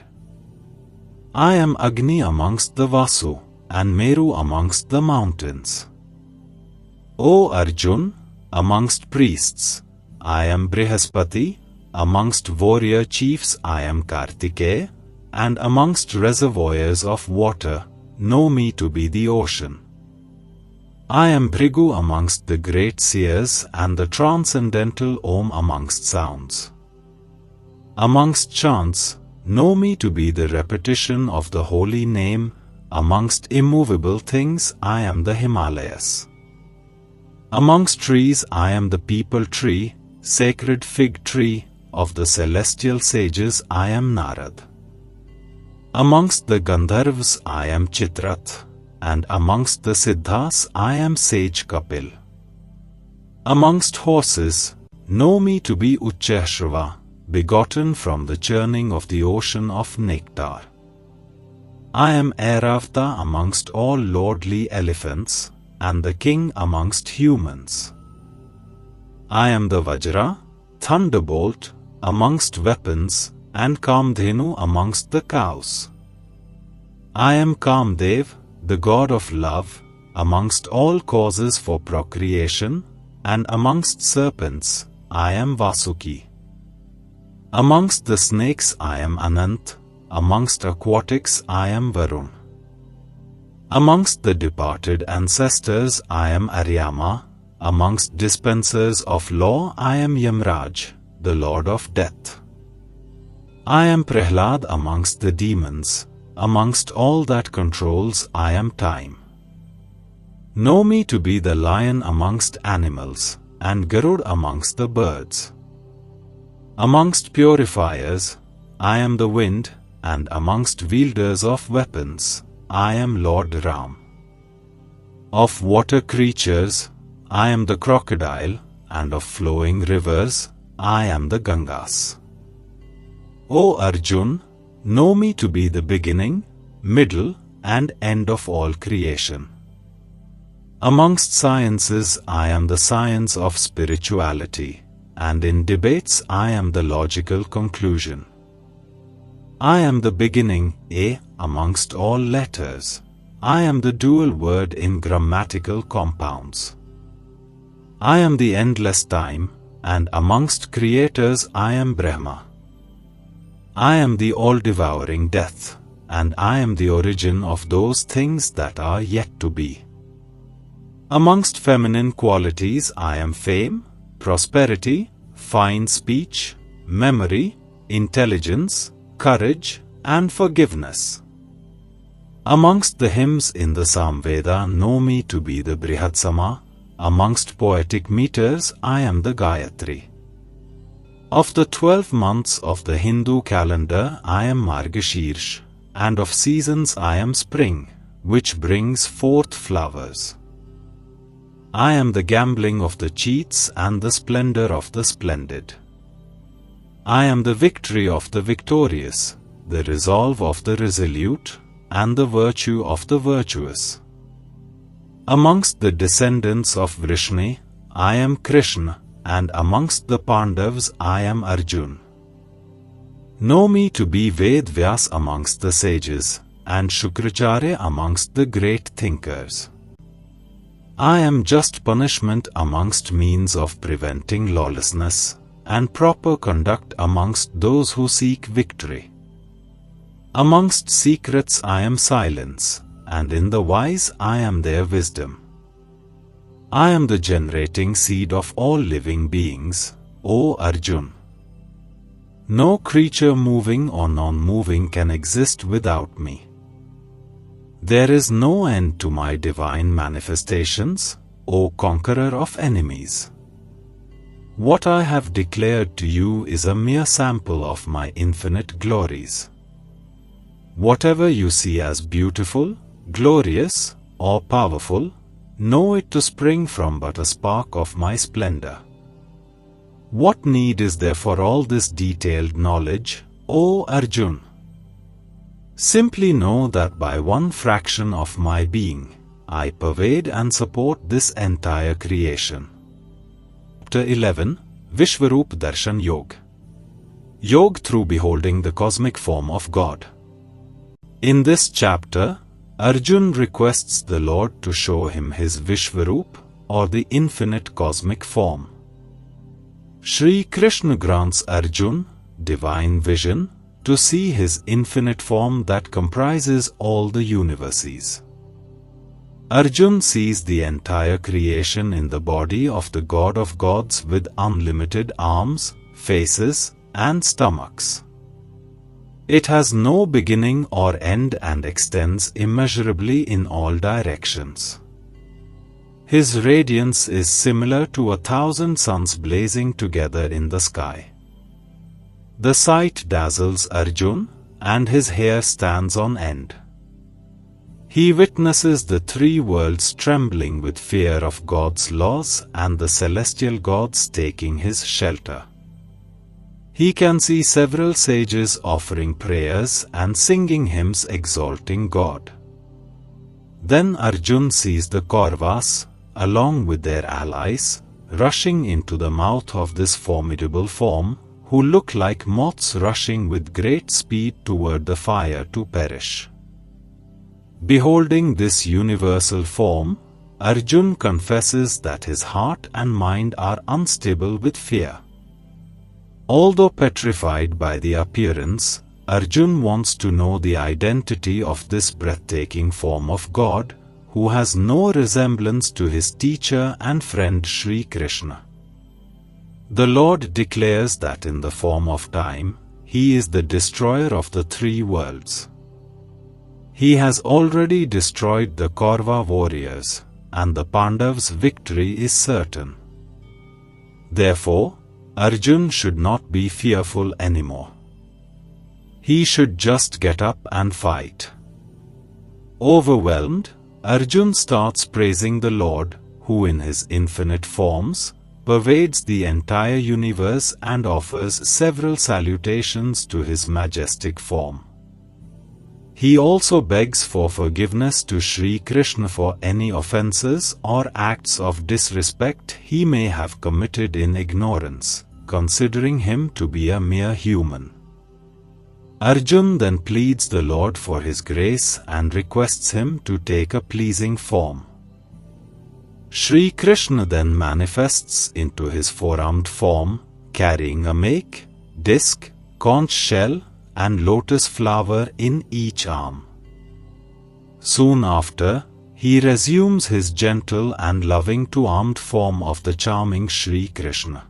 I am Agni amongst the Vasu, and Meru amongst the mountains. O Arjun, amongst priests, I am Brihaspati, amongst warrior chiefs I am Kartikeya, and amongst reservoirs of water, know me to be the ocean. I am Bhrigu amongst the great seers and the transcendental Om amongst sounds. Amongst chants, know me to be the repetition of the holy name. Amongst immovable things I am the Himalayas. Amongst trees I am the peepal tree, sacred fig tree, of the celestial sages I am Narad. Amongst the Gandharvas I am Chitrat, and amongst the Siddhas I am sage Kapil. Amongst horses, know me to be Uchchashrawa, begotten from the churning of the ocean of nectar. I am Airavata amongst all lordly elephants, and the king amongst humans. I am the Vajra, thunderbolt, amongst weapons, and Kamdhenu amongst the cows. I am Kamdev, the god of love, amongst all causes for procreation, and amongst serpents, I am Vasuki. Amongst the snakes I am Anant, amongst aquatics I am Varun. Amongst the departed ancestors I am Aryama, amongst dispensers of law I am Yamraj, the lord of death. I am Prahlad amongst the demons, amongst all that controls I am time. Know me to be the lion amongst animals, and Garud amongst the birds. Amongst purifiers, I am the wind, and amongst wielders of weapons, I am Lord Ram. Of water creatures, I am the crocodile, and of flowing rivers, I am the Gangas. O Arjun, know me to be the beginning, middle, and end of all creation. Amongst sciences, I am the science of spirituality, and in debates I am the logical conclusion. I am the beginning, amongst all letters. I am the dual word in grammatical compounds. I am the endless time, and amongst creators I am Brahma. I am the all-devouring death, and I am the origin of those things that are yet to be. Amongst feminine qualities I am fame, prosperity, fine speech, memory, intelligence, courage, and forgiveness. Amongst the hymns in the Samveda know me to be the Brihatsama, amongst poetic meters I am the Gayatri. Of the 12 months of the Hindu calendar I am Margashirsh, and of seasons I am spring, which brings forth flowers. I am the gambling of the cheats and the splendor of the splendid. I am the victory of the victorious, the resolve of the resolute, and the virtue of the virtuous. Amongst the descendants of Vrishni, I am Krishna, and amongst the Pandavas I am Arjun. Know me to be Ved Vyas amongst the sages, and Shukracharya amongst the great thinkers. I am just punishment amongst means of preventing lawlessness, and proper conduct amongst those who seek victory. Amongst secrets I am silence, and in the wise I am their wisdom. I am the generating seed of all living beings, O Arjun. No creature moving or non-moving can exist without me. There is no end to my divine manifestations, O conqueror of enemies. What I have declared to you is a mere sample of my infinite glories. Whatever you see as beautiful, glorious, or powerful, know it to spring from but a spark of my splendor. What need is there for all this detailed knowledge, O Arjun? Simply know that by one fraction of my being, I pervade and support this entire creation. Chapter 11, Vishwarup Darshan Yog. Yog through beholding the cosmic form of God. In this chapter, Arjun requests the Lord to show him his Vishwarup, or the infinite cosmic form. Shri Krishna grants Arjuna divine vision to see his infinite form that comprises all the universes. Arjuna sees the entire creation in the body of the God of gods with unlimited arms, faces, and stomachs. It has no beginning or end and extends immeasurably in all directions. His radiance is similar to 1,000 suns blazing together in the sky. The sight dazzles Arjuna, and his hair stands on end. He witnesses the three worlds trembling with fear of God's laws and the celestial gods taking his shelter. He can see several sages offering prayers and singing hymns exalting God. Then Arjuna sees the Kauravas, along with their allies, rushing into the mouth of this formidable form, who look like moths rushing with great speed toward the fire to perish. Beholding this universal form, Arjuna confesses that his heart and mind are unstable with fear. Although petrified by the appearance, Arjuna wants to know the identity of this breathtaking form of God, who has no resemblance to his teacher and friend Shri Krishna. The Lord declares that in the form of time, he is the destroyer of the three worlds. He has already destroyed the Kaurava warriors, and the Pandavas' victory is certain. Therefore, Arjuna should not be fearful anymore. He should just get up and fight. Overwhelmed, Arjuna starts praising the Lord, who in his infinite forms, pervades the entire universe and offers several salutations to his majestic form. He also begs for forgiveness to Shri Krishna for any offenses or acts of disrespect he may have committed in ignorance, considering him to be a mere human. Arjuna then pleads the Lord for his grace and requests him to take a pleasing form. Shri Krishna then manifests into his four-armed form, carrying a make, disc, conch shell, and lotus flower in each arm. Soon after, he resumes his gentle and loving two-armed form of the charming Shri Krishna.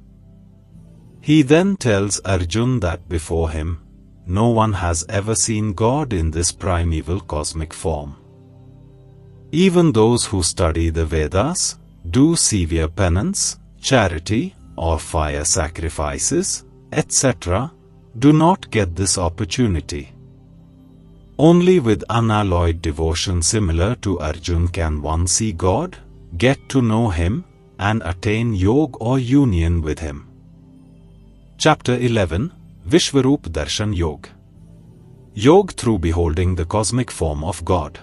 He then tells Arjuna that before him, no one has ever seen God in this primeval cosmic form. Even those who study the Vedas, do severe penance, charity, or fire sacrifices, etc., do not get this opportunity. Only with unalloyed devotion similar to Arjuna can one see God, get to know him, and attain yoga or union with him. Chapter 11, Vishwarup Darshan Yoga. Yoga through beholding the cosmic form of God.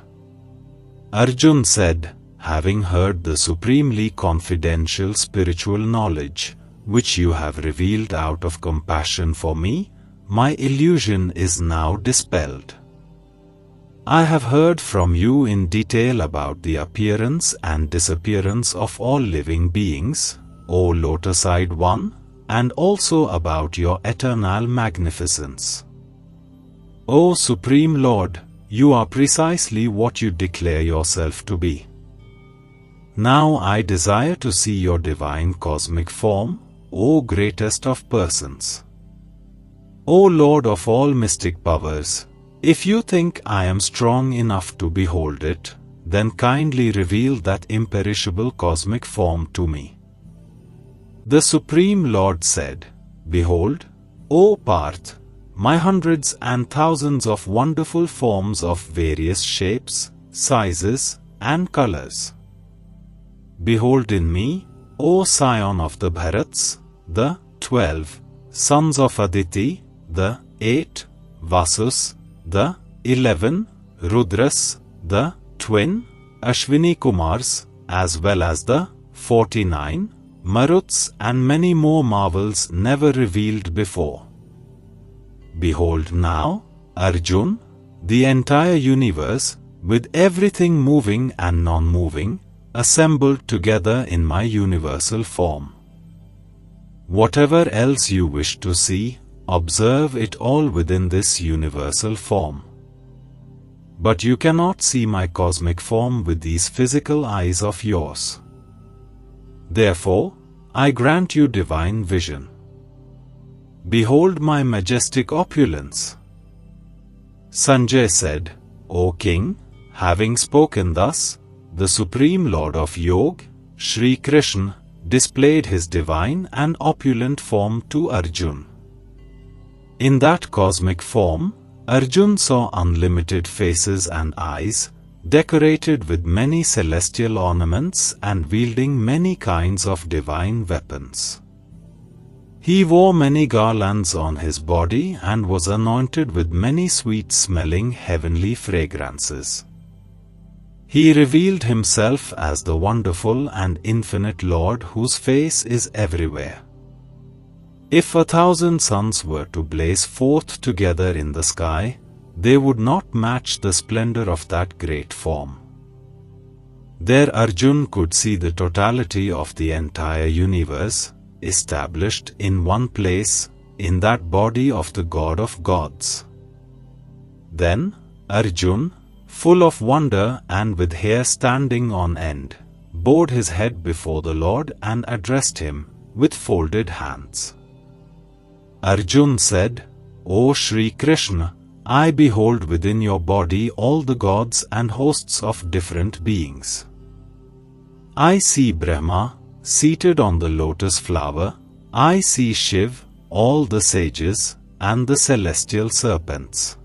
Arjuna said, having heard the supremely confidential spiritual knowledge, which you have revealed out of compassion for me, my illusion is now dispelled. I have heard from you in detail about the appearance and disappearance of all living beings, O lotus-eyed one, and also about your eternal magnificence. O Supreme Lord, you are precisely what you declare yourself to be. Now I desire to see your divine cosmic form, O greatest of persons. O Lord of all mystic powers, if you think I am strong enough to behold it, then kindly reveal that imperishable cosmic form to me. The Supreme Lord said, Behold, O Parth, my hundreds and thousands of wonderful forms of various shapes, sizes, and colors. Behold in me, O scion of the Bharats, the 12 sons of Aditi, the 8 Vasus, the 11 Rudras, the twin Ashwini Kumars, as well as the 49 Maruts and many more marvels never revealed before. Behold now, Arjuna, the entire universe, with everything moving and non-moving, assembled together in my universal form. Whatever else you wish to see, observe it all within this universal form. But you cannot see my cosmic form with these physical eyes of yours. Therefore, I grant you divine vision. Behold my majestic opulence. Sanjay said, O king, having spoken thus, the Supreme Lord of Yoga, Shri Krishna, displayed his divine and opulent form to Arjuna. In that cosmic form, Arjuna saw unlimited faces and eyes, decorated with many celestial ornaments and wielding many kinds of divine weapons. He wore many garlands on his body and was anointed with many sweet-smelling heavenly fragrances. He revealed himself as the wonderful and infinite Lord whose face is everywhere. If 1,000 suns were to blaze forth together in the sky, they would not match the splendor of that great form. There Arjuna could see the totality of the entire universe, established in one place, in that body of the God of gods. Then, Arjuna, full of wonder and with hair standing on end, bowed his head before the Lord and addressed him, with folded hands. Arjuna said, O Shri Krishna, I behold within your body all the gods and hosts of different beings. I see Brahma, seated on the lotus flower, I see Shiv, all the sages, and the celestial serpents.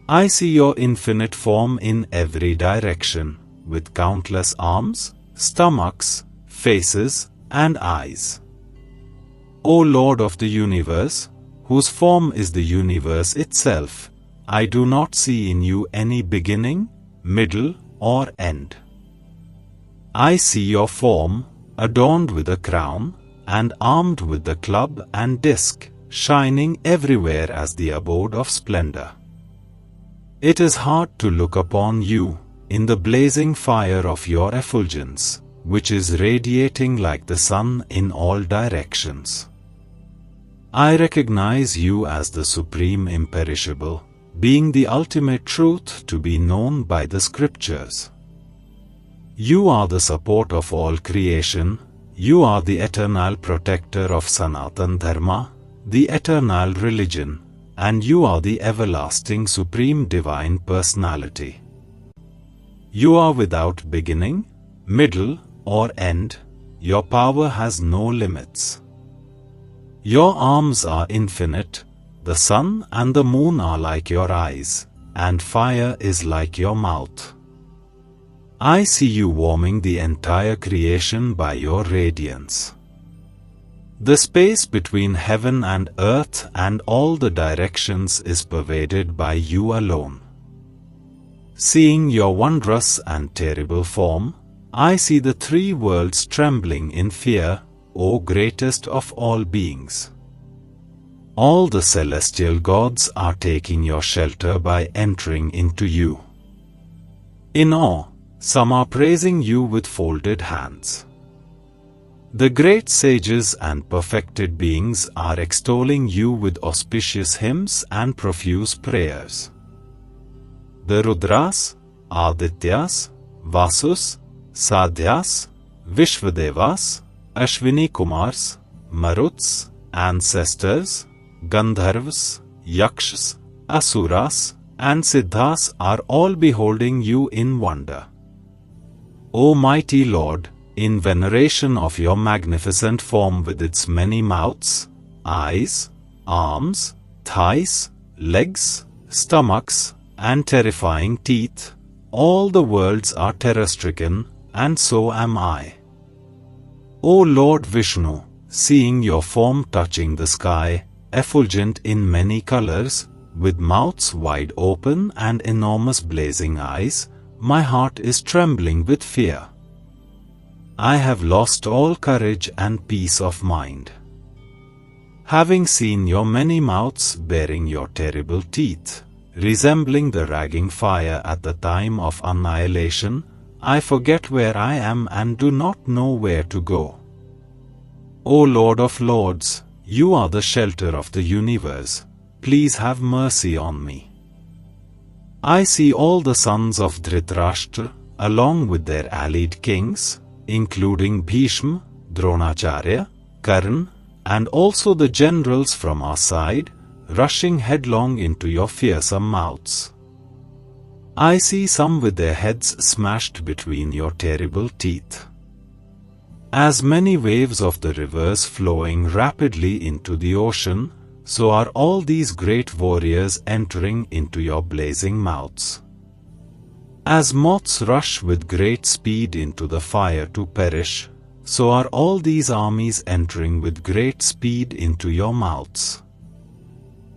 I see your infinite form in every direction, with countless arms, stomachs, faces, and eyes. O Lord of the universe, whose form is the universe itself, I do not see in you any beginning, middle, or end. I see your form, adorned with a crown, and armed with the club and disc, shining everywhere as the abode of splendor. It is hard to look upon you, in the blazing fire of your effulgence, which is radiating like the sun in all directions. I recognize you as the supreme imperishable, being the ultimate truth to be known by the scriptures. You are the support of all creation, you are the eternal protector of Sanatan Dharma, the eternal religion, and you are the everlasting supreme divine personality. You are without beginning, middle, or end, your power has no limits. Your arms are infinite, the sun and the moon are like your eyes, and fire is like your mouth. I see you warming the entire creation by your radiance. The space between heaven and earth and all the directions is pervaded by you alone. Seeing your wondrous and terrible form, I see the three worlds trembling in fear, O greatest of all beings. All the celestial gods are taking your shelter by entering into you. In awe, some are praising you with folded hands. The great sages and perfected beings are extolling you with auspicious hymns and profuse prayers. The Rudras, Adityas, Vasus, Sadhyas, Vishvadevas, Ashwini Kumars, Maruts, ancestors, Gandharvas, Yakshas, Asuras, and Siddhas are all beholding you in wonder. O mighty Lord, in veneration of your magnificent form with its many mouths, eyes, arms, thighs, legs, stomachs, and terrifying teeth, all the worlds are terror-stricken, and so am I. O Lord Vishnu, seeing your form touching the sky, effulgent in many colors, with mouths wide open and enormous blazing eyes, my heart is trembling with fear. I have lost all courage and peace of mind. Having seen your many mouths bearing your terrible teeth, resembling the raging fire at the time of annihilation, I forget where I am and do not know where to go. O Lord of Lords, you are the shelter of the universe. Please have mercy on me. I see all the sons of Dhritarashtra, along with their allied kings, including Bhishma, Dronacharya, Karna, and also the generals from our side, rushing headlong into your fearsome mouths. I see some with their heads smashed between your terrible teeth. As many waves of the rivers flowing rapidly into the ocean, so are all these great warriors entering into your blazing mouths. As moths rush with great speed into the fire to perish, so are all these armies entering with great speed into your mouths.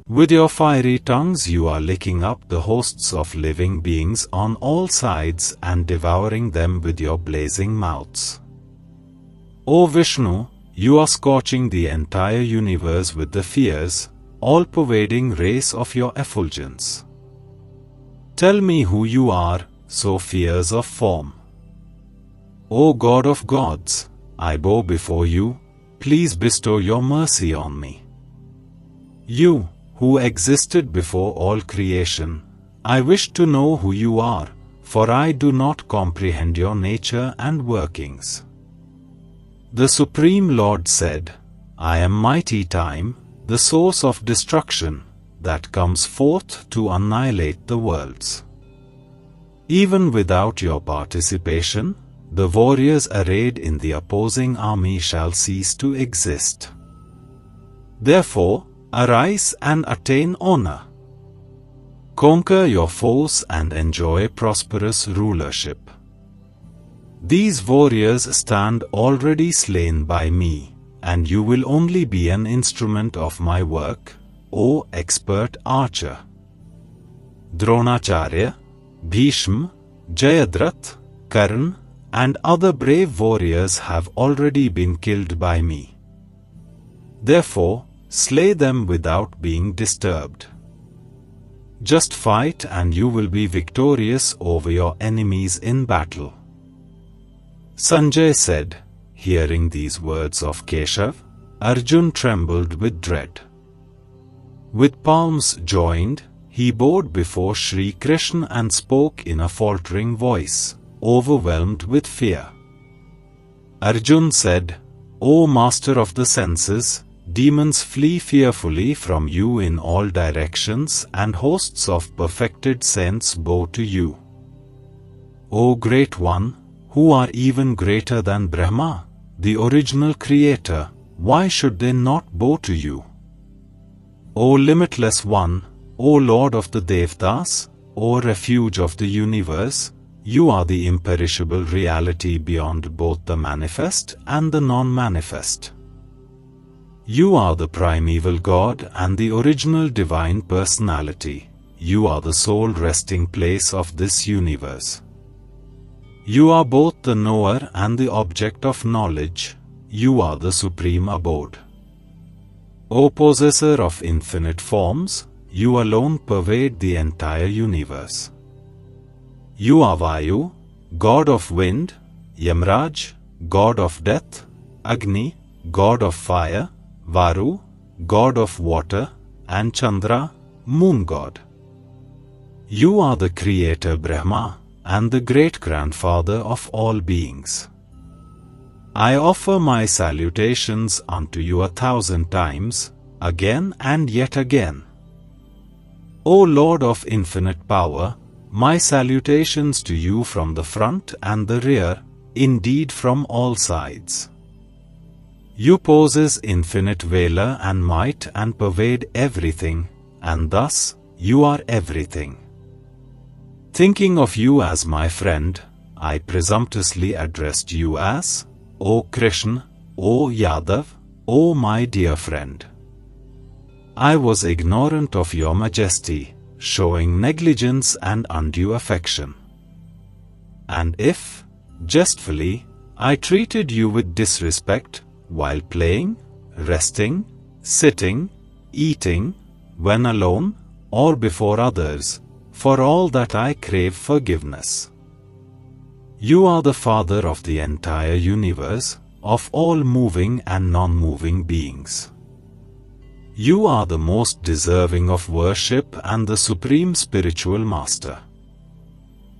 With your fiery tongues you are licking up the hosts of living beings on all sides and devouring them with your blazing mouths. O Vishnu, you are scorching the entire universe with the fierce, all-pervading rays of your effulgence. Tell me who you are, so fierce of form. O God of gods, I bow before you, please bestow your mercy on me. You, who existed before all creation, I wish to know who you are, for I do not comprehend your nature and workings. The Supreme Lord said, I am mighty time, the source of destruction, that comes forth to annihilate the worlds. Even without your participation, the warriors arrayed in the opposing army shall cease to exist. Therefore, arise and attain honor. Conquer your foes and enjoy prosperous rulership. These warriors stand already slain by me, and you will only be an instrument of my work, O expert archer. Dronacharya, Bhishma, Jayadratha, Karna, and other brave warriors have already been killed by me. Therefore, slay them without being disturbed. Just fight and you will be victorious over your enemies in battle. Sanjay said, hearing these words of Keshav, Arjun trembled with dread. With palms joined, he bowed before Shri Krishna and spoke in a faltering voice, overwhelmed with fear. Arjun said, O Master of the senses, demons flee fearfully from you in all directions and hosts of perfected saints bow to you. O Great One, who are even greater than Brahma, the original creator, why should they not bow to you? O Limitless One, O Lord of the Devtas, O Refuge of the universe, you are the imperishable reality beyond both the manifest and the non-manifest. You are the primeval God and the original divine personality. You are the sole resting place of this universe. You are both the knower and the object of knowledge. You are the supreme abode. O possessor of infinite forms, you alone pervade the entire universe. You are Vayu, God of wind, Yamraj, God of death, Agni, God of fire, Varu, God of water, and Chandra, moon god. You are the creator Brahma and the great-grandfather of all beings. I offer my salutations unto you 1,000 times, again and yet again. O Lord of infinite power, my salutations to you from the front and the rear, indeed from all sides. You possess infinite valor and might and pervade everything, and thus, you are everything. Thinking of you as my friend, I presumptuously addressed you as, O Krishna, O Yadav, O my dear friend. I was ignorant of your majesty, showing negligence and undue affection. And if, jestfully, I treated you with disrespect, while playing, resting, sitting, eating, when alone, or before others, for all that I crave forgiveness. You are the Father of the entire universe, of all moving and non-moving beings. You are the most deserving of worship and the supreme spiritual master.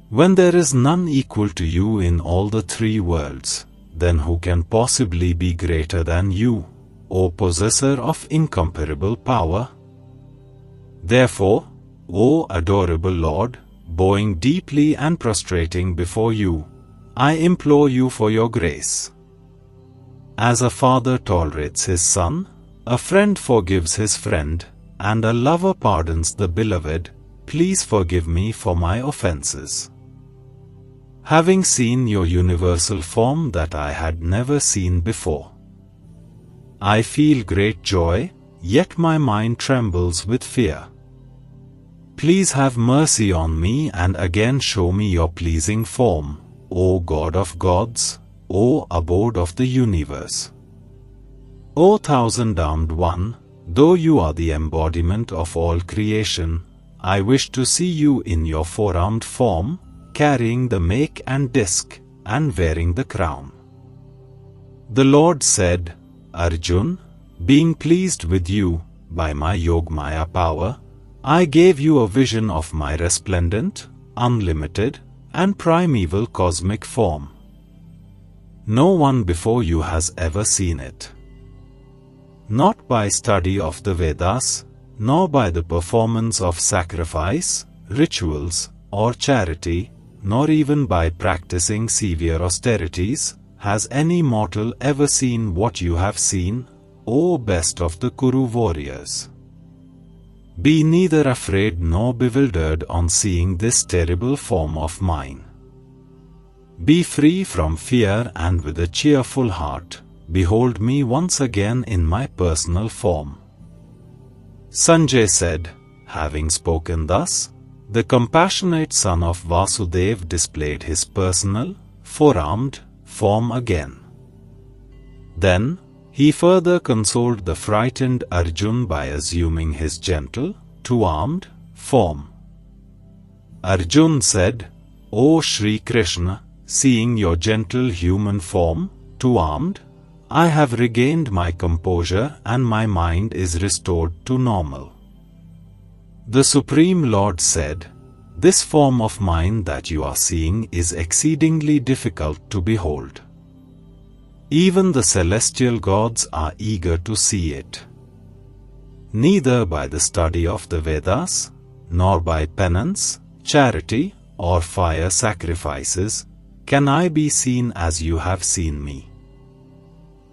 When there is none equal to you in all the three worlds, then who can possibly be greater than you, O possessor of incomparable power? Therefore, O adorable Lord, bowing deeply and prostrating before you, I implore you for your grace. As a father tolerates his son, a friend forgives his friend, and a lover pardons the beloved, please forgive me for my offenses. Having seen your universal form that I had never seen before, I feel great joy, yet my mind trembles with fear. Please have mercy on me and again show me your pleasing form, O God of gods, O abode of the universe. O thousand-armed one, though you are the embodiment of all creation, I wish to see you in your four-armed form, carrying the make and disc, and wearing the crown. The Lord said, Arjun, being pleased with you, by my Yogmaya power, I gave you a vision of my resplendent, unlimited, and primeval cosmic form. No one before you has ever seen it. Not by study of the Vedas, nor by the performance of sacrifice, rituals, or charity, nor even by practicing severe austerities, has any mortal ever seen what you have seen, O best of the Kuru warriors. Be neither afraid nor bewildered on seeing this terrible form of mine. Be free from fear and with a cheerful heart, behold me once again in my personal form. Sanjay said, having spoken thus, the compassionate son of Vasudev displayed his personal, four-armed, form again. Then, he further consoled the frightened Arjun by assuming his gentle, two-armed, form. Arjun said, O Shri Krishna, seeing your gentle human form, two-armed, I have regained my composure and my mind is restored to normal. The Supreme Lord said, this form of mine that you are seeing is exceedingly difficult to behold. Even the celestial gods are eager to see it. Neither by the study of the Vedas, nor by penance, charity, or fire sacrifices, can I be seen as you have seen me.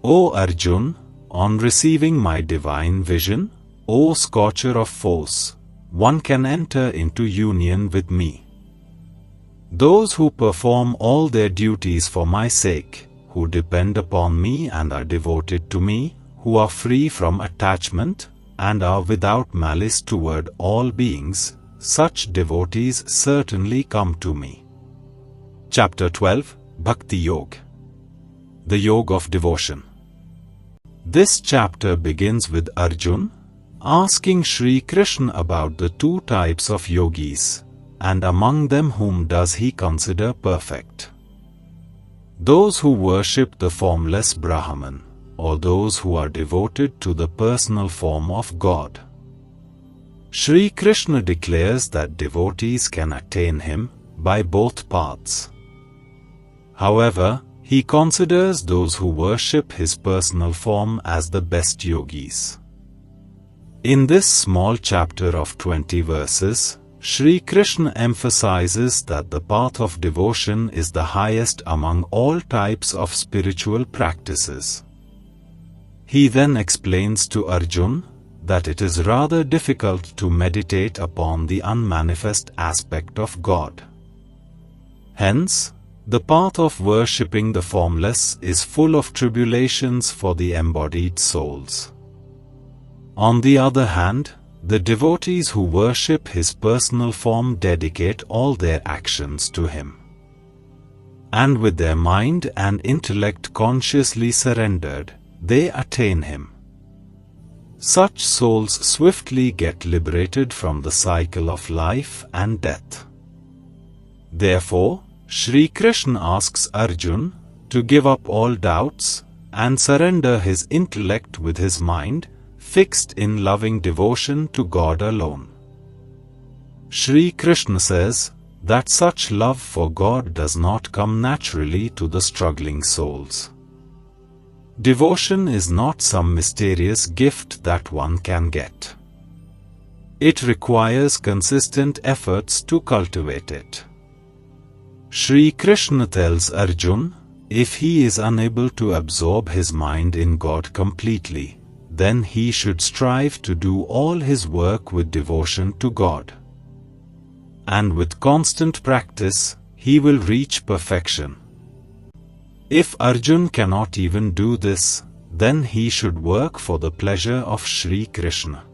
O Arjun, on receiving my divine vision, O scorcher of foes, one can enter into union with me. Those who perform all their duties for my sake, who depend upon me and are devoted to me, who are free from attachment, and are without malice toward all beings, such devotees certainly come to me. Chapter 12, Bhakti Yoga. The Yoga of Devotion. This chapter begins with Arjun asking Shri Krishna about the two types of yogis, and among them whom does he consider perfect. Those who worship the formless Brahman, or those who are devoted to the personal form of God. Shri Krishna declares that devotees can attain him by both paths. However, he considers those who worship his personal form as the best yogis. In this small chapter of 20 verses, Shri Krishna emphasizes that the path of devotion is the highest among all types of spiritual practices. He then explains to Arjun that it is rather difficult to meditate upon the unmanifest aspect of God. Hence, the path of worshipping the formless is full of tribulations for the embodied souls. On the other hand, the devotees who worship his personal form dedicate all their actions to him. And with their mind and intellect consciously surrendered, they attain him. Such souls swiftly get liberated from the cycle of life and death. Therefore, Shri Krishna asks Arjuna to give up all doubts and surrender his intellect with his mind fixed in loving devotion to God alone. Shri Krishna says that such love for God does not come naturally to the struggling souls. Devotion is not some mysterious gift that one can get. It requires consistent efforts to cultivate it. Shri Krishna tells Arjuna, if he is unable to absorb his mind in God completely, then he should strive to do all his work with devotion to God. And with constant practice, he will reach perfection. If Arjuna cannot even do this, then he should work for the pleasure of Shri Krishna.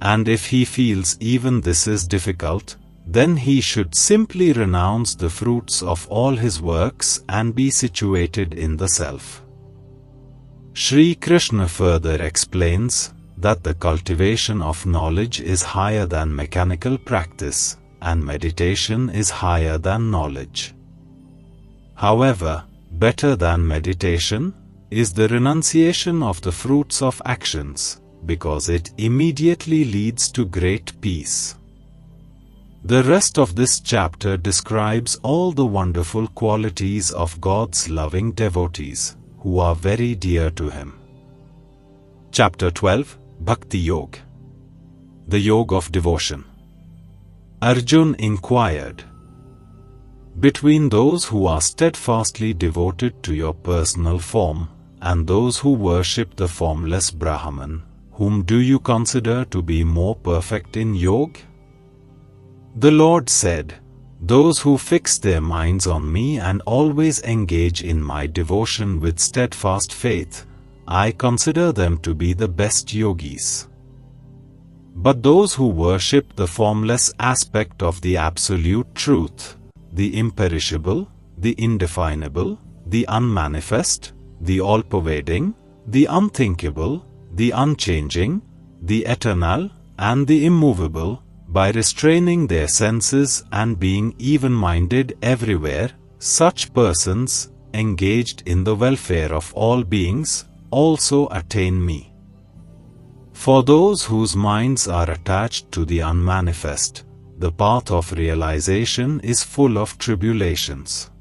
And if he feels even this is difficult, then he should simply renounce the fruits of all his works and be situated in the self. Shri Krishna further explains that the cultivation of knowledge is higher than mechanical practice, and meditation is higher than knowledge. However, better than meditation is the renunciation of the fruits of actions, because it immediately leads to great peace. The rest of this chapter describes all the wonderful qualities of God's loving devotees, who are very dear to Him. Chapter 12, Bhakti Yoga. The Yoga of Devotion. Arjuna inquired, between those who are steadfastly devoted to your personal form, and those who worship the formless Brahman, whom do you consider to be more perfect in yoga? The Lord said, those who fix their minds on me and always engage in my devotion with steadfast faith, I consider them to be the best yogis. But those who worship the formless aspect of the absolute truth, the imperishable, the indefinable, the unmanifest, the all-pervading, the unthinkable, the unchanging, the eternal, and the immovable, by restraining their senses and being even-minded everywhere, such persons, engaged in the welfare of all beings, also attain me. For those whose minds are attached to the unmanifest, the path of realization is full of tribulations.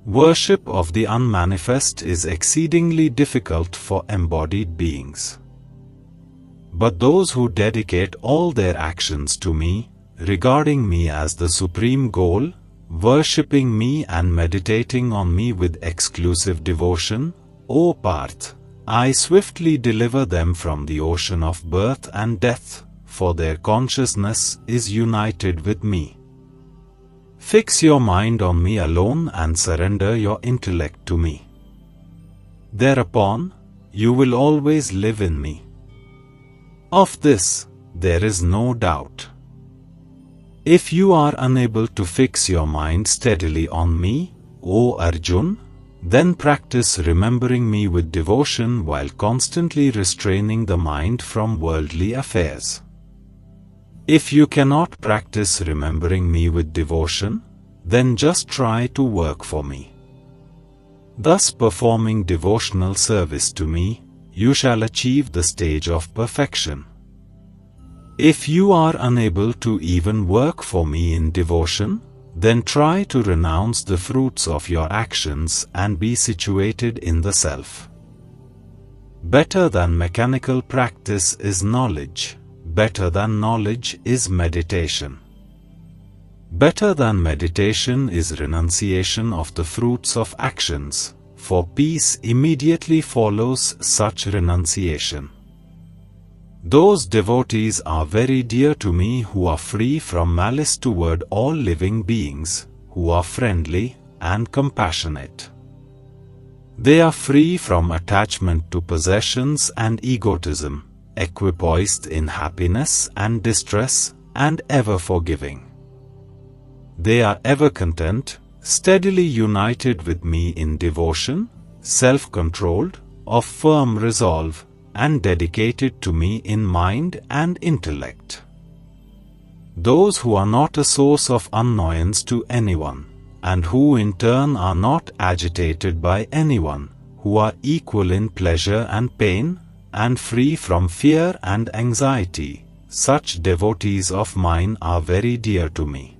Worship of the unmanifest is exceedingly difficult for embodied beings. But those who dedicate all their actions to me, regarding me as the supreme goal, worshipping me and meditating on me with exclusive devotion, O Parth, I swiftly deliver them from the ocean of birth and death, for their consciousness is united with me. Fix your mind on me alone and surrender your intellect to me. Thereupon, you will always live in me. Of this, there is no doubt. If you are unable to fix your mind steadily on me, O Arjuna, then practice remembering me with devotion while constantly restraining the mind from worldly affairs. If you cannot practice remembering me with devotion, then just try to work for me. Thus performing devotional service to me, you shall achieve the stage of perfection. If you are unable to even work for me in devotion, then try to renounce the fruits of your actions and be situated in the self. Better than mechanical practice is knowledge, better than knowledge is meditation. Better than meditation is renunciation of the fruits of actions, for peace immediately follows such renunciation. Those devotees are very dear to me who are free from malice toward all living beings, who are friendly and compassionate. They are free from attachment to possessions and egotism, equipoised in happiness and distress, and ever forgiving. They are ever content, steadily united with me in devotion, self-controlled, of firm resolve, and dedicated to me in mind and intellect. those who are not a source of annoyance to anyone, and who in turn are not agitated by anyone, who are equal in pleasure and pain, and free from fear and anxiety, such devotees of mine are very dear to me.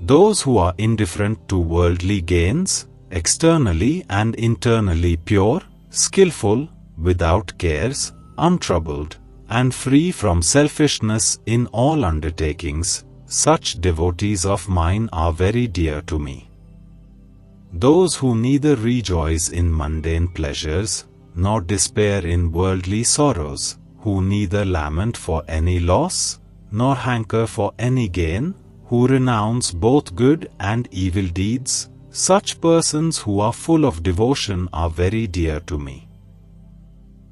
Those who are indifferent to worldly gains, externally and internally pure, skillful, without cares, untroubled, and free from selfishness in all undertakings, such devotees of mine are very dear to me. Those who neither rejoice in mundane pleasures, nor despair in worldly sorrows, who neither lament for any loss, nor hanker for any gain, who renounce both good and evil deeds, such persons who are full of devotion are very dear to me.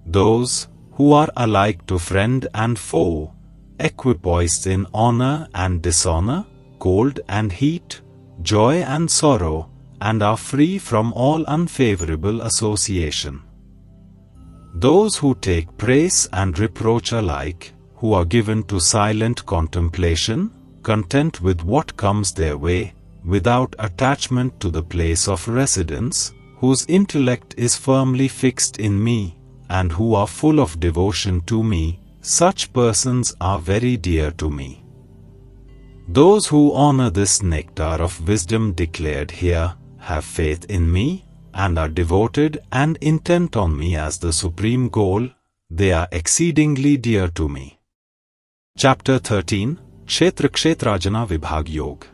Those who are alike to friend and foe, equipoised in honor and dishonor, cold and heat, joy and sorrow, and are free from all unfavorable association. Those who take praise and reproach alike, who are given to silent contemplation, content with what comes their way, without attachment to the place of residence, whose intellect is firmly fixed in me, and who are full of devotion to me, such persons are very dear to me. Those who honor this nectar of wisdom declared here, have faith in me, and are devoted and intent on me as the supreme goal, they are exceedingly dear to me. Chapter 13, Kshetra-Kshetrajana Vibhag Yog.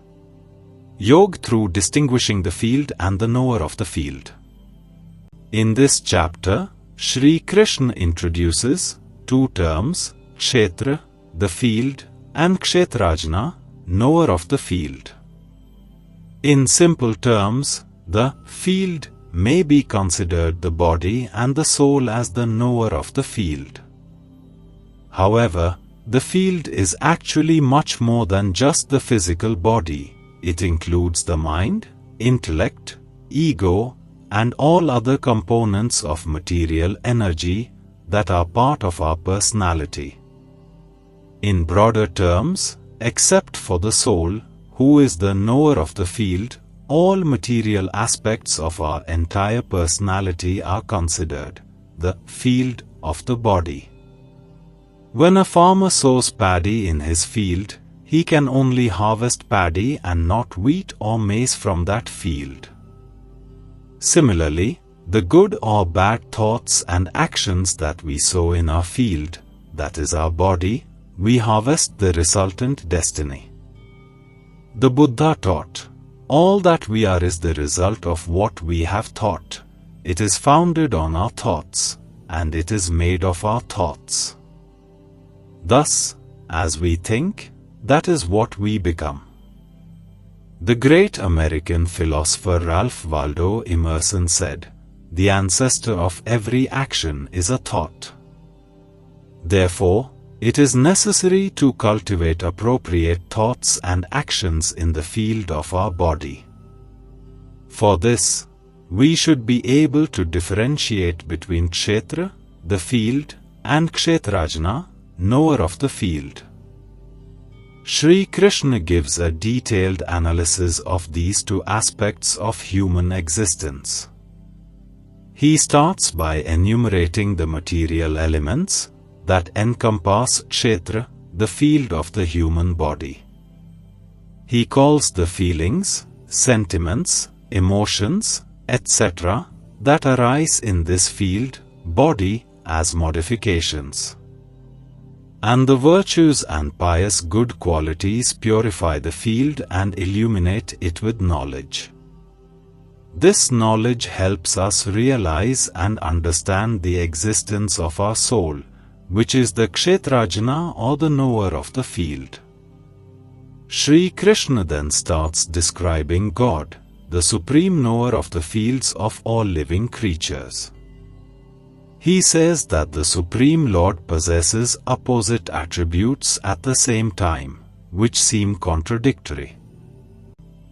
Yog through distinguishing the field and the knower of the field. In this chapter, Shri Krishna introduces two terms, Kshetra, the field, and Kshetrajana, knower of the field. In simple terms, the field may be considered the body and the soul as the knower of the field. However, the field is actually much more than just the physical body. It includes the mind, intellect, ego, and all other components of material energy that are part of our personality. In broader terms, except for the soul, who is the knower of the field, all material aspects of our entire personality are considered the field of the body. When a farmer sows paddy in his field, he can only harvest paddy and not wheat or maize from that field. Similarly, the good or bad thoughts and actions that we sow in our field, that is our body, we harvest the resultant destiny. The Buddha taught, all that we are is the result of what we have thought. It is founded on our thoughts, and it is made of our thoughts. Thus, as we think, that is what we become. The great American philosopher Ralph Waldo Emerson said, "The ancestor of every action is a thought." Therefore, it is necessary to cultivate appropriate thoughts and actions in the field of our body. For this, we should be able to differentiate between Kshetra, the field, and Kshetrajana, knower of the field. Shri Krishna gives a detailed analysis of these two aspects of human existence. He starts by enumerating the material elements that encompass Kshetra, the field of the human body. He calls the feelings, sentiments, emotions, etc., that arise in this field, body, as modifications. And the virtues and pious good qualities purify the field and illuminate it with knowledge. This knowledge helps us realize and understand the existence of our soul, which is the Kshetrajana or the knower of the field. Shri Krishna then starts describing God, the supreme knower of the fields of all living creatures. He says that the Supreme Lord possesses opposite attributes at the same time, which seem contradictory.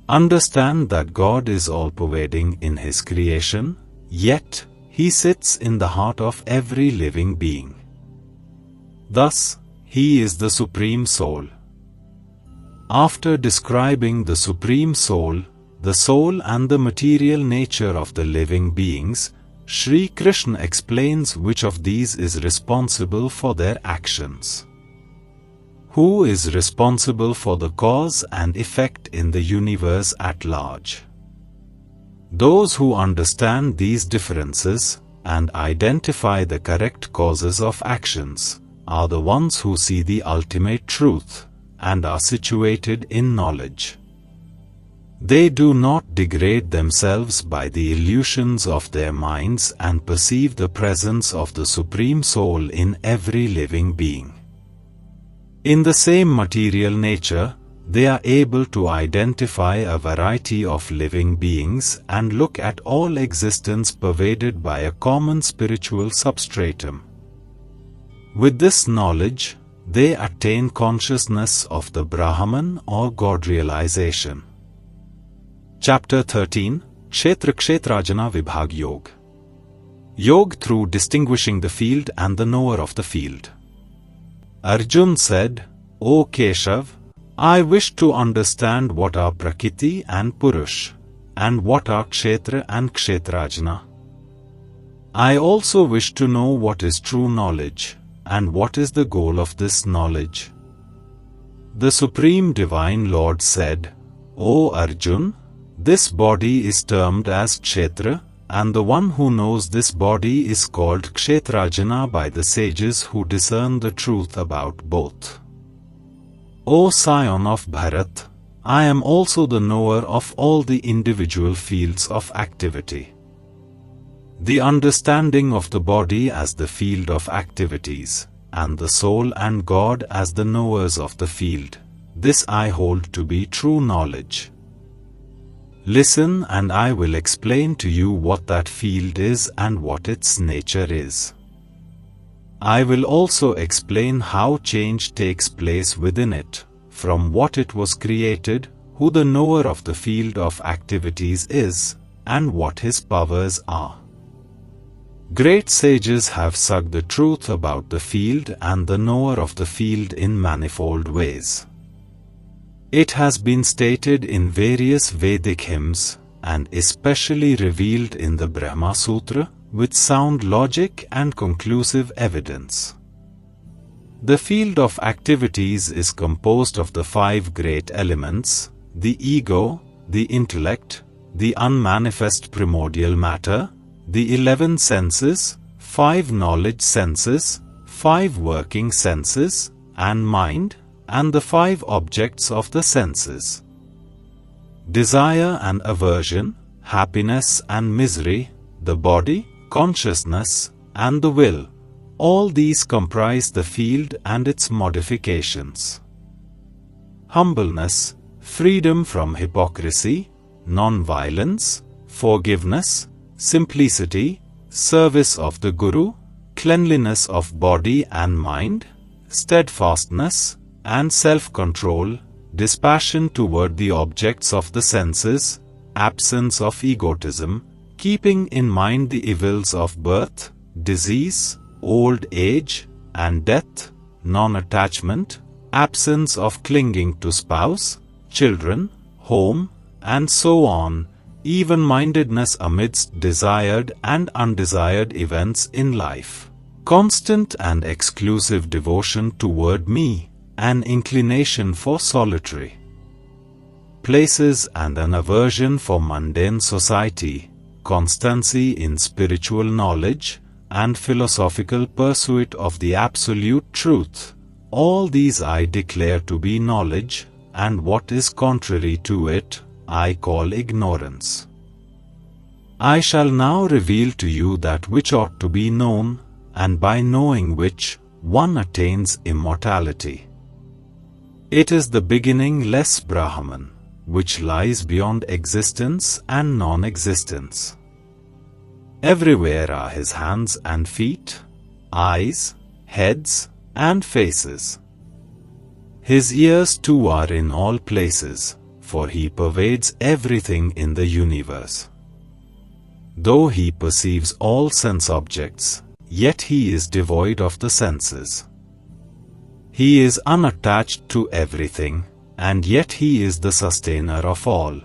Understand that God is all-pervading in His creation, yet He sits in the heart of every living being. Thus, He is the Supreme Soul. After describing the Supreme Soul, the soul and the material nature of the living beings, Sri Krishna explains which of these is responsible for their actions. Who is responsible for the cause and effect in the universe at large? Those who understand these differences and identify the correct causes of actions are the ones who see the ultimate truth and are situated in knowledge. They do not degrade themselves by the illusions of their minds and perceive the presence of the Supreme Soul in every living being. In the same material nature, they are able to identify a variety of living beings and look at all existence pervaded by a common spiritual substratum. With this knowledge, they attain consciousness of the Brahman or God realization. Chapter 13, Kurukshetra Vibhag Yog. Yog through distinguishing the field and the knower of the field. Arjun said, O Keshav, I wish to understand what are Prakriti and Purush, and what are Kshetra and Kshetrajna. I also wish to know what is true knowledge, and what is the goal of this knowledge. The Supreme Divine Lord said, O Arjun, this body is termed as Kshetra, and the one who knows this body is called Kshetrajana by the sages who discern the truth about both. O scion of Bharat, I am also the knower of all the individual fields of activity. The understanding of the body as the field of activities, and the soul and God as the knowers of the field, this I hold to be true knowledge. Listen and I will explain to you what that field is and what its nature is. I will also explain how change takes place within it, from what it was created, who the knower of the field of activities is, and what his powers are. Great sages have sung the truth about the field and the knower of the field in manifold ways. It has been stated in various Vedic hymns, and especially revealed in the Brahma Sutra, with sound logic and conclusive evidence. The field of activities is composed of the 5 great elements, the ego, the intellect, the unmanifest primordial matter, the 11 senses, 5 knowledge senses, 5 working senses, and mind, and the 5 objects of the senses. Desire and aversion, happiness and misery, the body, consciousness, and the will, all these comprise the field and its modifications. Humbleness, freedom from hypocrisy, non-violence, forgiveness, simplicity, service of the Guru, cleanliness of body and mind, steadfastness, and self-control, dispassion toward the objects of the senses, absence of egotism, keeping in mind the evils of birth, disease, old age, and death, non-attachment, absence of clinging to spouse, children, home, and so on, even-mindedness amidst desired and undesired events in life, constant and exclusive devotion toward me, an inclination for solitary places and an aversion for mundane society, constancy in spiritual knowledge, and philosophical pursuit of the absolute truth. All these I declare to be knowledge, and what is contrary to it, I call ignorance. I shall now reveal to you that which ought to be known, and by knowing which, one attains immortality. It is the beginningless Brahman, which lies beyond existence and non-existence. Everywhere are his hands and feet, eyes, heads, and faces. His ears too are in all places, for he pervades everything in the universe. Though he perceives all sense objects, yet he is devoid of the senses. He is unattached to everything, and yet He is the sustainer of all.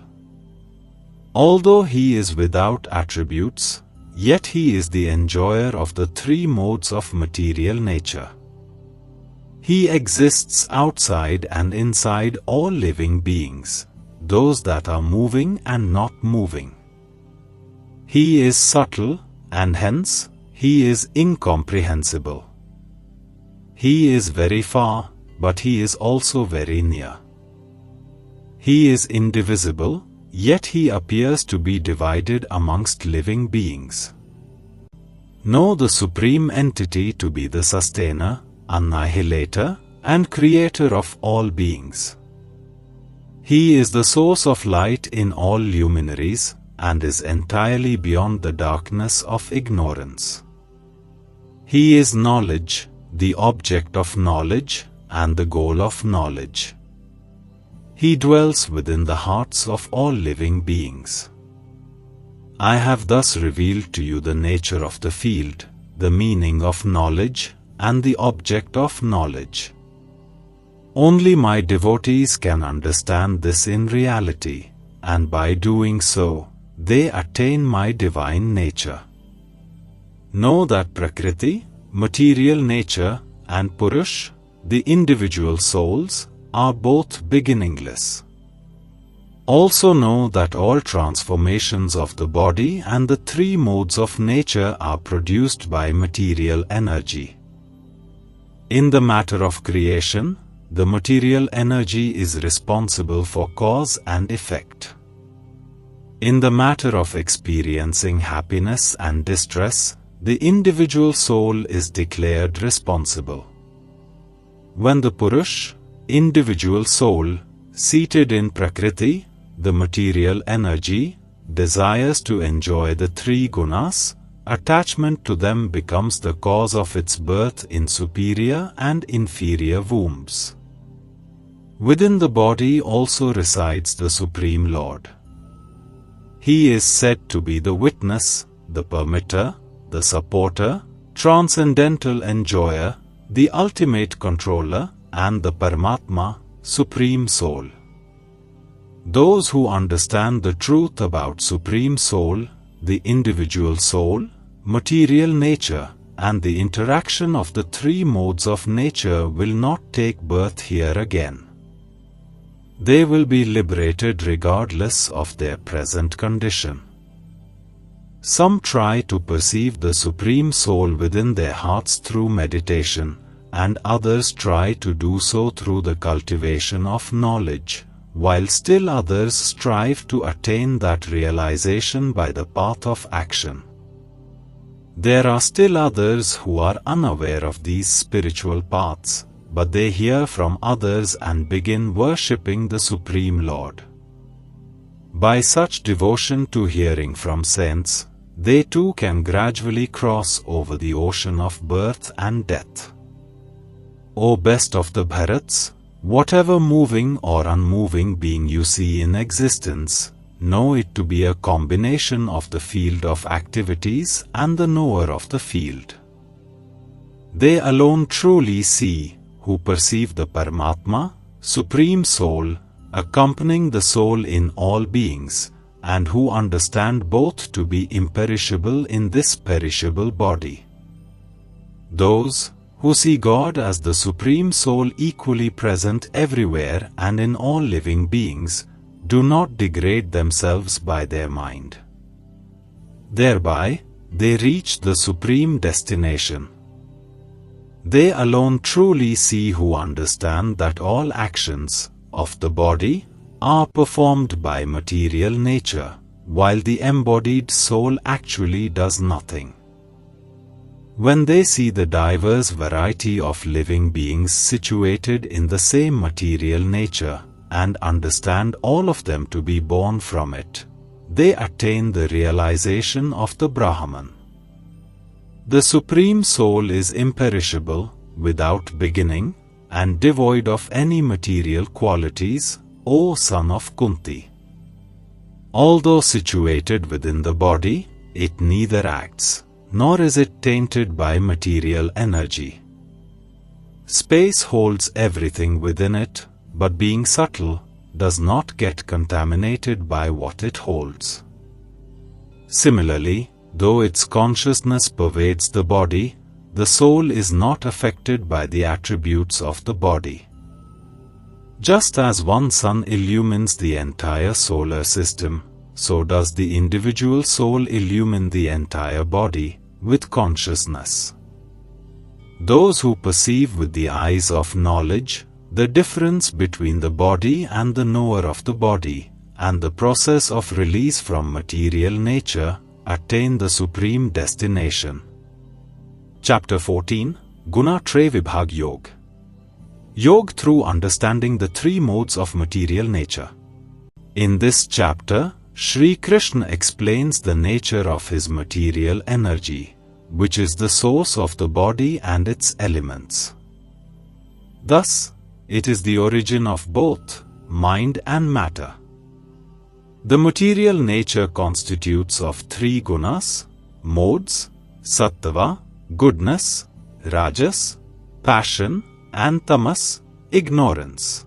Although He is without attributes, yet He is the enjoyer of the three modes of material nature. He exists outside and inside all living beings, those that are moving and not moving. He is subtle, and hence, He is incomprehensible. He is very far, but He is also very near. He is indivisible, yet He appears to be divided amongst living beings. Know the Supreme Entity to be the sustainer, annihilator, and creator of all beings. He is the source of light in all luminaries, and is entirely beyond the darkness of ignorance. He is knowledge, the object of knowledge, and the goal of knowledge. He dwells within the hearts of all living beings. I have thus revealed to you the nature of the field, the meaning of knowledge, and the object of knowledge. Only my devotees can understand this in reality, and by doing so, they attain my divine nature. Know that Prakriti, material nature, and Purush, the individual souls, are both beginningless. Also know that all transformations of the body and the three modes of nature are produced by material energy. In the matter of creation, the material energy is responsible for cause and effect. In the matter of experiencing happiness and distress, the individual soul is declared responsible. When the Purush, individual soul, seated in Prakriti, the material energy, desires to enjoy the three gunas, attachment to them becomes the cause of its birth in superior and inferior wombs. Within the body also resides the Supreme Lord. He is said to be the witness, the permitter, the supporter, transcendental enjoyer, the ultimate controller, and the Paramatma, Supreme Soul. Those who understand the truth about Supreme Soul, the individual soul, material nature, and the interaction of the three modes of nature will not take birth here again. They will be liberated regardless of their present condition. Some try to perceive the Supreme Soul within their hearts through meditation, and others try to do so through the cultivation of knowledge, while still others strive to attain that realization by the path of action. There are still others who are unaware of these spiritual paths, but they hear from others and begin worshipping the Supreme Lord. By such devotion to hearing from saints, they too can gradually cross over the ocean of birth and death. O best of the Bharats, whatever moving or unmoving being you see in existence, know it to be a combination of the field of activities and the knower of the field. They alone truly see, who perceive the Paramatma, Supreme Soul, accompanying the soul in all beings, and who understand both to be imperishable in this perishable body. Those who see God as the Supreme Soul equally present everywhere and in all living beings, do not degrade themselves by their mind. Thereby, they reach the supreme destination. They alone truly see who understand that all actions of the body are performed by material nature, while the embodied soul actually does nothing. When they see the diverse variety of living beings situated in the same material nature, and understand all of them to be born from it, they attain the realization of the Brahman. The Supreme Soul is imperishable, without beginning, and devoid of any material qualities, O son of Kunti. Although situated within the body, it neither acts, nor is it tainted by material energy. Space holds everything within it, but being subtle, does not get contaminated by what it holds. Similarly, though its consciousness pervades the body, the soul is not affected by the attributes of the body. Just as one sun illumines the entire solar system, so does the individual soul illumine the entire body with consciousness. Those who perceive with the eyes of knowledge the difference between the body and the knower of the body, and the process of release from material nature, attain the supreme destination. Chapter 14, Gunatraya Vibhag Yoga. Yoga through understanding the three modes of material nature. In this chapter, Sri Krishna explains the nature of his material energy, which is the source of the body and its elements. Thus, it is the origin of both mind and matter. The material nature constitutes of three gunas, modes, sattva, goodness, rajas, passion, and tamas, ignorance.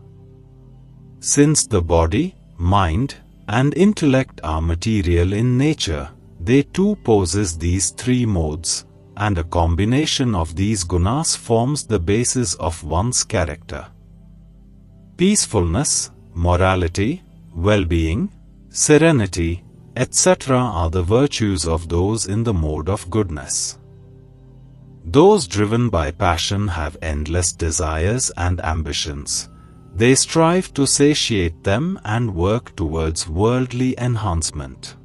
Since the body, mind, and intellect are material in nature, they too possess these three modes, and a combination of these gunas forms the basis of one's character. Peacefulness, morality, well-being, serenity, etc. are the virtues of those in the mode of goodness. Those driven by passion have endless desires and ambitions. They strive to satiate them and work towards worldly enhancement.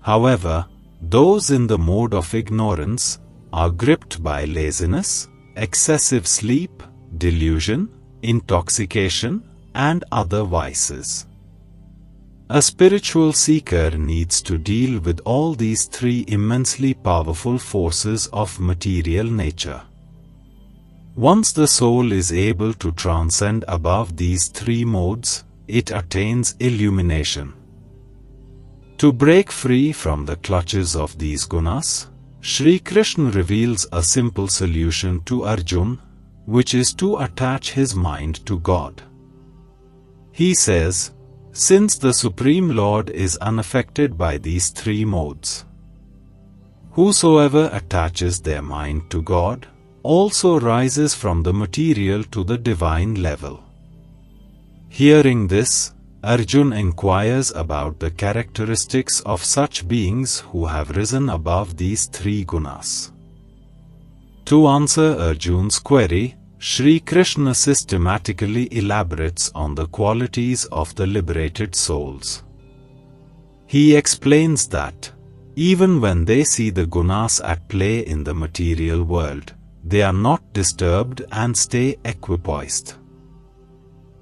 However, those in the mode of ignorance are gripped by laziness, excessive sleep, delusion, intoxication, and other vices. A spiritual seeker needs to deal with all these three immensely powerful forces of material nature. Once the soul is able to transcend above these three modes, it attains illumination. To break free from the clutches of these gunas, Sri Krishna reveals a simple solution to Arjuna, which is to attach his mind to God. He says, since the Supreme Lord is unaffected by these three modes, whosoever attaches their mind to God also rises from the material to the divine level. Hearing this, Arjuna inquires about the characteristics of such beings who have risen above these three gunas. To answer Arjuna's query, Sri Krishna systematically elaborates on the qualities of the liberated souls. He explains that, even when they see the gunas at play in the material world, they are not disturbed and stay equipoised.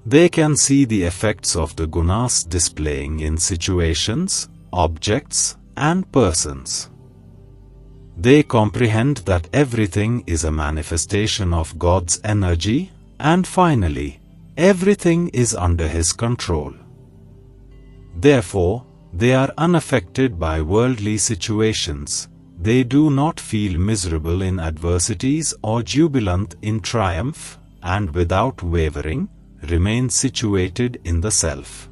They can see the effects of the gunas displaying in situations, objects, and persons. They comprehend that everything is a manifestation of God's energy, and finally, everything is under His control. Therefore, they are unaffected by worldly situations. They do not feel miserable in adversities or jubilant in triumph, and without wavering, remain situated in the self.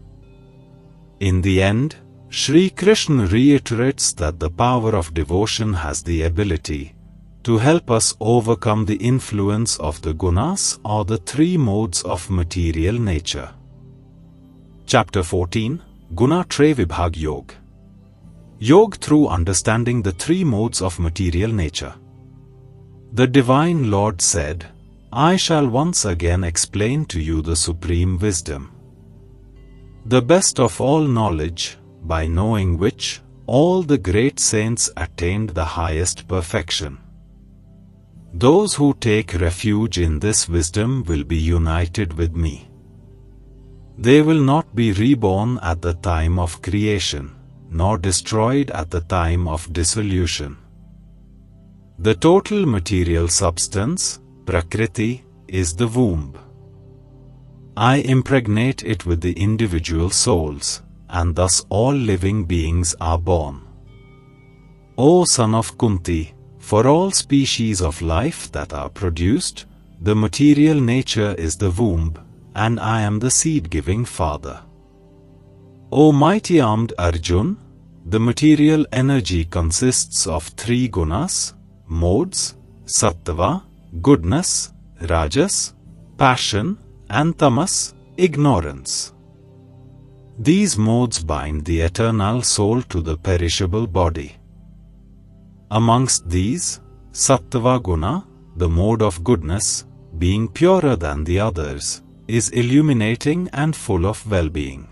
In the end, Sri Krishna reiterates that the power of devotion has the ability to help us overcome the influence of the gunas or the three modes of material nature. Chapter 14, Gunatraya Vibhag Yoga. Yoga through understanding the three modes of material nature. The Divine Lord said, I shall once again explain to you the supreme wisdom, the best of all knowledge, by knowing which all the great saints attained the highest perfection. Those who take refuge in this wisdom will be united with me. They will not be reborn at the time of creation, nor destroyed at the time of dissolution. The total material substance, Prakriti, is the womb. I impregnate it with the individual souls, and thus all living beings are born. O son of Kunti, for all species of life that are produced, the material nature is the womb, and I am the seed-giving father. O mighty armed Arjun, the material energy consists of three gunas, modes, sattva, goodness, rajas, passion, and tamas, ignorance. These modes bind the eternal soul to the perishable body. Amongst these, sattva guna, the mode of goodness, being purer than the others, is illuminating and full of well-being.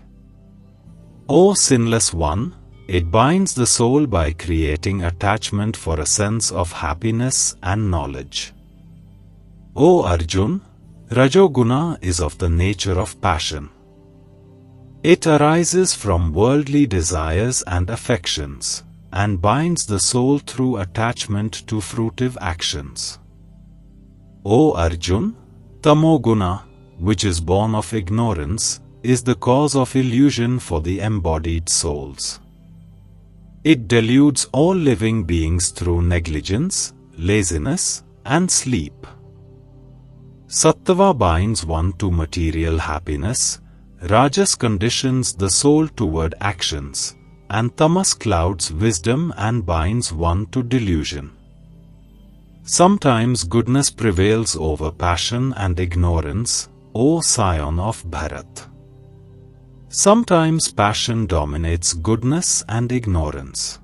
O sinless one, it binds the soul by creating attachment for a sense of happiness and knowledge. O Arjun, Rajoguna is of the nature of passion. It arises from worldly desires and affections, and binds the soul through attachment to fruitive actions. O Arjun, Tamoguna, which is born of ignorance, is the cause of illusion for the embodied souls. It deludes all living beings through negligence, laziness, and sleep. Sattva binds one to material happiness, Rajas conditions the soul toward actions, and Tamas clouds wisdom and binds one to delusion. Sometimes goodness prevails over passion and ignorance, O scion of Bharat. Sometimes passion dominates goodness and ignorance.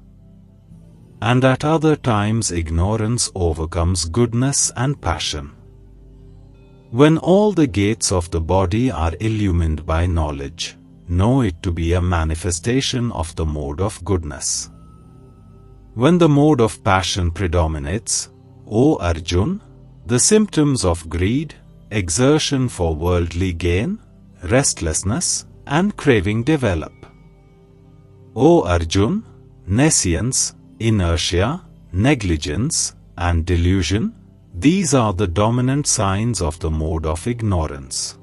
And at other times ignorance overcomes goodness and passion. When all the gates of the body are illumined by knowledge, know it to be a manifestation of the mode of goodness. When the mode of passion predominates, O Arjun, the symptoms of greed, exertion for worldly gain, restlessness, and craving develop. O Arjun, nescience, inertia, negligence, and delusion, these are the dominant signs of the mode of ignorance.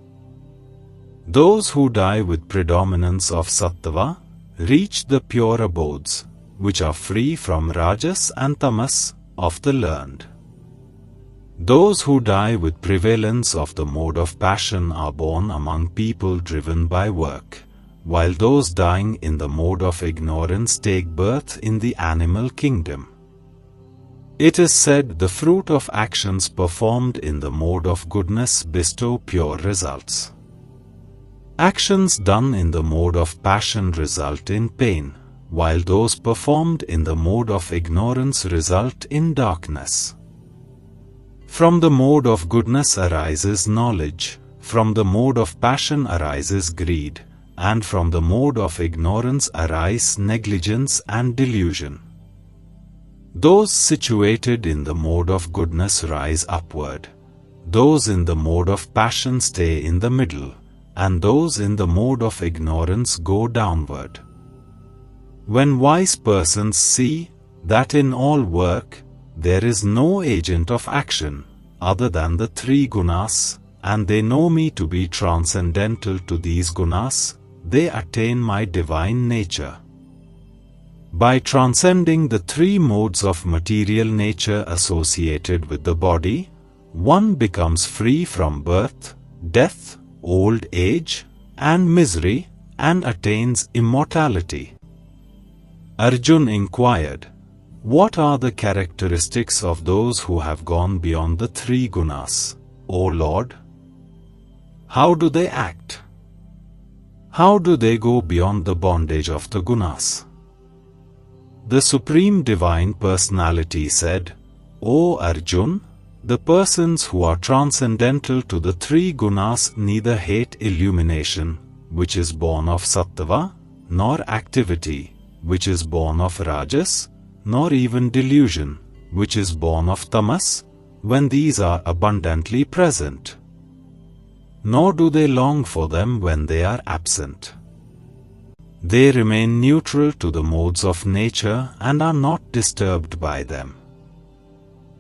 Those who die with predominance of sattva reach the pure abodes, which are free from rajas and tamas, of the learned. Those who die with prevalence of the mode of passion are born among people driven by work, while those dying in the mode of ignorance take birth in the animal kingdom. It is said the fruit of actions performed in the mode of goodness bestow pure results. Actions done in the mode of passion result in pain, while those performed in the mode of ignorance result in darkness. From the mode of goodness arises knowledge, from the mode of passion arises greed, and from the mode of ignorance arise negligence and delusion. Those situated in the mode of goodness rise upward, those in the mode of passion stay in the middle, and those in the mode of ignorance go downward. When wise persons see that in all work there is no agent of action other than the three gunas, and they know me to be transcendental to these gunas, they attain my divine nature. By transcending the three modes of material nature associated with the body, one becomes free from birth, death, old age, and misery, and attains immortality. Arjun inquired, "What are the characteristics of those who have gone beyond the three gunas, O Lord? How do they act? How do they go beyond the bondage of the gunas?" The Supreme Divine Personality said, "O Arjun, the persons who are transcendental to the three gunas neither hate illumination, which is born of sattva, nor activity, which is born of rajas, nor even delusion, which is born of tamas, when these are abundantly present. Nor do they long for them when they are absent. They remain neutral to the modes of nature and are not disturbed by them.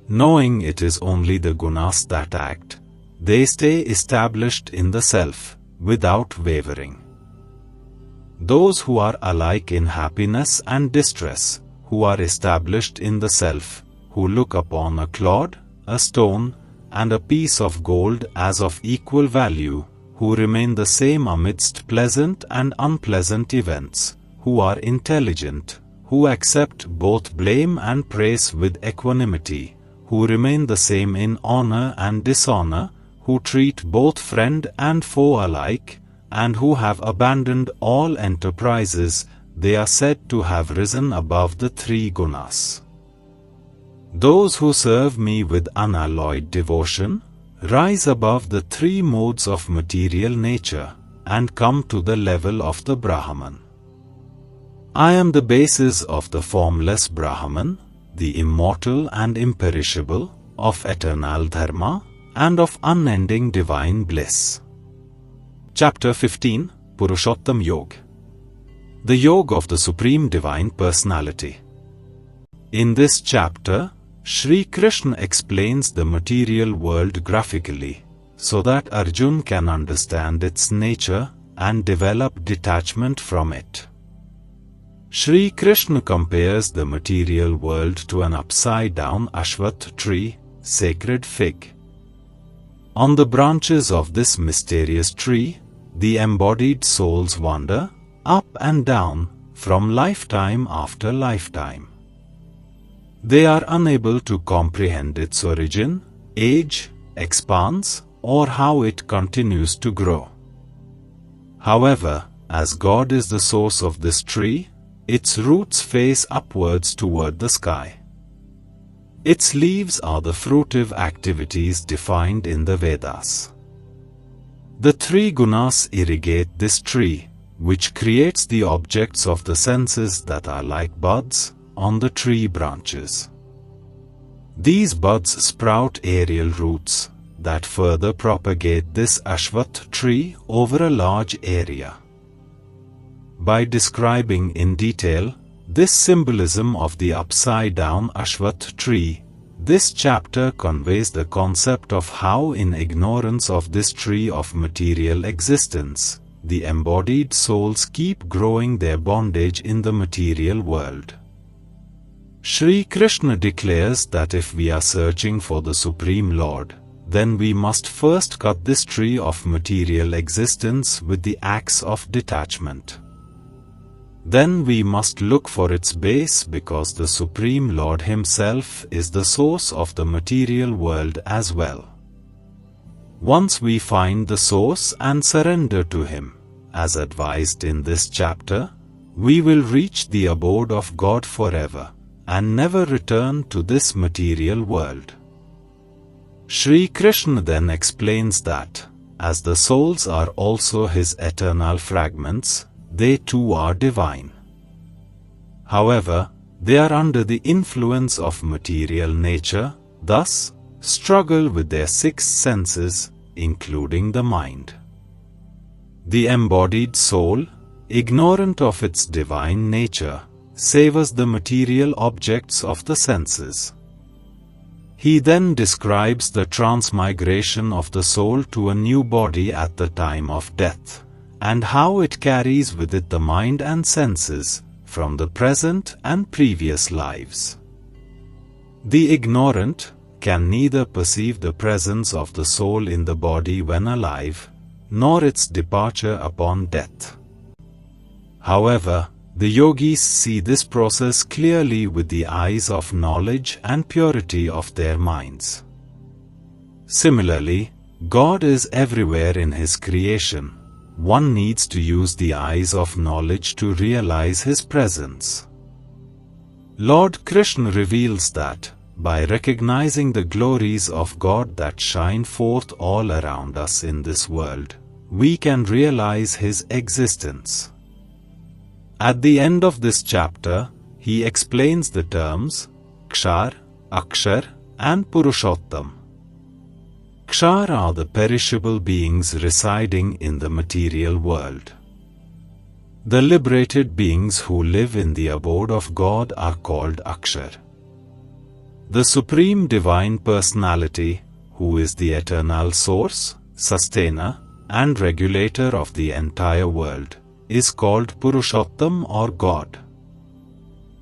Knowing it is only the gunas that act, they stay established in the self, without wavering. Those who are alike in happiness and distress, who are established in the self, who look upon a clod, a stone, and a piece of gold as of equal value, who remain the same amidst pleasant and unpleasant events, who are intelligent, who accept both blame and praise with equanimity, who remain the same in honor and dishonor, who treat both friend and foe alike, and who have abandoned all enterprises, they are said to have risen above the three gunas. Those who serve me with unalloyed devotion rise above the three modes of material nature and come to the level of the Brahman. I am the basis of the formless Brahman, the immortal and imperishable, of eternal dharma, and of unending divine bliss. Chapter 15, Purushottam Yoga. The Yoga of the Supreme Divine Personality. In this chapter, Shri Krishna explains the material world graphically, so that Arjuna can understand its nature and develop detachment from it. Shri Krishna compares the material world to an upside-down Ashwath tree, sacred fig. On the branches of this mysterious tree, the embodied souls wander up and down from lifetime after lifetime. They are unable to comprehend its origin, age, expanse, or how it continues to grow. However, as God is the source of this tree, its roots face upwards toward the sky. Its leaves are the fruitive activities defined in the Vedas. The three gunas irrigate this tree, which creates the objects of the senses that are like buds on the tree branches. These buds sprout aerial roots that further propagate this Ashwath tree over a large area. By describing in detail this symbolism of the upside-down Ashwath tree, this chapter conveys the concept of how, in ignorance of this tree of material existence, the embodied souls keep growing their bondage in the material world. Shri Krishna declares that if we are searching for the Supreme Lord, then we must first cut this tree of material existence with the axe of detachment. Then we must look for its base, because the Supreme Lord Himself is the source of the material world as well. Once we find the source and surrender to Him, as advised in this chapter, we will reach the abode of God forever, and never return to this material world. Shri Krishna then explains that, as the souls are also His eternal fragments, they too are divine. However, they are under the influence of material nature, thus struggle with their six senses, including the mind. The embodied soul, ignorant of its divine nature, savors the material objects of the senses. He then describes the transmigration of the soul to a new body at the time of death, and how it carries with it the mind and senses from the present and previous lives. The ignorant can neither perceive the presence of the soul in the body when alive, nor its departure upon death. However, the yogis see this process clearly with the eyes of knowledge and purity of their minds. Similarly, God is everywhere in His creation. One needs to use the eyes of knowledge to realize His presence. Lord Krishna reveals that, by recognizing the glories of God that shine forth all around us in this world, we can realize His existence. At the end of this chapter, he explains the terms Kshar, Akshar, and Purushottam. Kshar are the perishable beings residing in the material world. The liberated beings who live in the abode of God are called Akshar. The Supreme Divine Personality, who is the eternal source, sustainer, and regulator of the entire world, is called Purushottam or God.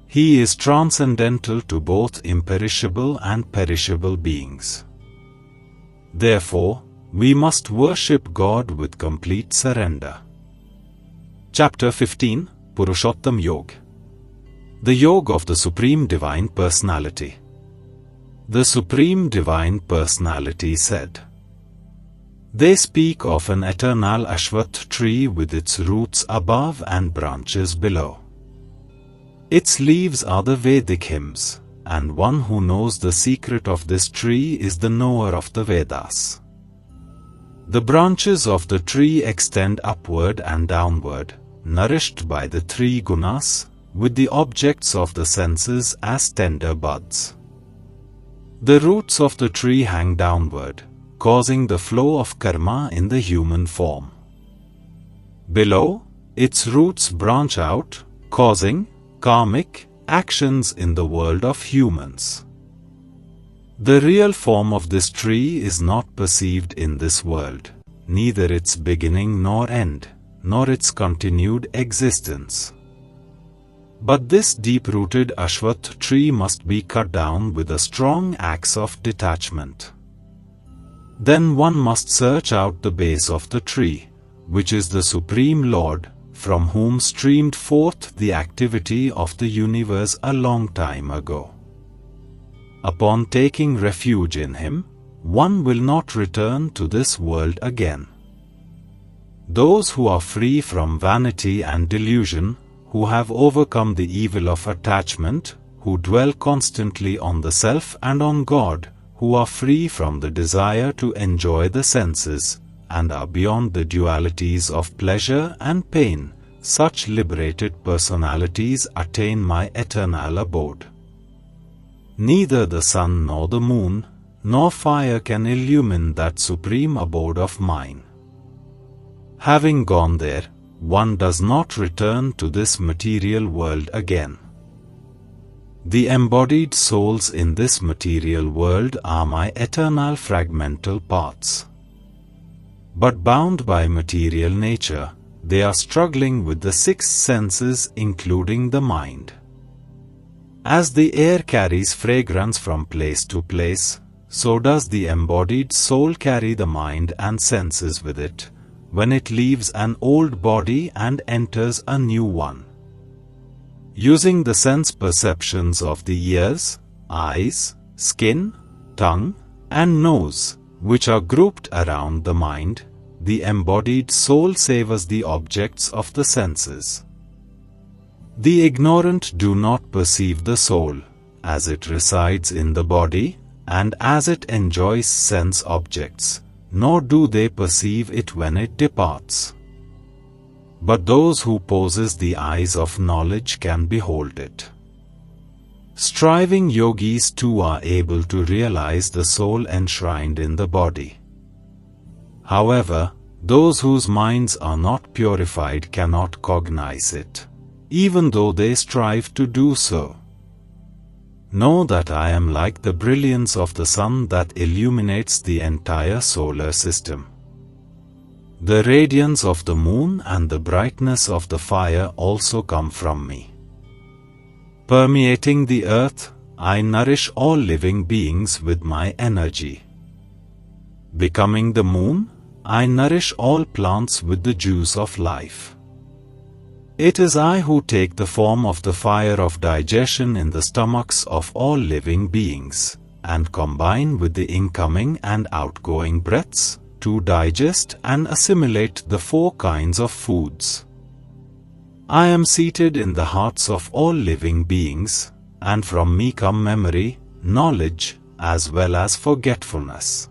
He is transcendental to both imperishable and perishable beings. Therefore, we must worship God with complete surrender. Chapter 15, Purushottam Yoga. The Yoga of the Supreme Divine Personality. The Supreme Divine Personality said, "They speak of an eternal Ashwath tree with its roots above and branches below. Its leaves are the Vedic hymns, and one who knows the secret of this tree is the knower of the Vedas. The branches of the tree extend upward and downward, nourished by the three gunas, with the objects of the senses as tender buds. The roots of the tree hang downward, causing the flow of karma in the human form. Below, its roots branch out, causing karmic actions in the world of humans. The real form of this tree is not perceived in this world, neither its beginning nor end, nor its continued existence. But this deep-rooted Ashwath tree must be cut down with a strong axe of detachment. Then one must search out the base of the tree, which is the Supreme Lord, from whom streamed forth the activity of the universe a long time ago. Upon taking refuge in Him, one will not return to this world again. Those who are free from vanity and delusion, who have overcome the evil of attachment, who dwell constantly on the self and on God, who are free from the desire to enjoy the senses, and are beyond the dualities of pleasure and pain, such liberated personalities attain my eternal abode. Neither the sun nor the moon, nor fire can illumine that supreme abode of mine. Having gone there, one does not return to this material world again. The embodied souls in this material world are my eternal fragmental parts. But bound by material nature, they are struggling with the six senses including the mind. As the air carries fragrance from place to place, so does the embodied soul carry the mind and senses with it, when it leaves an old body and enters a new one. Using the sense perceptions of the ears, eyes, skin, tongue, and nose, which are grouped around the mind, the embodied soul savors the objects of the senses. The ignorant do not perceive the soul, as it resides in the body, and as it enjoys sense objects, nor do they perceive it when it departs. But those who possess the eyes of knowledge can behold it. Striving yogis too are able to realize the soul enshrined in the body. However, those whose minds are not purified cannot cognize it, even though they strive to do so. Know that I am like the brilliance of the sun that illuminates the entire solar system. The radiance of the moon and the brightness of the fire also come from me. Permeating the earth, I nourish all living beings with my energy. Becoming the moon, I nourish all plants with the juice of life. It is I who take the form of the fire of digestion in the stomachs of all living beings, and combine with the incoming and outgoing breaths, to digest and assimilate the four kinds of foods. I am seated in the hearts of all living beings, and from me come memory, knowledge, as well as forgetfulness.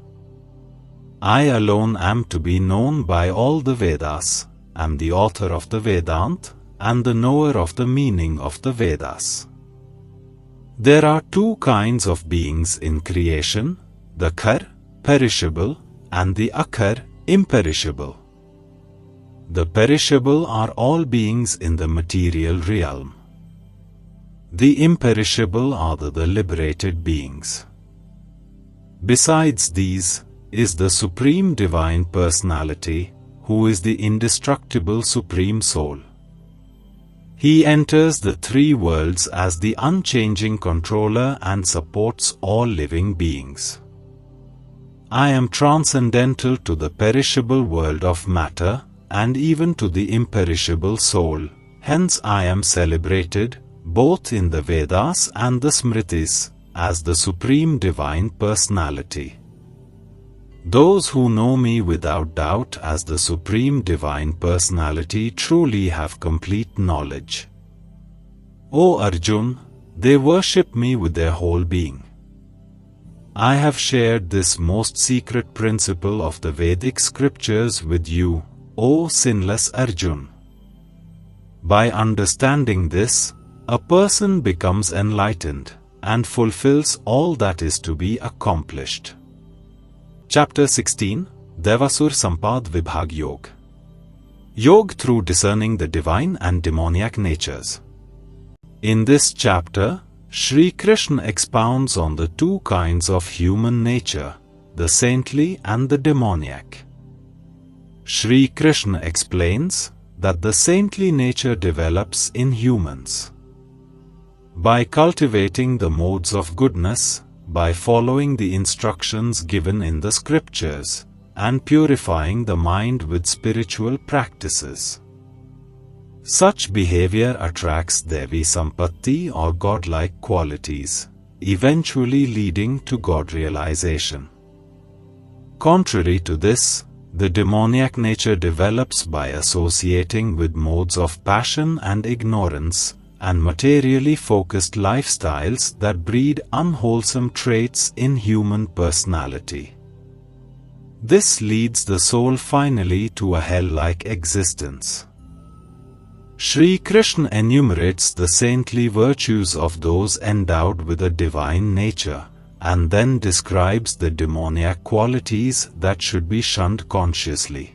I alone am to be known by all the Vedas, am the author of the Vedant, and the knower of the meaning of the Vedas. There are two kinds of beings in creation, the Khar, perishable, and the Akhar, imperishable. The perishable are all beings in the material realm. The imperishable are the liberated beings. Besides these, is the Supreme Divine Personality, who is the indestructible Supreme Soul. He enters the three worlds as the unchanging controller and supports all living beings. I am transcendental to the perishable world of matter, and even to the imperishable soul. Hence I am celebrated, both in the Vedas and the Smritis, as the Supreme Divine Personality. Those who know me without doubt as the Supreme Divine Personality truly have complete knowledge. O Arjun, they worship me with their whole being. I have shared this most secret principle of the Vedic scriptures with you, O sinless Arjun. By understanding this, a person becomes enlightened and fulfills all that is to be accomplished. Chapter 16, Devasur Sampad Vibhag Yog. Yog through discerning the divine and demoniac natures. In this chapter, Shri Krishna expounds on the two kinds of human nature, the saintly and the demoniac. Shri Krishna explains that the saintly nature develops in humans. By cultivating the modes of goodness, by following the instructions given in the scriptures, and purifying the mind with spiritual practices. Such behavior attracts Devi Sampatti or godlike qualities, eventually leading to God realization. Contrary to this, the demoniac nature develops by associating with modes of passion and ignorance, and materially focused lifestyles that breed unwholesome traits in human personality. This leads the soul finally to a hell-like existence. Shri Krishna enumerates the saintly virtues of those endowed with a divine nature, and then describes the demoniac qualities that should be shunned consciously.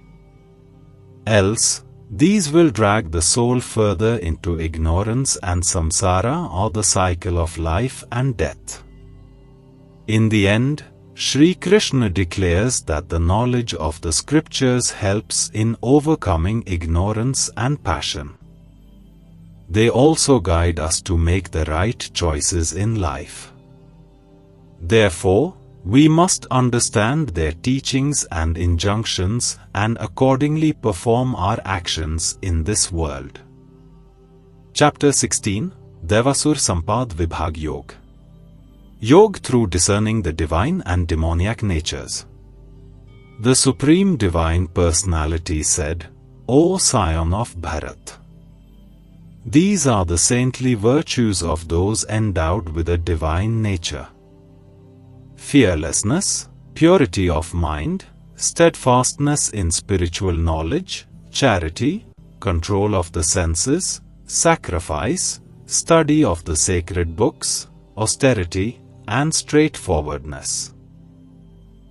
Else, these will drag the soul further into ignorance and samsara, or the cycle of life and death. In the end, Shri Krishna declares that the knowledge of the scriptures helps in overcoming ignorance and passion. They also guide us to make the right choices in life. Therefore, we must understand their teachings and injunctions and accordingly perform our actions in this world. Chapter 16, Devasur Sampad Vibhag Yog. Yog through discerning the divine and demoniac natures. The Supreme Divine Personality said, O scion of Bharat, these are the saintly virtues of those endowed with a divine nature. Fearlessness, purity of mind, steadfastness in spiritual knowledge, charity, control of the senses, sacrifice, study of the sacred books, austerity, and straightforwardness.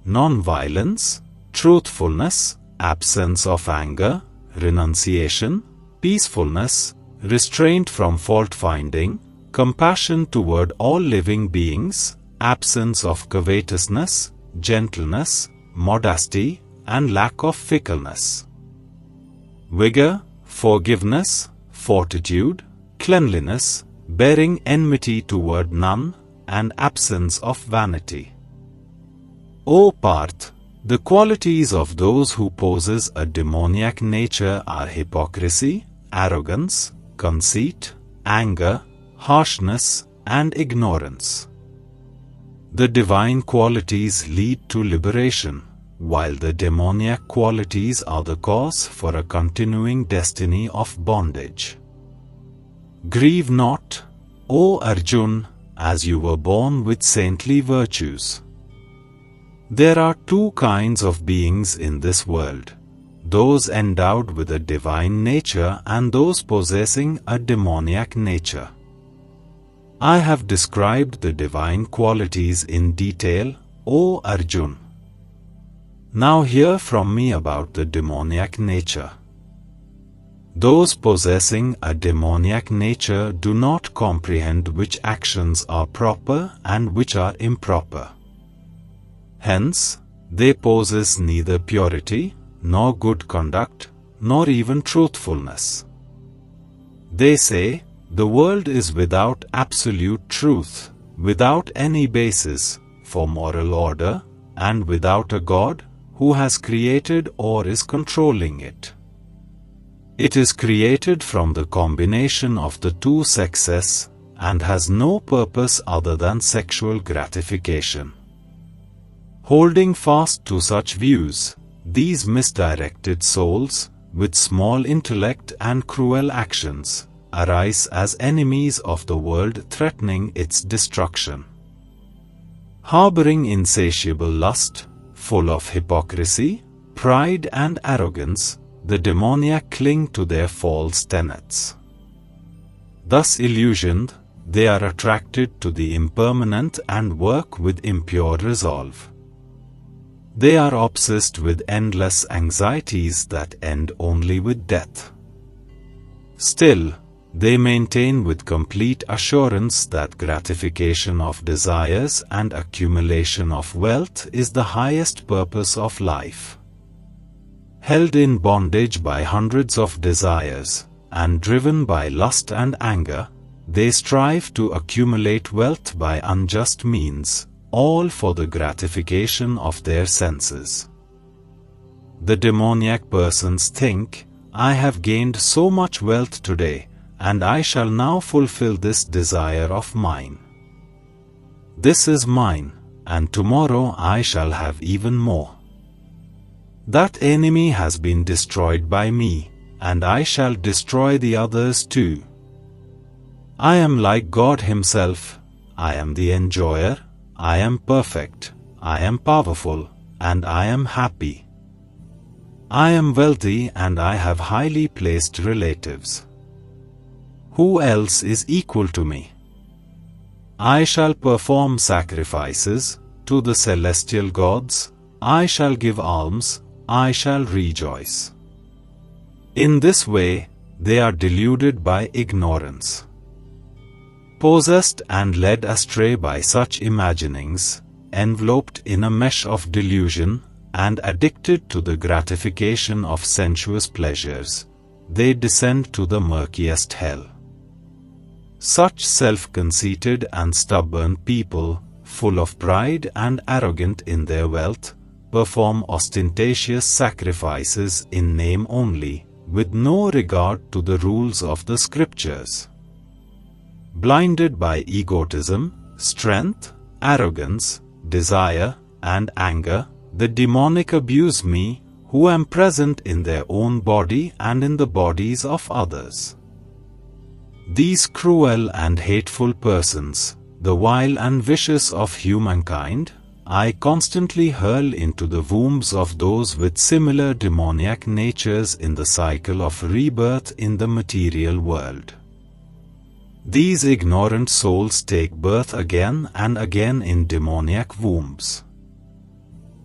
Non-violence, truthfulness, absence of anger, renunciation, peacefulness, restraint from fault-finding, compassion toward all living beings, absence of covetousness, gentleness, modesty, and lack of fickleness. Vigor, forgiveness, fortitude, cleanliness, bearing enmity toward none, and absence of vanity. O Parth, the qualities of those who possess a demoniac nature are hypocrisy, arrogance, conceit, anger, harshness, and ignorance. The divine qualities lead to liberation, while the demoniac qualities are the cause for a continuing destiny of bondage. Grieve not, O Arjun, as you were born with saintly virtues. There are two kinds of beings in this world, those endowed with a divine nature and those possessing a demoniac nature. I have described the divine qualities in detail, O Arjun. Now hear from me about the demoniac nature. Those possessing a demoniac nature do not comprehend which actions are proper and which are improper. Hence, they possess neither purity, nor good conduct, nor even truthfulness. They say, the world is without absolute truth, without any basis for moral order, and without a God who has created or is controlling it. It is created from the combination of the two sexes and has no purpose other than sexual gratification. Holding fast to such views, these misdirected souls, with small intellect and cruel actions, arise as enemies of the world threatening its destruction. Harboring insatiable lust, full of hypocrisy, pride and arrogance, the demoniac cling to their false tenets. Thus illusioned, they are attracted to the impermanent and work with impure resolve. They are obsessed with endless anxieties that end only with death. Still, they maintain with complete assurance that gratification of desires and accumulation of wealth is the highest purpose of life. Held in bondage by hundreds of desires, and driven by lust and anger, they strive to accumulate wealth by unjust means, all for the gratification of their senses. The demoniac persons think, "I have gained so much wealth today, and I shall now fulfill this desire of mine. This is mine, and tomorrow I shall have even more. That enemy has been destroyed by me, and I shall destroy the others too. I am like God Himself, I am the enjoyer, I am perfect, I am powerful, and I am happy. I am wealthy and I have highly placed relatives. Who else is equal to me? I shall perform sacrifices to the celestial gods, I shall give alms, I shall rejoice." In this way, they are deluded by ignorance. Possessed and led astray by such imaginings, enveloped in a mesh of delusion, and addicted to the gratification of sensuous pleasures, they descend to the murkiest hell. Such self-conceited and stubborn people, full of pride and arrogant in their wealth, perform ostentatious sacrifices in name only, with no regard to the rules of the scriptures. Blinded by egotism, strength, arrogance, desire, and anger, the demonic abuse me, who am present in their own body and in the bodies of others. These cruel and hateful persons, the vile and vicious of humankind, I constantly hurl into the wombs of those with similar demoniac natures in the cycle of rebirth in the material world. These ignorant souls take birth again and again in demoniac wombs.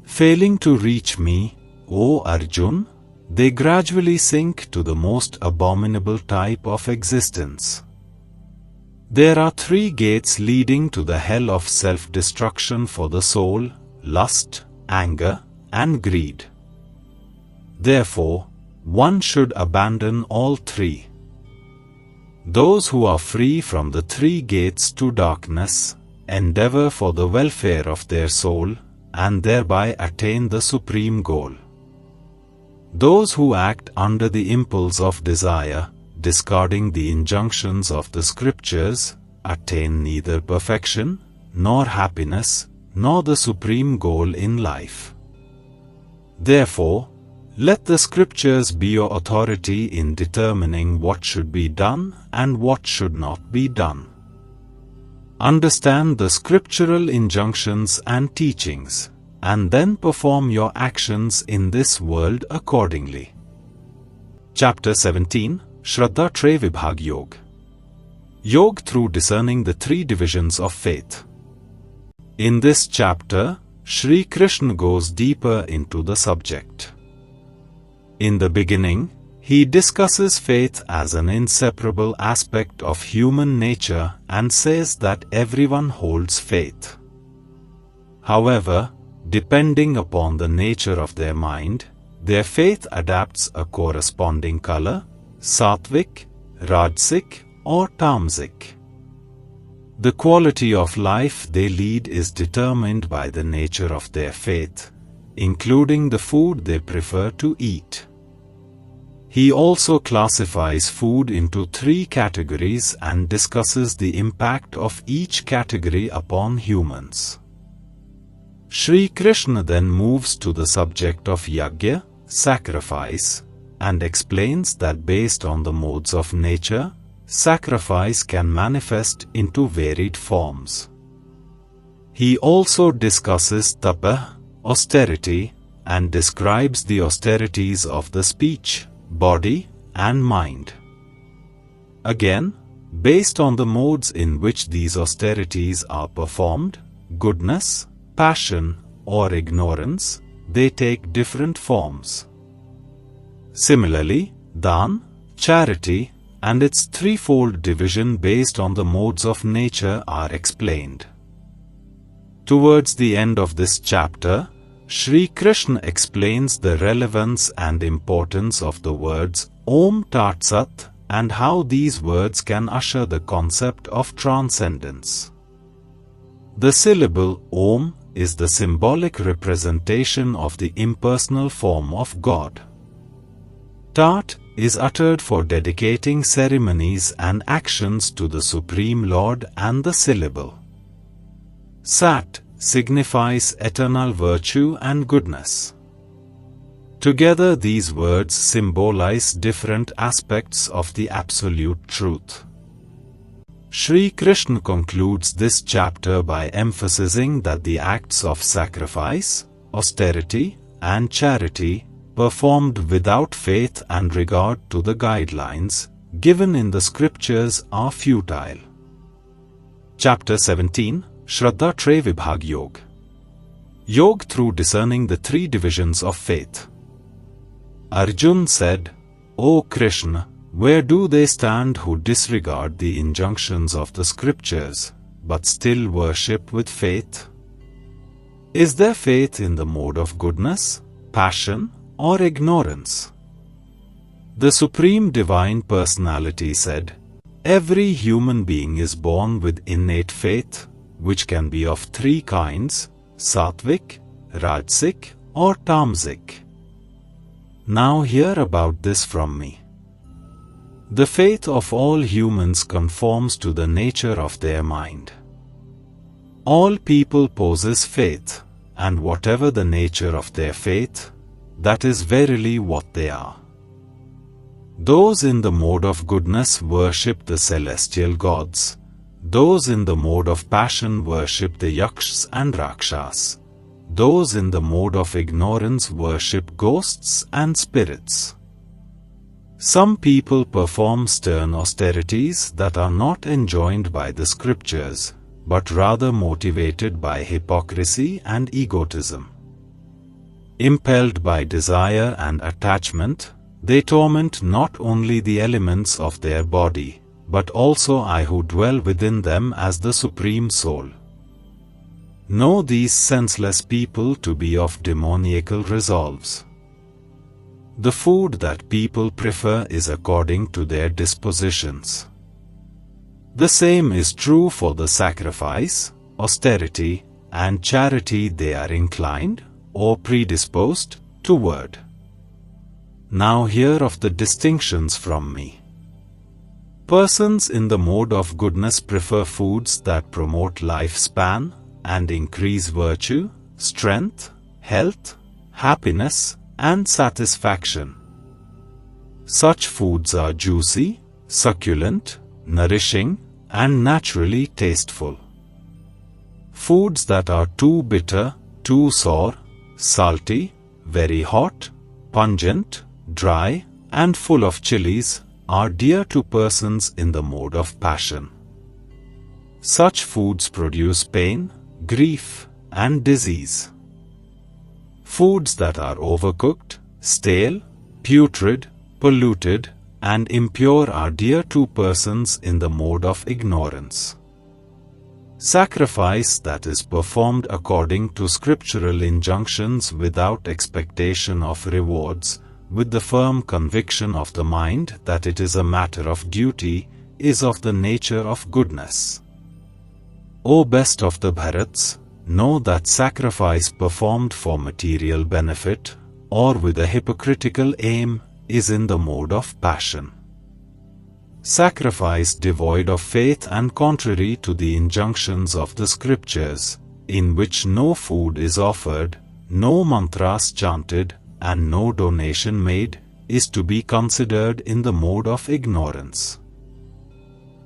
Failing to reach me, O Arjun, they gradually sink to the most abominable type of existence. There are 3 gates leading to the hell of self-destruction for the soul: lust, anger, and greed. Therefore, one should abandon all 3. Those who are free from the 3 gates to darkness, endeavor for the welfare of their soul, and thereby attain the supreme goal. Those who act under the impulse of desire, discarding the injunctions of the scriptures, attain neither perfection, nor happiness, nor the supreme goal in life. Therefore, let the scriptures be your authority in determining what should be done and what should not be done. Understand the scriptural injunctions and teachings, and then perform your actions in this world accordingly. Chapter 17, Shraddha Trey Vibhag Yog. Yog through discerning the 3 divisions of faith. In this chapter, Shri Krishna goes deeper into the subject. In the beginning, he discusses faith as an inseparable aspect of human nature and says that everyone holds faith. However, depending upon the nature of their mind, their faith adapts a corresponding color: sattvic, rajasic, or tamasic. The quality of life they lead is determined by the nature of their faith, including the food they prefer to eat. He also classifies food into 3 categories and discusses the impact of each category upon humans. Sri Krishna then moves to the subject of yajna, sacrifice, and explains that based on the modes of nature, sacrifice can manifest into varied forms. He also discusses tapa, austerity, and describes the austerities of the speech, body, and mind. Again, based on the modes in which these austerities are performed, goodness, passion, or ignorance, they take different forms. Similarly, dan, charity, and its threefold division based on the modes of nature are explained. Towards the end of this chapter, Sri Krishna explains the relevance and importance of the words Om Tat Sat and how these words can usher the concept of transcendence. The syllable Om is the symbolic representation of the impersonal form of God. Tat is uttered for dedicating ceremonies and actions to the Supreme Lord, and the syllable Sat signifies eternal virtue and goodness. Together these words symbolize different aspects of the absolute truth. Sri Krishna concludes this chapter by emphasizing that the acts of sacrifice, austerity, and charity, performed without faith and regard to the guidelines given in the scriptures, are futile. Chapter 17, Shraddha Tre Vibhag Yog. Yog through discerning the 3 divisions of faith. Arjun said, O Krishna, where do they stand who disregard the injunctions of the scriptures, but still worship with faith? Is their faith in the mode of goodness, passion, or ignorance? The Supreme Divine Personality said, every human being is born with innate faith, which can be of 3 kinds, Sattvic, Rajasic, or Tamasic. Now hear about this from me. The faith of all humans conforms to the nature of their mind. All people possess faith, and whatever the nature of their faith, that is verily what they are. Those in the mode of goodness worship the celestial gods. Those in the mode of passion worship the yakshas and rakshas. Those in the mode of ignorance worship ghosts and spirits. Some people perform stern austerities that are not enjoined by the scriptures, but rather motivated by hypocrisy and egotism. Impelled by desire and attachment, they torment not only the elements of their body, but also I who dwell within them as the Supreme Soul. Know these senseless people to be of demoniacal resolves. The food that people prefer is according to their dispositions. The same is true for the sacrifice, austerity, and charity they are inclined or predisposed toward. Now hear of the distinctions from me. Persons in the mode of goodness prefer foods that promote lifespan and increase virtue, strength, health, happiness, and satisfaction. Such foods are juicy, succulent, nourishing, and naturally tasteful. Foods that are too bitter, too sour, salty, very hot, pungent, dry, and full of chilies are dear to persons in the mode of passion. Such foods produce pain, grief, and disease. Foods that are overcooked, stale, putrid, polluted, and impure are dear to persons in the mode of ignorance. Sacrifice that is performed according to scriptural injunctions without expectation of rewards, with the firm conviction of the mind that it is a matter of duty, is of the nature of goodness. O best of the Bharats, know that sacrifice performed for material benefit, or with a hypocritical aim, is in the mode of passion. Sacrifice devoid of faith and contrary to the injunctions of the scriptures, in which no food is offered, no mantras chanted, and no donation made, is to be considered in the mode of ignorance.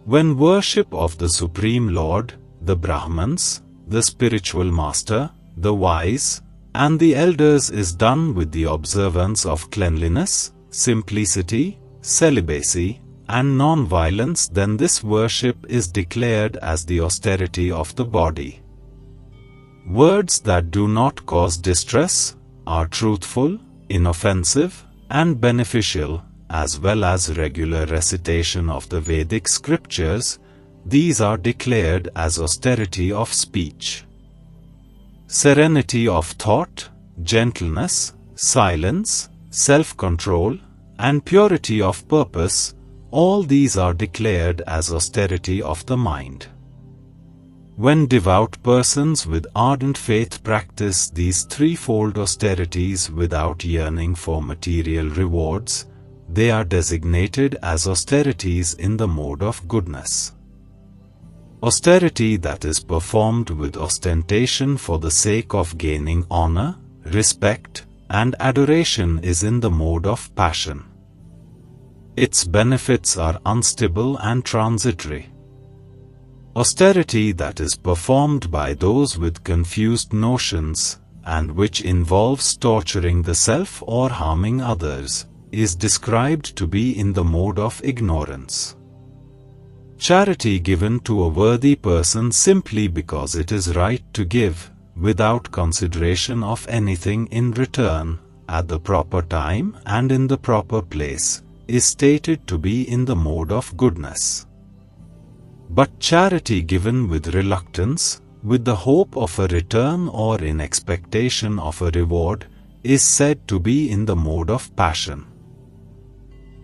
When worship of the Supreme Lord, the Brahmans, the spiritual master, the wise, and the elders is done with the observance of cleanliness, simplicity, celibacy, and non-violence, then this worship is declared as the austerity of the body. Words that do not cause distress are truthful, inoffensive, and beneficial, as well as regular recitation of the Vedic scriptures. These are declared as austerity of speech. Serenity of thought, gentleness, silence, self-control, and purity of purpose, all these are declared as austerity of the mind. When devout persons with ardent faith practice these threefold austerities without yearning for material rewards, they are designated as austerities in the mode of goodness. Austerity that is performed with ostentation for the sake of gaining honor, respect, and adoration is in the mode of passion. Its benefits are unstable and transitory. Austerity that is performed by those with confused notions, and which involves torturing the self or harming others, is described to be in the mode of ignorance. Charity given to a worthy person simply because it is right to give, without consideration of anything in return, at the proper time and in the proper place, is stated to be in the mode of goodness. But charity given with reluctance, with the hope of a return or in expectation of a reward, is said to be in the mode of passion.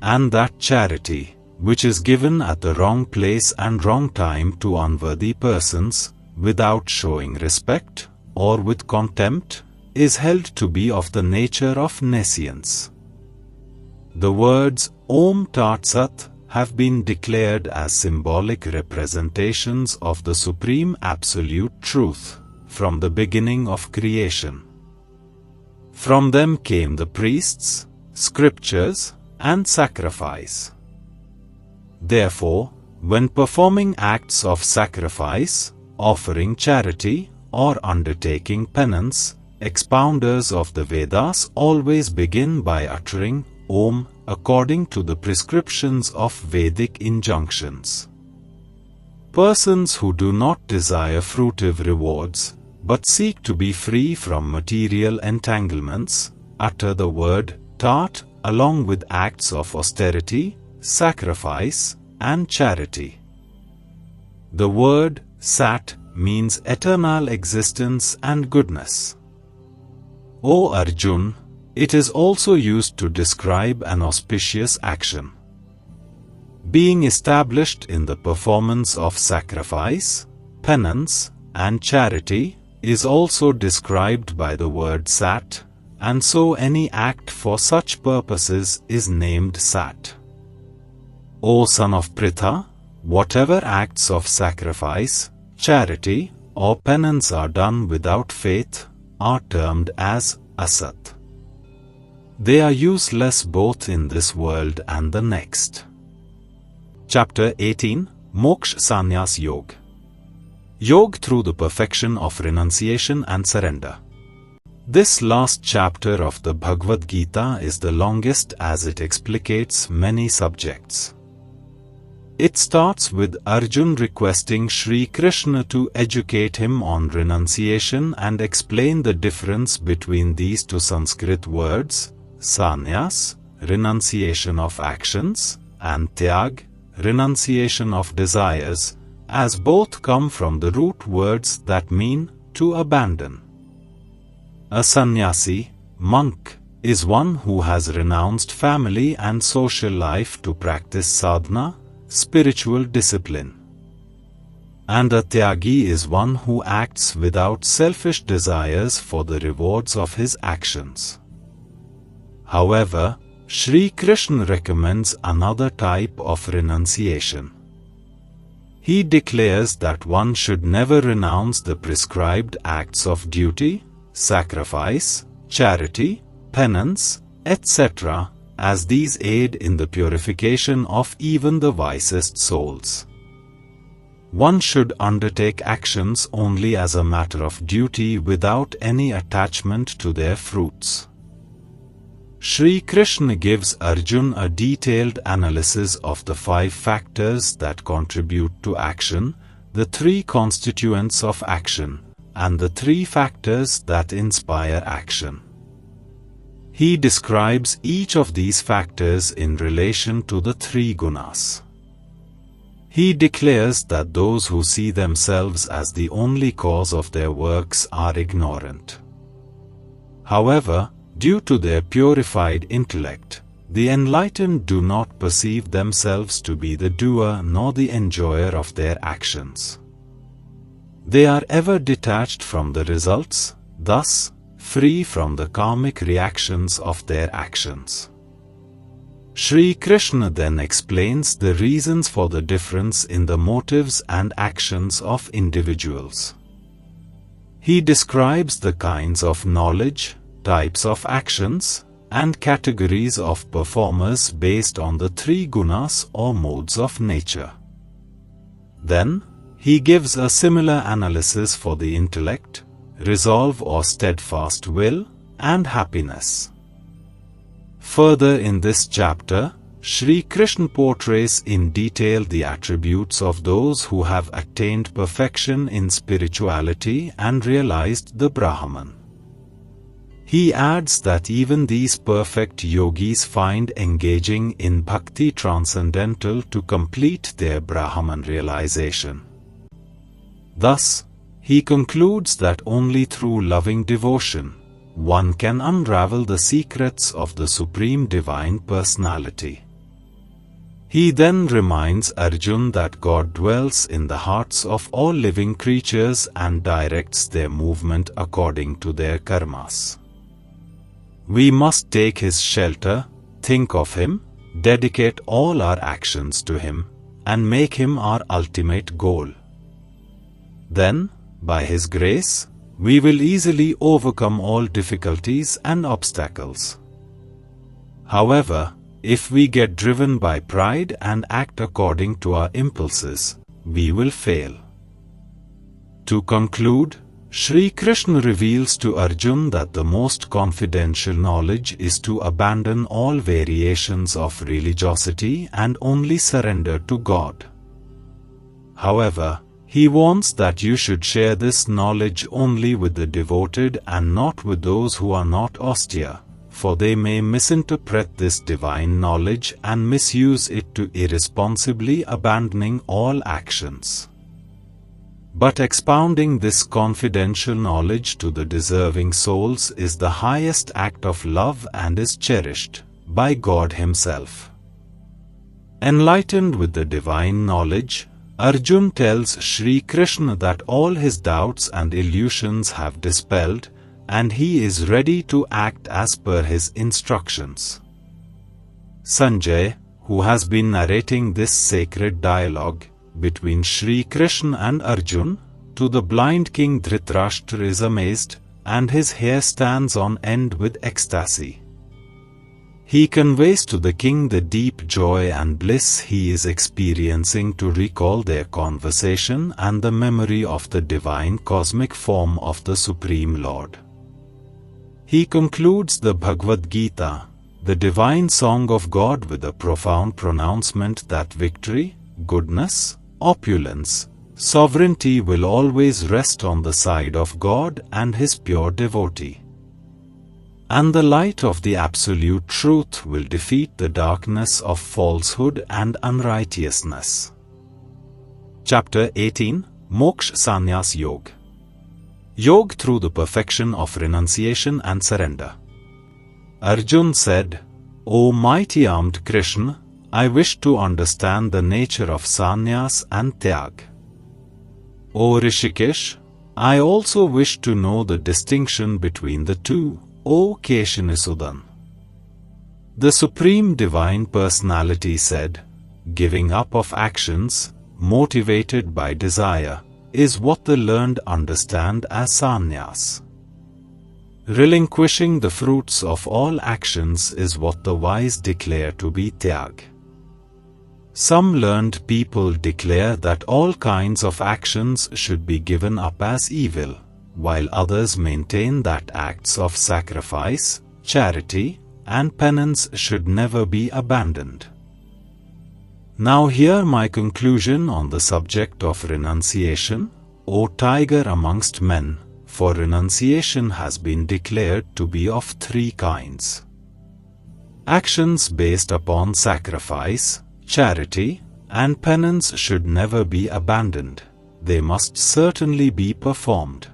And that charity, which is given at the wrong place and wrong time to unworthy persons, without showing respect, or with contempt, is held to be of the nature of nescience. The words Om Tat Sat have been declared as symbolic representations of the Supreme Absolute Truth, from the beginning of creation. From them came the priests, scriptures, and sacrifice. Therefore, when performing acts of sacrifice, offering charity, or undertaking penance, expounders of the Vedas always begin by uttering Om according to the prescriptions of Vedic injunctions. Persons who do not desire fruitive rewards, but seek to be free from material entanglements, utter the word Tat along with acts of austerity, sacrifice, and charity. The word Sat means eternal existence and goodness. O Arjun, it is also used to describe an auspicious action. Being established in the performance of sacrifice, penance, and charity is also described by the word Sat, and so any act for such purposes is named Sat. O son of Pritha, whatever acts of sacrifice, charity, or penance are done without faith, are termed as Asat. They are useless both in this world and the next. Chapter 18, Moksha Sannyas Yoga. Yoga through the perfection of renunciation and surrender. This last chapter of the Bhagavad Gita is the longest as it explicates many subjects. It starts with Arjun requesting Sri Krishna to educate him on renunciation and explain the difference between these two Sanskrit words, Sannyas, renunciation of actions, and Tyag, renunciation of desires, as both come from the root words that mean to abandon. A sannyasi, monk, is one who has renounced family and social life to practice sadhana, spiritual discipline. and a tyagi is one who acts without selfish desires for the rewards of his actions. However, Sri Krishna recommends another type of renunciation. He declares that one should never renounce the prescribed acts of duty, sacrifice, charity, penance, etc., as these aid in the purification of even the wisest souls. One should undertake actions only as a matter of duty without any attachment to their fruits. Sri Krishna gives Arjuna a detailed analysis of the 5 factors that contribute to action, the 3 constituents of action, and the 3 factors that inspire action. He describes each of these factors in relation to the 3 gunas. He declares that those who see themselves as the only cause of their works are ignorant. However, due to their purified intellect, the enlightened do not perceive themselves to be the doer nor the enjoyer of their actions. They are ever detached from the results, thus free from the karmic reactions of their actions. Sri Krishna then explains the reasons for the difference in the motives and actions of individuals. He describes the kinds of knowledge, types of actions, and categories of performers based on the 3 gunas or modes of nature. Then, he gives a similar analysis for the intellect, resolve or steadfast will, and happiness. Further in this chapter, Sri Krishna portrays in detail the attributes of those who have attained perfection in spirituality and realized the Brahman. He adds that even these perfect yogis find engaging in bhakti transcendental to complete their Brahman realization. Thus, he concludes that only through loving devotion, one can unravel the secrets of the Supreme Divine Personality. He then reminds Arjuna that God dwells in the hearts of all living creatures and directs their movement according to their karmas. We must take his shelter, think of him, dedicate all our actions to him, and make him our ultimate goal. Then, by his grace, we will easily overcome all difficulties and obstacles. However, if we get driven by pride and act according to our impulses, we will fail. To conclude, Sri Krishna reveals to Arjuna that the most confidential knowledge is to abandon all variations of religiosity and only surrender to God. However, he warns that you should share this knowledge only with the devoted and not with those who are not austere, for they may misinterpret this divine knowledge and misuse it to irresponsibly abandoning all actions. But expounding this confidential knowledge to the deserving souls is the highest act of love and is cherished by God Himself. Enlightened with the divine knowledge, Arjuna tells Sri Krishna that all his doubts and illusions have dispelled, and he is ready to act as per his instructions. Sanjay, who has been narrating this sacred dialogue between Sri Krishna and Arjuna, to the blind king Dhritarashtra is amazed, and his hair stands on end with ecstasy. He conveys to the king the deep joy and bliss he is experiencing to recall their conversation and the memory of the divine cosmic form of the Supreme Lord. He concludes the Bhagavad Gita, the divine song of God, with a profound pronouncement that victory, goodness, opulence, sovereignty will always rest on the side of God and His pure devotee. And the light of the absolute truth will defeat the darkness of falsehood and unrighteousness. Chapter 18, Moksha Sannyas Yoga. Yoga through the perfection of renunciation and surrender. Arjuna said, O mighty armed Krishna, I wish to understand the nature of sannyas and tyag. O Rishikesh, I also wish to know the distinction between the two, O Keshanisudan. The Supreme Divine Personality said, giving up of actions, motivated by desire, is what the learned understand as sannyas. Relinquishing the fruits of all actions is what the wise declare to be tyag. Some learned people declare that all kinds of actions should be given up as evil, while others maintain that acts of sacrifice, charity, and penance should never be abandoned. Now hear my conclusion on the subject of renunciation, O tiger amongst men, for renunciation has been declared to be of three kinds. Actions based upon sacrifice, charity, and penance should never be abandoned. They must certainly be performed.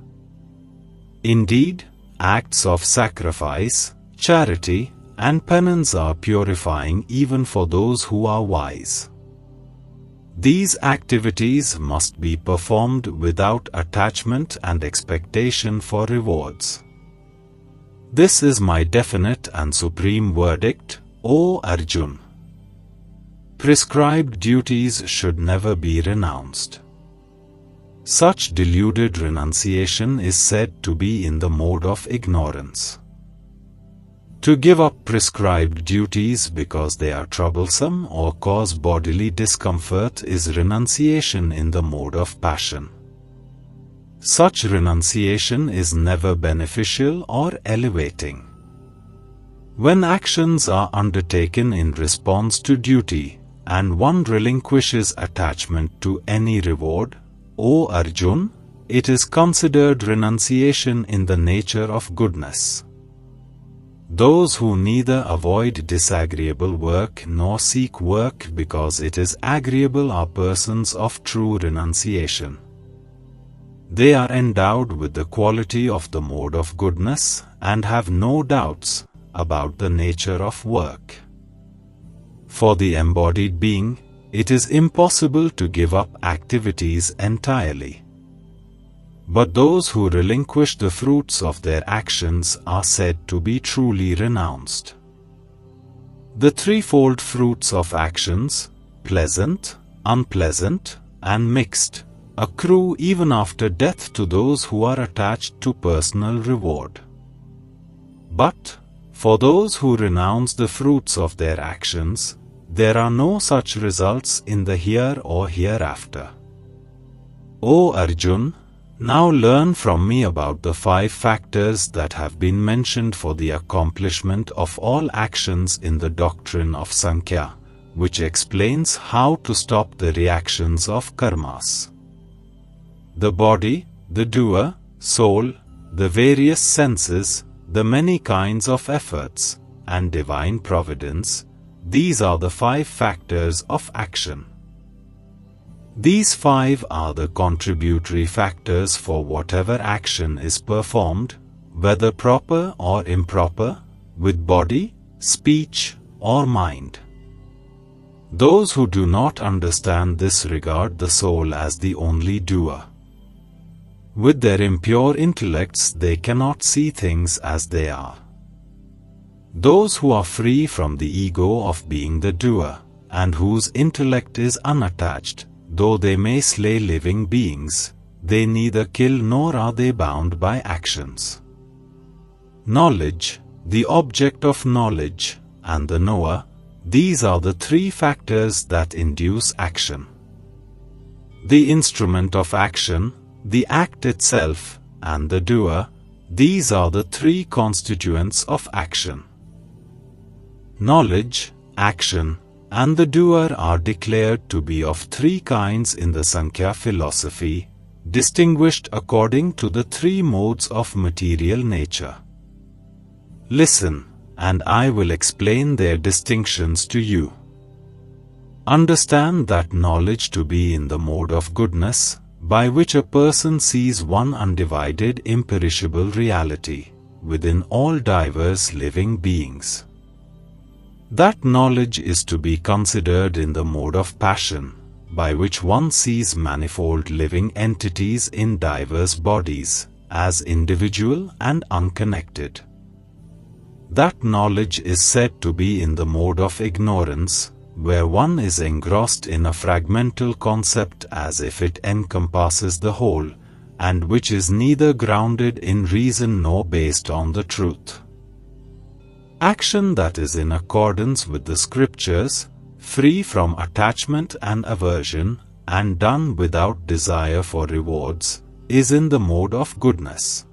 Indeed, acts of sacrifice, charity, and penance are purifying even for those who are wise. These activities must be performed without attachment and expectation for rewards. This is my definite and supreme verdict, O Arjun. Prescribed duties should never be renounced. Such deluded renunciation is said to be in the mode of ignorance. To give up prescribed duties because they are troublesome or cause bodily discomfort is renunciation in the mode of passion. Such renunciation is never beneficial or elevating. When actions are undertaken in response to duty, and one relinquishes attachment to any reward, O Arjun, it is considered renunciation in the nature of goodness. Those who neither avoid disagreeable work nor seek work because it is agreeable are persons of true renunciation. They are endowed with the quality of the mode of goodness and have no doubts about the nature of work. For the embodied being, it is impossible to give up activities entirely. But those who relinquish the fruits of their actions are said to be truly renounced. The threefold fruits of actions, pleasant, unpleasant, and mixed, accrue even after death to those who are attached to personal reward. But, for those who renounce the fruits of their actions, there are no such results in the here or hereafter. O Arjun, now learn from me about the 5 factors that have been mentioned for the accomplishment of all actions in the doctrine of Sankhya, which explains how to stop the reactions of karmas. The body, the doer, soul, the various senses, the many kinds of efforts, and divine providence, these are the 5 factors of action. These 5 are the contributory factors for whatever action is performed, whether proper or improper, with body, speech, or mind. Those who do not understand this regard the soul as the only doer. With their impure intellects they cannot see things as they are. Those who are free from the ego of being the doer, and whose intellect is unattached, though they may slay living beings, they neither kill nor are they bound by actions. Knowledge, the object of knowledge, and the knower, these are the 3 factors that induce action. The instrument of action, the act itself, and the doer, these are the 3 constituents of action. Knowledge, action, and the doer are declared to be of 3 kinds in the Sankhya philosophy, distinguished according to the 3 modes of material nature. Listen, and I will explain their distinctions to you. Understand that knowledge to be in the mode of goodness, by which a person sees one undivided imperishable reality, within all diverse living beings. That knowledge is to be considered in the mode of passion, by which one sees manifold living entities in diverse bodies, as individual and unconnected. That knowledge is said to be in the mode of ignorance, where one is engrossed in a fragmental concept as if it encompasses the whole, and which is neither grounded in reason nor based on the truth. Action that is in accordance with the scriptures, free from attachment and aversion, and done without desire for rewards, is in the mode of goodness.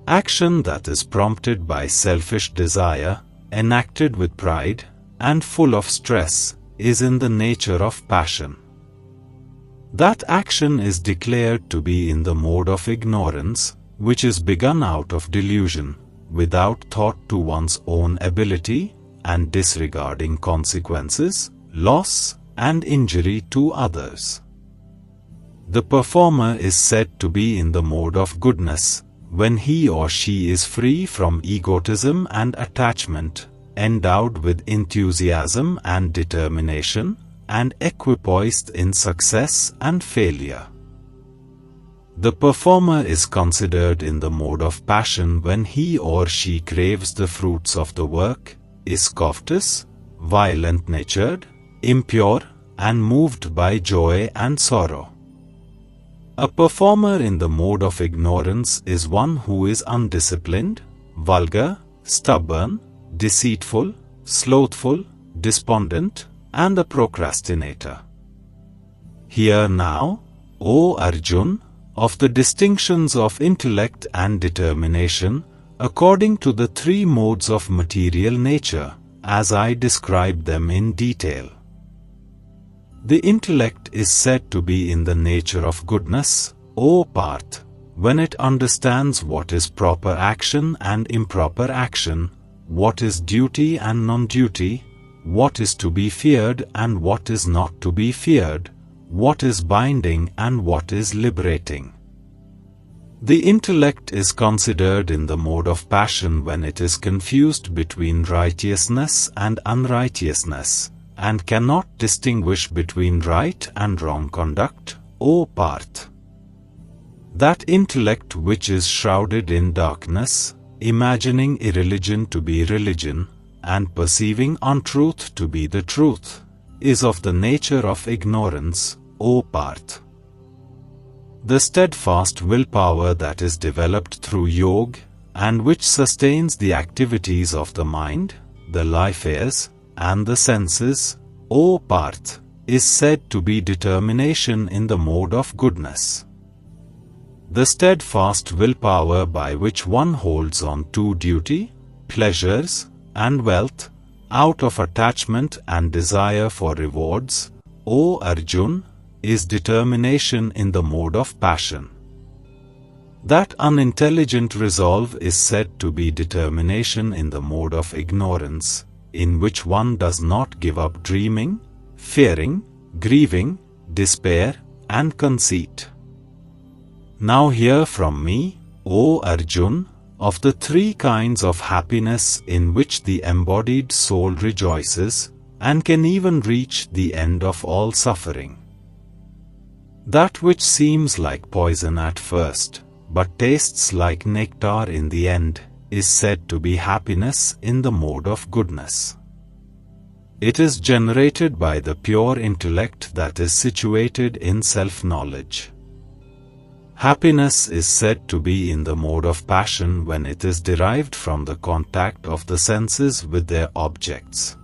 Action that is prompted by selfish desire, enacted with pride, and full of stress, is in the nature of passion. That action is declared to be in the mode of ignorance, which is begun out of delusion, without thought to one's own ability, and disregarding consequences, loss, and injury to others. The performer is said to be in the mode of goodness, when he or she is free from egotism and attachment, endowed with enthusiasm and determination, and equipoised in success and failure. The performer is considered in the mode of passion when he or she craves the fruits of the work, is covetous, violent-natured, impure, and moved by joy and sorrow. A performer in the mode of ignorance is one who is undisciplined, vulgar, stubborn, deceitful, slothful, despondent, and a procrastinator. Hear now, O Arjun, of the distinctions of intellect and determination, according to the three modes of material nature, as I describe them in detail. The intellect is said to be in the nature of goodness, O Parth, when it understands what is proper action and improper action, what is duty and non-duty, what is to be feared and what is not to be feared, what is binding and what is liberating. The intellect is considered in the mode of passion when it is confused between righteousness and unrighteousness, and cannot distinguish between right and wrong conduct, O Parth. That intellect which is shrouded in darkness, imagining irreligion to be religion, and perceiving untruth to be the truth, is of the nature of ignorance, O Parth. The steadfast willpower that is developed through yoga, and which sustains the activities of the mind, the life airs, and the senses, O Parth, is said to be determination in the mode of goodness. The steadfast willpower by which one holds on to duty, pleasures, and wealth, out of attachment and desire for rewards, O Arjun, is determination in the mode of passion. That unintelligent resolve is said to be determination in the mode of ignorance, in which one does not give up dreaming, fearing, grieving, despair, and conceit. Now hear from me, O Arjun, of the three kinds of happiness in which the embodied soul rejoices, and can even reach the end of all suffering. That which seems like poison at first, but tastes like nectar in the end, is said to be happiness in the mode of goodness. It is generated by the pure intellect that is situated in self-knowledge. Happiness is said to be in the mode of passion when it is derived from the contact of the senses with their objects.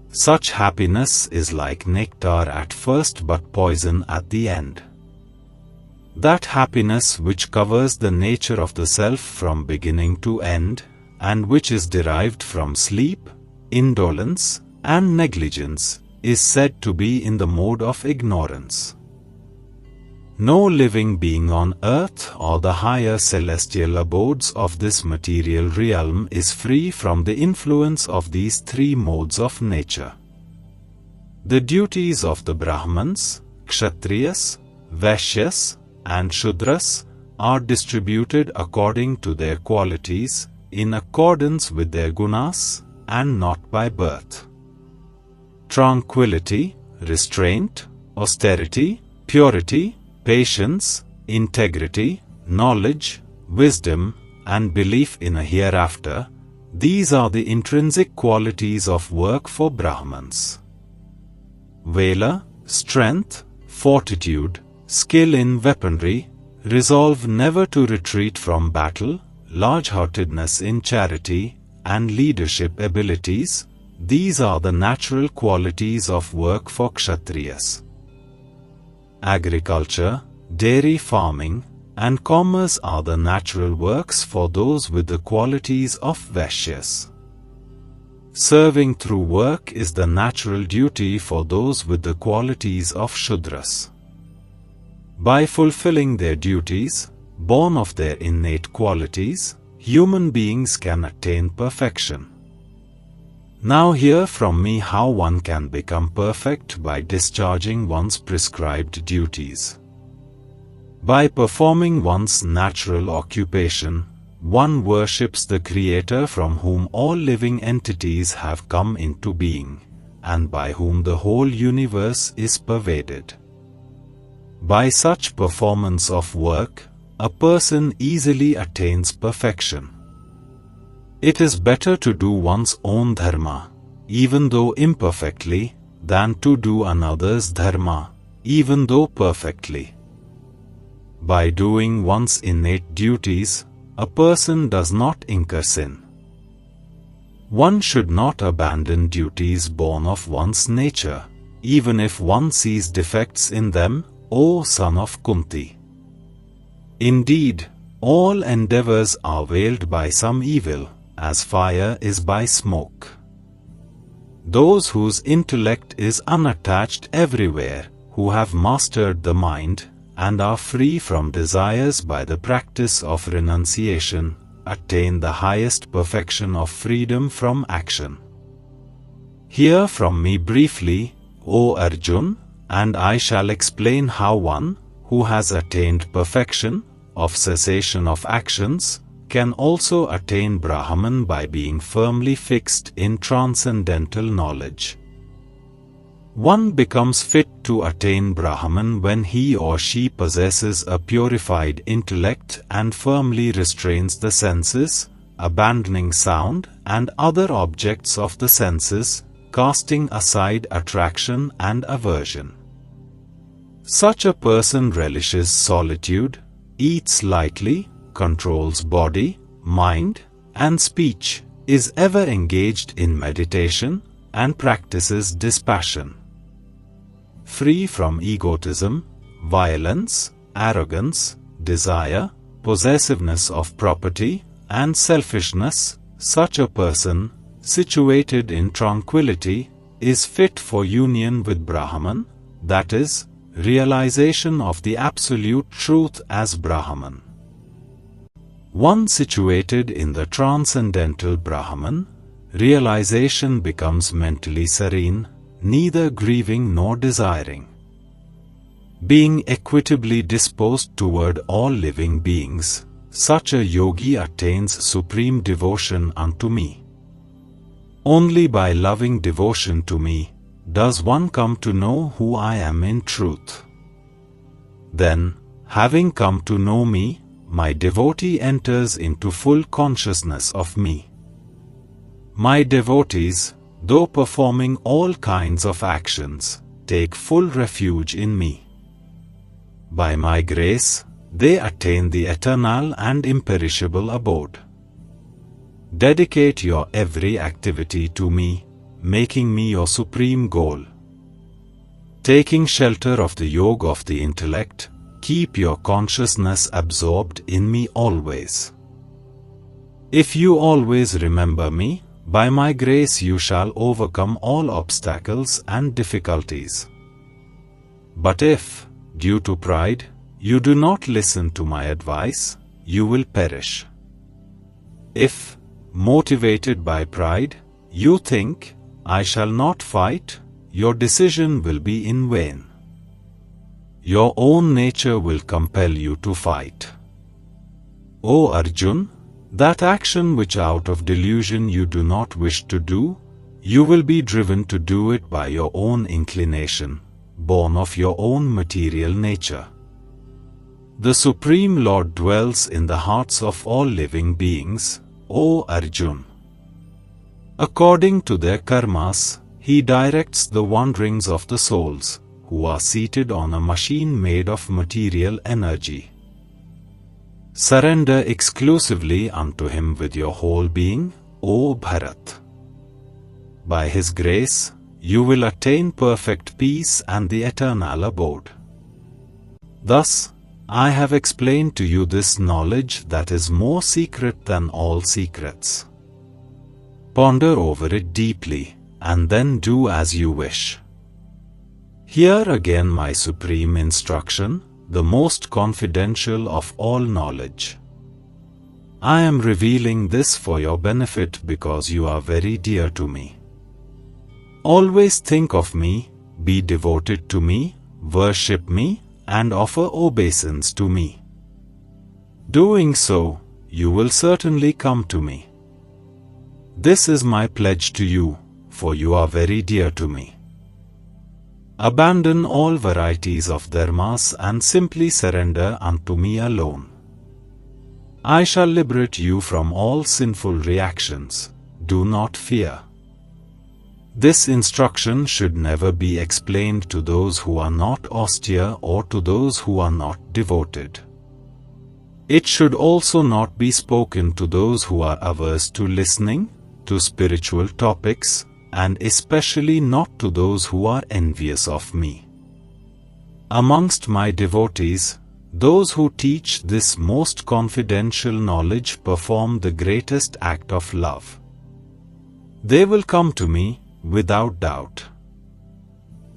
Such happiness is like nectar at first but poison at the end. That happiness which covers the nature of the self from beginning to end, and which is derived from sleep, indolence, and negligence, is said to be in the mode of ignorance. No living being on earth or the higher celestial abodes of this material realm is free from the influence of these three modes of nature. The duties of the Brahmans, Kshatriyas, Vaishyas, and Shudras are distributed according to their qualities, in accordance with their gunas, and not by birth. Tranquility, restraint, austerity, purity, patience, integrity, knowledge, wisdom, and belief in a hereafter. These are the intrinsic qualities of work for Brahmins. Valor, strength, fortitude, skill in weaponry, resolve never to retreat from battle, large-heartedness in charity, and leadership abilities, these are the natural qualities of work for Kshatriyas. Agriculture, dairy farming, and commerce are the natural works for those with the qualities of Vaishyas. Serving through work is the natural duty for those with the qualities of Shudras. By fulfilling their duties, born of their innate qualities, human beings can attain perfection. Now hear from me how one can become perfect by discharging one's prescribed duties. By performing one's natural occupation, one worships the Creator from whom all living entities have come into being, and by whom the whole universe is pervaded. By such performance of work, a person easily attains perfection. It is better to do one's own dharma, even though imperfectly, than to do another's dharma, even though perfectly. By doing one's innate duties, a person does not incur sin. One should not abandon duties born of one's nature, even if one sees defects in them, O son of Kunti. Indeed, all endeavors are veiled by some evil, as fire is by smoke. Those whose intellect is unattached everywhere, who have mastered the mind, and are free from desires by the practice of renunciation, attain the highest perfection of freedom from action. Hear from me briefly, O Arjun, and I shall explain how one, who has attained perfection, of cessation of actions, can also attain Brahman by being firmly fixed in transcendental knowledge. One becomes fit to attain Brahman when he or she possesses a purified intellect and firmly restrains the senses, abandoning sound and other objects of the senses, casting aside attraction and aversion. Such a person relishes solitude, eats lightly, controls body, mind, and speech, is ever engaged in meditation, and practices dispassion. Free from egotism, violence, arrogance, desire, possessiveness of property, and selfishness, such a person, situated in tranquility, is fit for union with Brahman, that is, realization of the absolute truth as Brahman. One situated in the transcendental Brahman, realization becomes mentally serene, neither grieving nor desiring. Being equitably disposed toward all living beings, such a yogi attains supreme devotion unto me. Only by loving devotion to me, does one come to know who I am in truth. Then, having come to know me, my devotee enters into full consciousness of me. My devotees, though performing all kinds of actions, take full refuge in me. By my grace, they attain the eternal and imperishable abode. Dedicate your every activity to me, making me your supreme goal. Taking shelter of the yoga of the intellect, keep your consciousness absorbed in me always. If you always remember me, by my grace you shall overcome all obstacles and difficulties. But if, due to pride, you do not listen to my advice, you will perish. If, motivated by pride, you think, I shall not fight, your decision will be in vain. Your own nature will compel you to fight. O Arjun, that action which out of delusion you do not wish to do, you will be driven to do it by your own inclination, born of your own material nature. The Supreme Lord dwells in the hearts of all living beings, O Arjun. According to their karmas, He directs the wanderings of the souls, who are seated on a machine made of material energy. Surrender exclusively unto Him with your whole being, O Bharat. By His grace, you will attain perfect peace and the eternal abode. Thus, I have explained to you this knowledge that is more secret than all secrets. Ponder over it deeply, and then do as you wish. Hear again my supreme instruction, the most confidential of all knowledge. I am revealing this for your benefit because you are very dear to me. Always think of me, be devoted to me, worship me, and offer obeisance to me. Doing so, you will certainly come to me. This is my pledge to you, for you are very dear to me. Abandon all varieties of dharmas and simply surrender unto me alone. I shall liberate you from all sinful reactions. Do not fear. This instruction should never be explained to those who are not austere or to those who are not devoted. It should also not be spoken to those who are averse to listening to spiritual topics, and especially not to those who are envious of me. Amongst my devotees, those who teach this most confidential knowledge perform the greatest act of love. They will come to me, without doubt.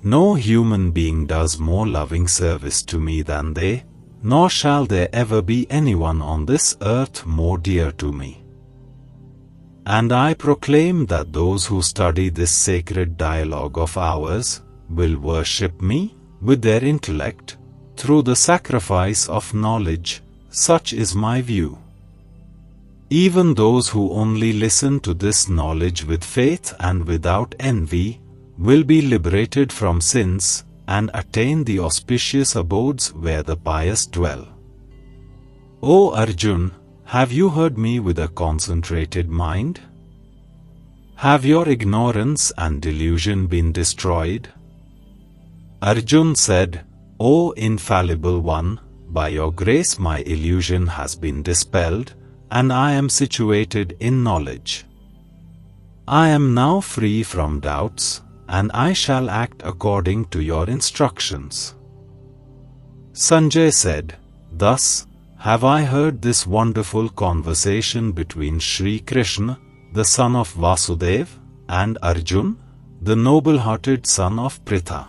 No human being does more loving service to me than they, nor shall there ever be anyone on this earth more dear to me. And I proclaim that those who study this sacred dialogue of ours will worship me with their intellect through the sacrifice of knowledge. Such is my view. Even those who only listen to this knowledge with faith and without envy will be liberated from sins and attain the auspicious abodes where the pious dwell. O Arjun, have you heard me with a concentrated mind? Have your ignorance and delusion been destroyed? Arjun said, O infallible one, by your grace my illusion has been dispelled, and I am situated in knowledge. I am now free from doubts, and I shall act according to your instructions. Sanjay said, Thus have I heard this wonderful conversation between Sri Krishna, the son of Vasudeva, and Arjun, the noble-hearted son of Pritha.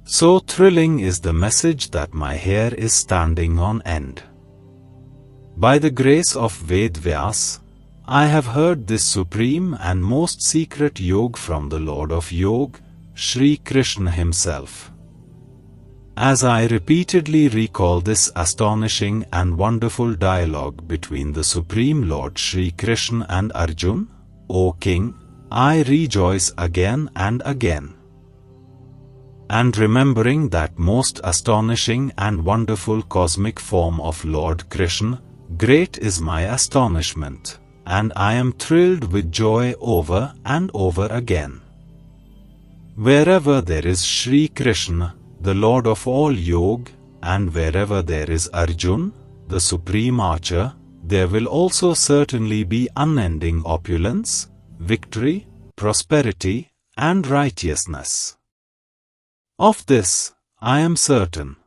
So thrilling is the message that my hair is standing on end. By the grace of Ved Vyas, I have heard this supreme and most secret yoga from the Lord of Yoga, Sri Krishna himself. As I repeatedly recall this astonishing and wonderful dialogue between the Supreme Lord Sri Krishna and Arjun, O King, I rejoice again and again. And remembering that most astonishing and wonderful cosmic form of Lord Krishna, great is my astonishment, and I am thrilled with joy over and over again. Wherever there is Sri Krishna, the Lord of all Yoga, and wherever there is Arjun, the supreme archer, there will also certainly be unending opulence, victory, prosperity, and righteousness. Of this, I am certain.